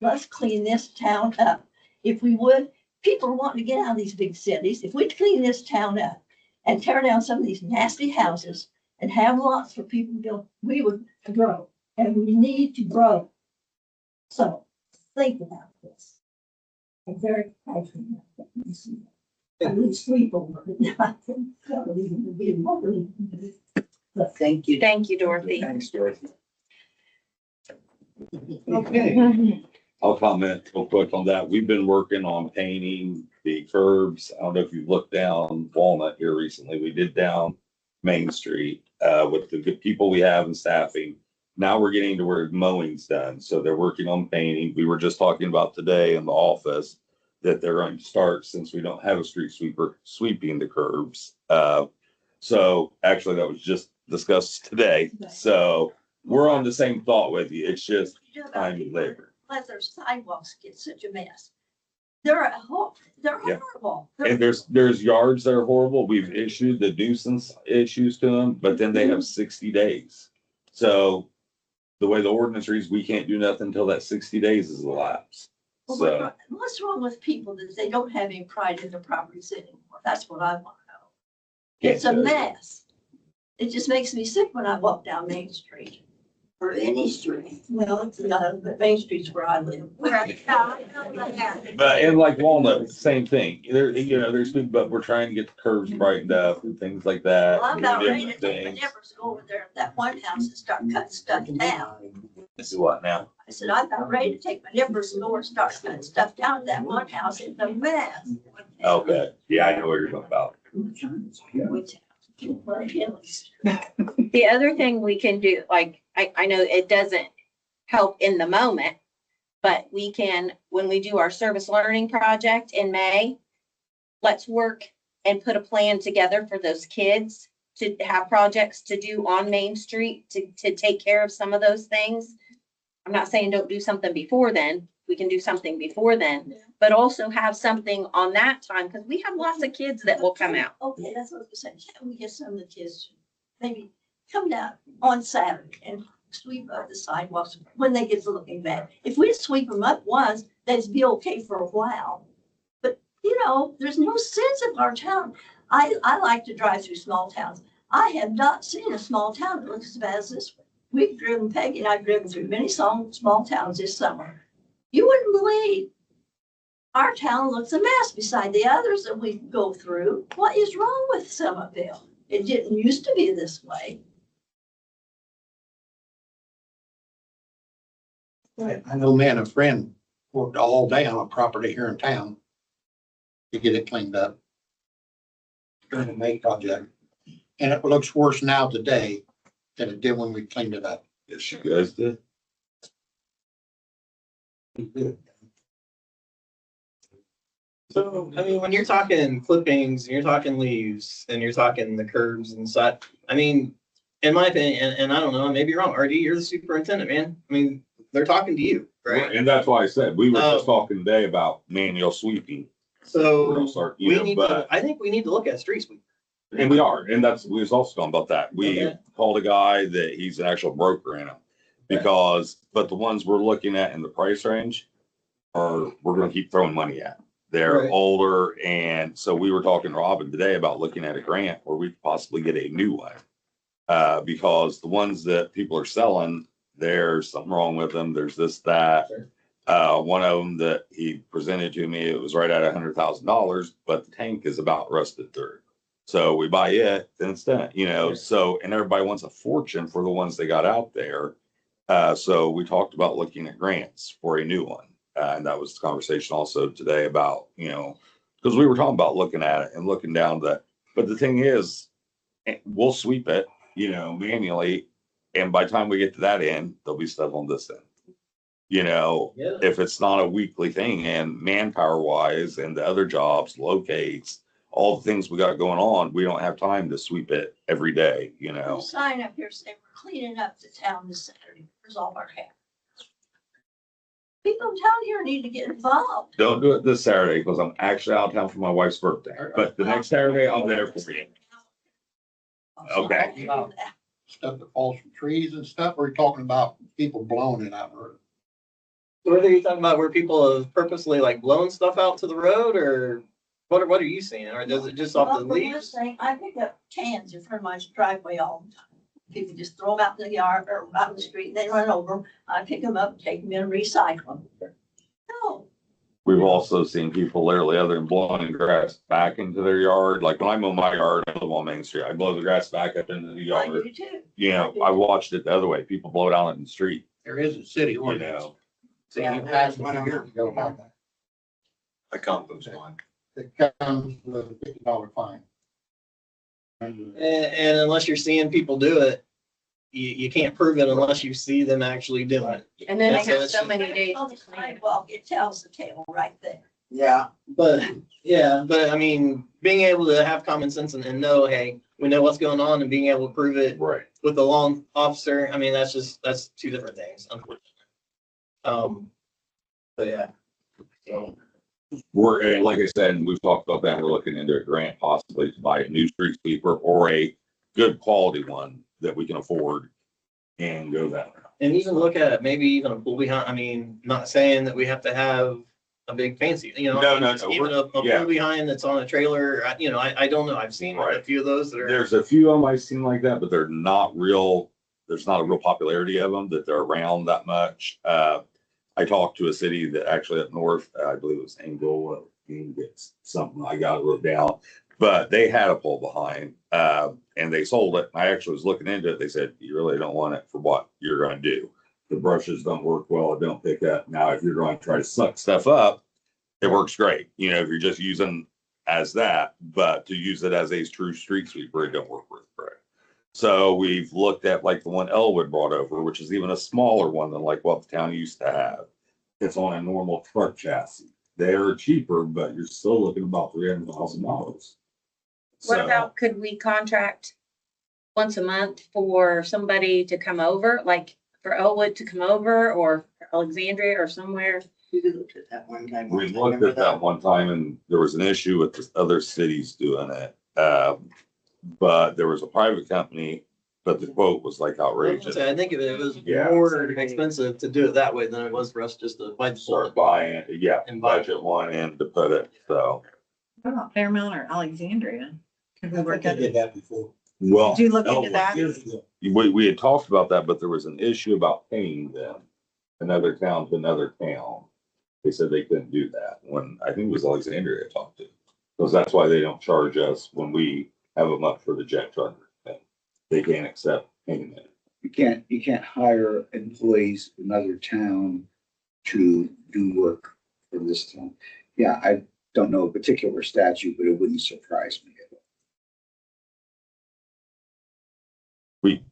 Let's clean this town up. If we would, people are wanting to get out of these big cities. If we clean this town up and tear down some of these nasty houses and have lots for people to go, we would grow, and we need to grow. So think about this. I'm very passionate about this. I would sleep over it. I think so, even to be more than- But Thank you. Thank you, Dorothy. Thanks, Dorothy. Okay. I'll comment real quick on that. We've been working on painting the curbs. I don't know if you've looked down Walnut here recently. We did down Main Street with the good people we have and staffing. Now we're getting to where mowing's done. So they're working on painting. We were just talking about today in the office that they're going to start, since we don't have a street sweeper, sweeping the curbs. So actually that was just discussed today. So we're on the same thought with you. It's just time and labor. let their sidewalks get such a mess. They're Yeah. horrible. And there's yards that are horrible. We've issued the nuisance issues to them, but then they have 60 days. So the way the ordinance reads, we can't do nothing until that 60 days is elapsed. Well, So, what's wrong with people that they don't have any pride in their properties anymore? That's what I want to know. It's a mess. It just makes me sick when I walk down Main Street or any street. Well, it's not, but Main Street's where I live. but and like Walnut, same thing. There, there's people, but we're trying to get the curves brightened up and things like that. Well, I'm about ready to different take my things. neighbors over there at that White House and start cutting stuff down. Do what now? I said, I'm about ready to take my neighbors over and start cutting stuff down at that White House. It's a mess. Okay, yeah, I know what you're talking about. The other thing we can do, like, I know it doesn't help in the moment, but we can, when we do our service learning project in May, let's work and put a plan together for those kids to have projects to do on Main Street to take care of some of those things. I'm not saying don't do something before then. We can do something before then, but also have something on that time, because we have lots of kids that will come out. Okay, that's what I was saying. Can't we get some of the kids to maybe come down on Saturday and sweep up the sidewalks when they get to looking bad? If we sweep them up once, that'd be okay for a while. But, there's no sense of our town. I like to drive through small towns. I have not seen a small town that looks as bad as this one. We've driven, Peggy and I've driven through many small towns this summer. You wouldn't believe our town looks a mess beside the others that we go through. What is wrong with Somerville? It didn't used to be this way. I know, man, a friend worked all day on a property here in town to get it cleaned up during the May project. And it looks worse now today than it did when we cleaned it up. Yes, you guys did. So, I mean, when you're talking clippings, and you're talking leaves, and you're talking the curves and such, I mean, in my opinion, and I don't know, I may be wrong, RD, you're the superintendent, man. I mean, they're talking to you, right? And that's why I said, we were just talking today about manual sweeping. We're So gonna start, we need to, I think we need to look at street sweep. and we are, and we was also talking about that. We Okay. called a guy that he's an actual broker in them. But the ones we're looking at in the price range we're gonna keep throwing money at. They're Right. older, and so we were talking to Robin today about looking at a grant where we could possibly get a new one. Because the ones that people are selling, there's something wrong with them. There's this, that. Sure. One of them that he presented to me, it was right at $100,000, but the tank is about rusted through. So we buy it, then it's done, Yeah. so, and everybody wants a fortune for the ones they got out there. So we talked about looking at grants for a new one. And that was the conversation also today about, because we were talking about looking at it and looking down but the thing is, we'll sweep it, manually. And by the time we get to that end, there'll be stuff on this end. Yeah. If it's not a weekly thing and manpower wise and the other jobs, locates, all the things we got going on, we don't have time to sweep it every day, There's a sign up here saying we're cleaning up the town this Saturday. Where's all our hair? People in town here need to get involved. Don't do it this Saturday because I'm actually out of town for my wife's birthday, but the next Saturday I'm there for you. Okay. Stuff that falls from trees and stuff, or are you talking about people blowing it out? Whether you're talking about where people have purposely like blown stuff out to the road, or what are you seeing? Or does it just off the Well, for one leaves? thing, I pick up cans in front of my driveway all the time. People just throw them out in the yard or out in the street and they run over them. I pick them up, take them in and recycle them. No, We've also seen people literally other than blowing grass back into their yard. Like when I mow my yard, I live on Main Street. I blow the grass back up into the I yard. do too. I watched it the other way. People blow it out in the street, There is a city ordinance. you know. So you passed one years ago about that. A compost one. It comes with a $50 fine. And unless you're seeing people do it, you can't prove it unless you see them actually do it. And then they That's have it. so many days. On the sidewalk, it tells the tale right there. Yeah, But I mean, being able to have common sense and know, hey, we know what's going on, and being able to prove it Right. with the law officer, I mean, that's two different things, unfortunately. But yeah. So, And like I said, and we've talked about that. We're looking into a grant possibly to buy a new street sweeper or a good quality one that we can afford and go that route. and even look at maybe even a pool behind, I mean, not saying that we have to have a big fancy, you know. No, Even a yeah. pull behind that's on a trailer, you know, I don't know. I've seen a Right. few of those that are. There's a few of them I've seen like that, but they're not real. There's not a real popularity of them that they're around that much. I talked to a city that actually up north, I believe it was Angola, it's something I got it wrote down, but they had a pull behind, and they sold it. I actually was looking into it. They said, you really don't want it for what you're going to do. The brushes don't work well. It don't pick up. Now, if you're going to try to suck stuff up, it works great. You know, if you're just using as that, but to use it as a true street sweeper, it don't work with great. So we've looked at like the one Elwood brought over, which is even a smaller one than like what the town used to have. It's on a normal truck chassis. They're cheaper, but you're still looking about $300,000. What about, could we contract once a month for somebody to come over, like for Elwood to come over or Alexandria or somewhere? We looked at that one time. We looked at that one time and there was an issue with the other cities doing it. But there was a private company, but the quote was like outrageous. I think it was Yeah. more expensive to do it that way than it was for us just to buy the Start buying it, yeah, And buy it. budget one in to put it, so. What about Fairmount or Alexandria? Could we work I at did it? that before. Well. Did you look no, into that? We had talked about that, but there was an issue about paying them, another town to another town. They said they couldn't do that when, I think it was Alexandria I talked to. Because that's why they don't charge us when we have them up for the jet charter thing. They can't accept payment. You can't hire employees in another town to do work for this town. Yeah, I don't know a particular statute, but it wouldn't surprise me at all. We,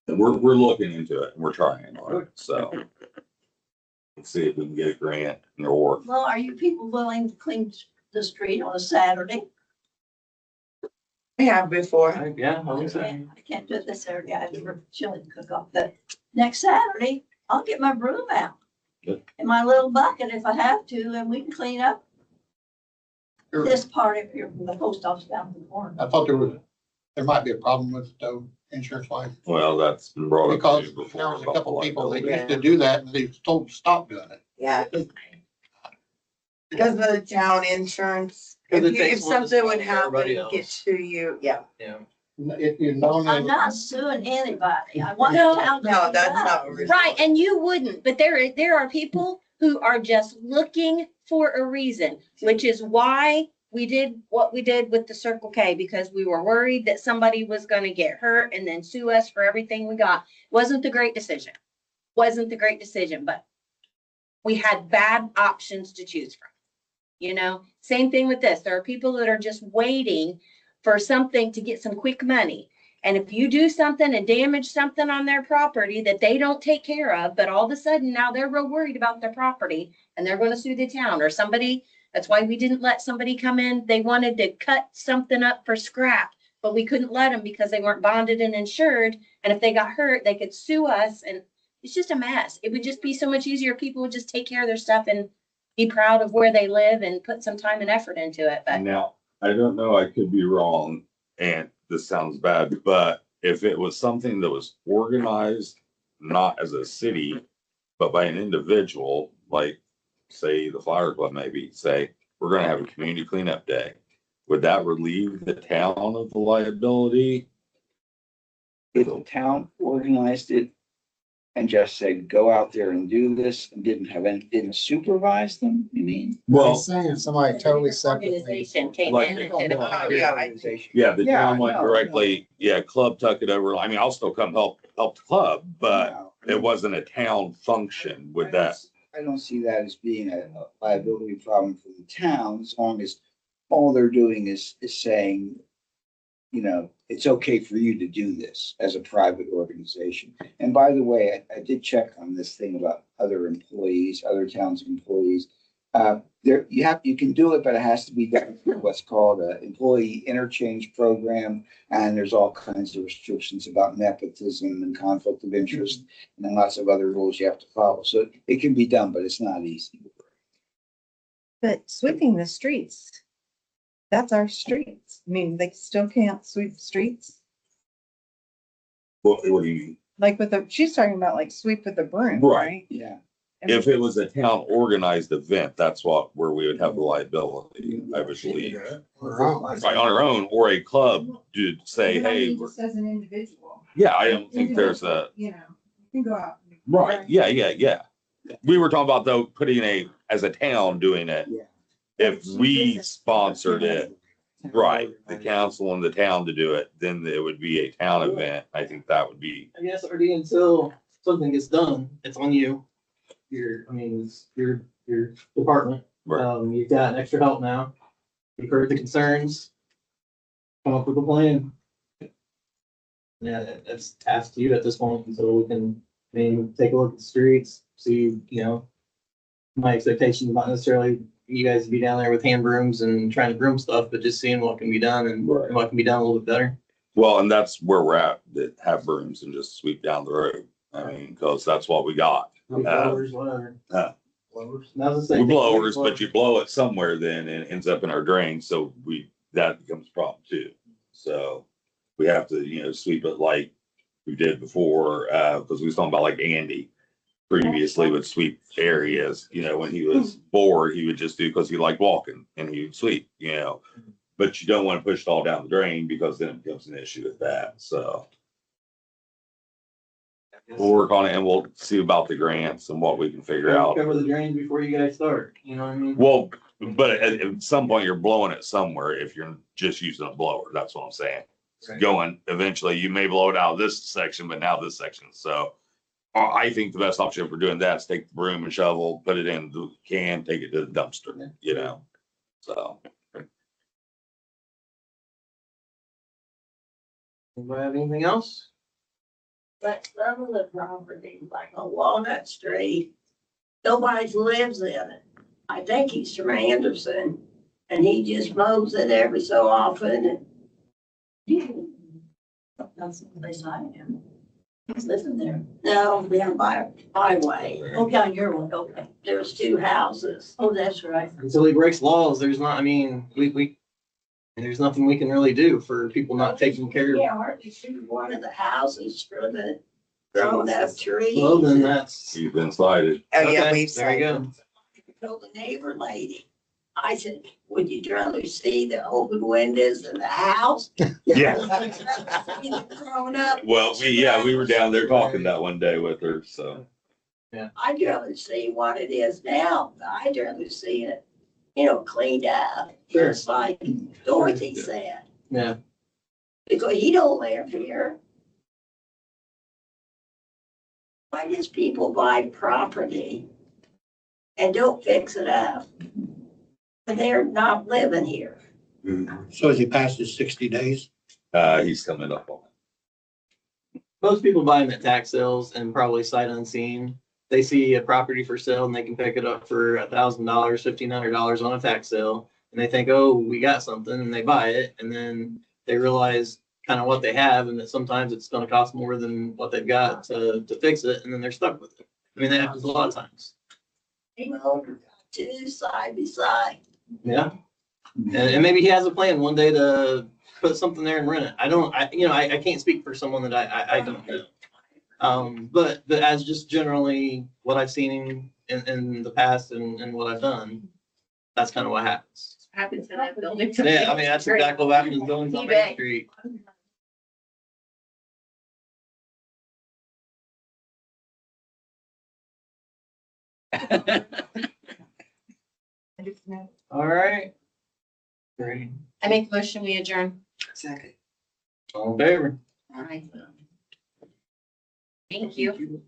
we're looking into it and we're trying on it, so. Let's see if we can get a grant or. Well, are you people willing to clean the street on a Saturday? We have before. Yeah, I think so. I can't do it this Saturday. I have to chili cook off, but next Saturday, I'll get my broom out. Good. And my little bucket if I have to, and we can clean up this part of here from the post office down to the corner. I thought there might be a problem with the insurance line. Well, that's been brought up. Because to you before there was a about couple the people that liability. used to do that and they told to stop doing it. Yeah. Because of the town insurance, if Because it you, if takes one to something would swallow everybody happen, get else. to you, yeah. Yeah. If you know. I'm not suing anybody. I want the No, town to No, clean that's up. not. what we're Right, saying. and you wouldn't, but there are people who are just looking for a reason, which is why we did what we did with the Circle K, because we were worried that somebody was gonna get hurt and then sue us for everything we got. Wasn't the great decision. Wasn't the great decision, but we had bad options to choose from. You know, same thing with this. There are people that are just waiting for something to get some quick money. And if you do something and damage something on their property that they don't take care of, but all of a sudden now they're real worried about their property and they're going to sue the town or somebody. That's why we didn't let somebody come in. They wanted to cut something up for scrap, but we couldn't let them because they weren't bonded and insured. And if they got hurt, they could sue us. And it's just a mess. It would just be so much easier. People would just take care of their stuff and be proud of where they live and put some time and effort into it. But Now, I don't know, I could be wrong, and this sounds bad, but if it was something that was organized, not as a city, but by an individual, like say the Flower Club maybe, say, we're gonna have a community cleanup day. Would that relieve the town of the liability? If the town organized it and just said, go out there and do this, and didn't supervise them, you mean? I'm saying somebody totally separately. organization came Like- in and did it. Oh, yeah, Yeah, the Yeah, town went no, directly, yeah, club took it over. I mean, I'll still come help the club, but No. it wasn't a town function with that. I don't see that as being a liability problem for the town, as long as all they're doing is saying, you know, it's okay for you to do this as a private organization. And by the way, I did check on this thing about other employees, other towns' employees. You can do it, but it has to be done through what's called an employee interchange program. And there's all kinds of restrictions about nepotism and conflict of interest, and then lots of other rules you have to follow. So it can be done, but it's not easy. But sweeping the streets, That's our streets. I mean, they still can't sweep streets. What do you mean? Like with the, she's talking about like sweep with the broom, Right. right? Yeah. I mean, If it was a town organized event, that's where we would have the liability, I would believe. Right, on our own, or a club to say, but I hey, mean, just as an individual. yeah, I don't think there's a, You know, you can go out. right, yeah. We were talking about though, putting as a town doing it. Yeah. If we sponsored it, right, the council and the town to do it, then it would be a town event. I think that would be, I guess, RD, until something gets done, it's on you. It's your department. right. You've got extra help now. You've heard the concerns. Come up with a plan. Yeah, it's tasked to you at this point, until we can, take a look at the streets, see, my expectations, not necessarily you guys to be down there with hand brooms and trying to broom stuff, but just seeing what can be done and Right. what can be done a little bit better. Well, and that's where we're at, that have brooms and just sweep down the road. Because that's what we got. Blowers, whatever. Blowers. Now, I was gonna say, We blowers, but you blow it somewhere then and it ends up in our drain, so that becomes a problem too. So we have to, sweep it like we did before, because we was talking about like Andy previously would sweep areas, when he was bored, he would just do, because he liked walking and he would sweep, but you don't want to push it all down the drain because then it becomes an issue with that, so. We'll work on it and we'll see about the grants and what we can figure out. cover the drains before you guys start, you know what I mean? Well, but at some point you're blowing it somewhere if you're just using a blower. That's what I'm saying. Right. Going, eventually you may blow it out of this section, but now this section. So I think the best option for doing that is take the broom and shovel, put it in the can, take it to the dumpster, so. Anybody have anything else? But some of the property, like on Walnut Street, nobody lives in it. I think he's from Anderson, and he just mows it every so often. That's the place I am. He's living there. No, down by highway. Oh, down your one, okay. There's 2 houses. Oh, that's right. Until he breaks laws, there's not, there's nothing we can really do for people not taking care of. Yeah, hardly shoot one of the houses for the grown up trees. Well, then that's. You've been cited. Oh, yeah, Okay, we've there you go. Told the neighbor lady, I said, would you rather see the open windows in the house? Yeah. Grown up. Well, we were down there talking that one day with her, so. I'd rather see what it is now. I'd rather see it, cleaned up. Sure. Just like Dorothy said, Yeah. because he don't live here. Why does people buy property and don't fix it up? And they're not living here. So has he passed his 60 days? He's coming up on it. Most people buy them at tax sales and probably sight unseen. They see a property for sale and they can pick it up for $1,000, $1,500 on a tax sale. And they think, oh, we got something, and they buy it. And then they realize kind of what they have and that sometimes it's going to cost more than what they've got to fix it. And then they're stuck with it. That happens a lot of times. Two side by side. Yeah. And maybe he has a plan one day to put something there and rent it. I can't speak for someone that I don't know. But as just generally what I've seen in the past and what I've done, that's kind of what happens. Happens in that building. Yeah, that's exactly what happens in buildings on Main Street. All right. Great. I make a motion, we adjourn. Second. All in favor? All right. Thank you.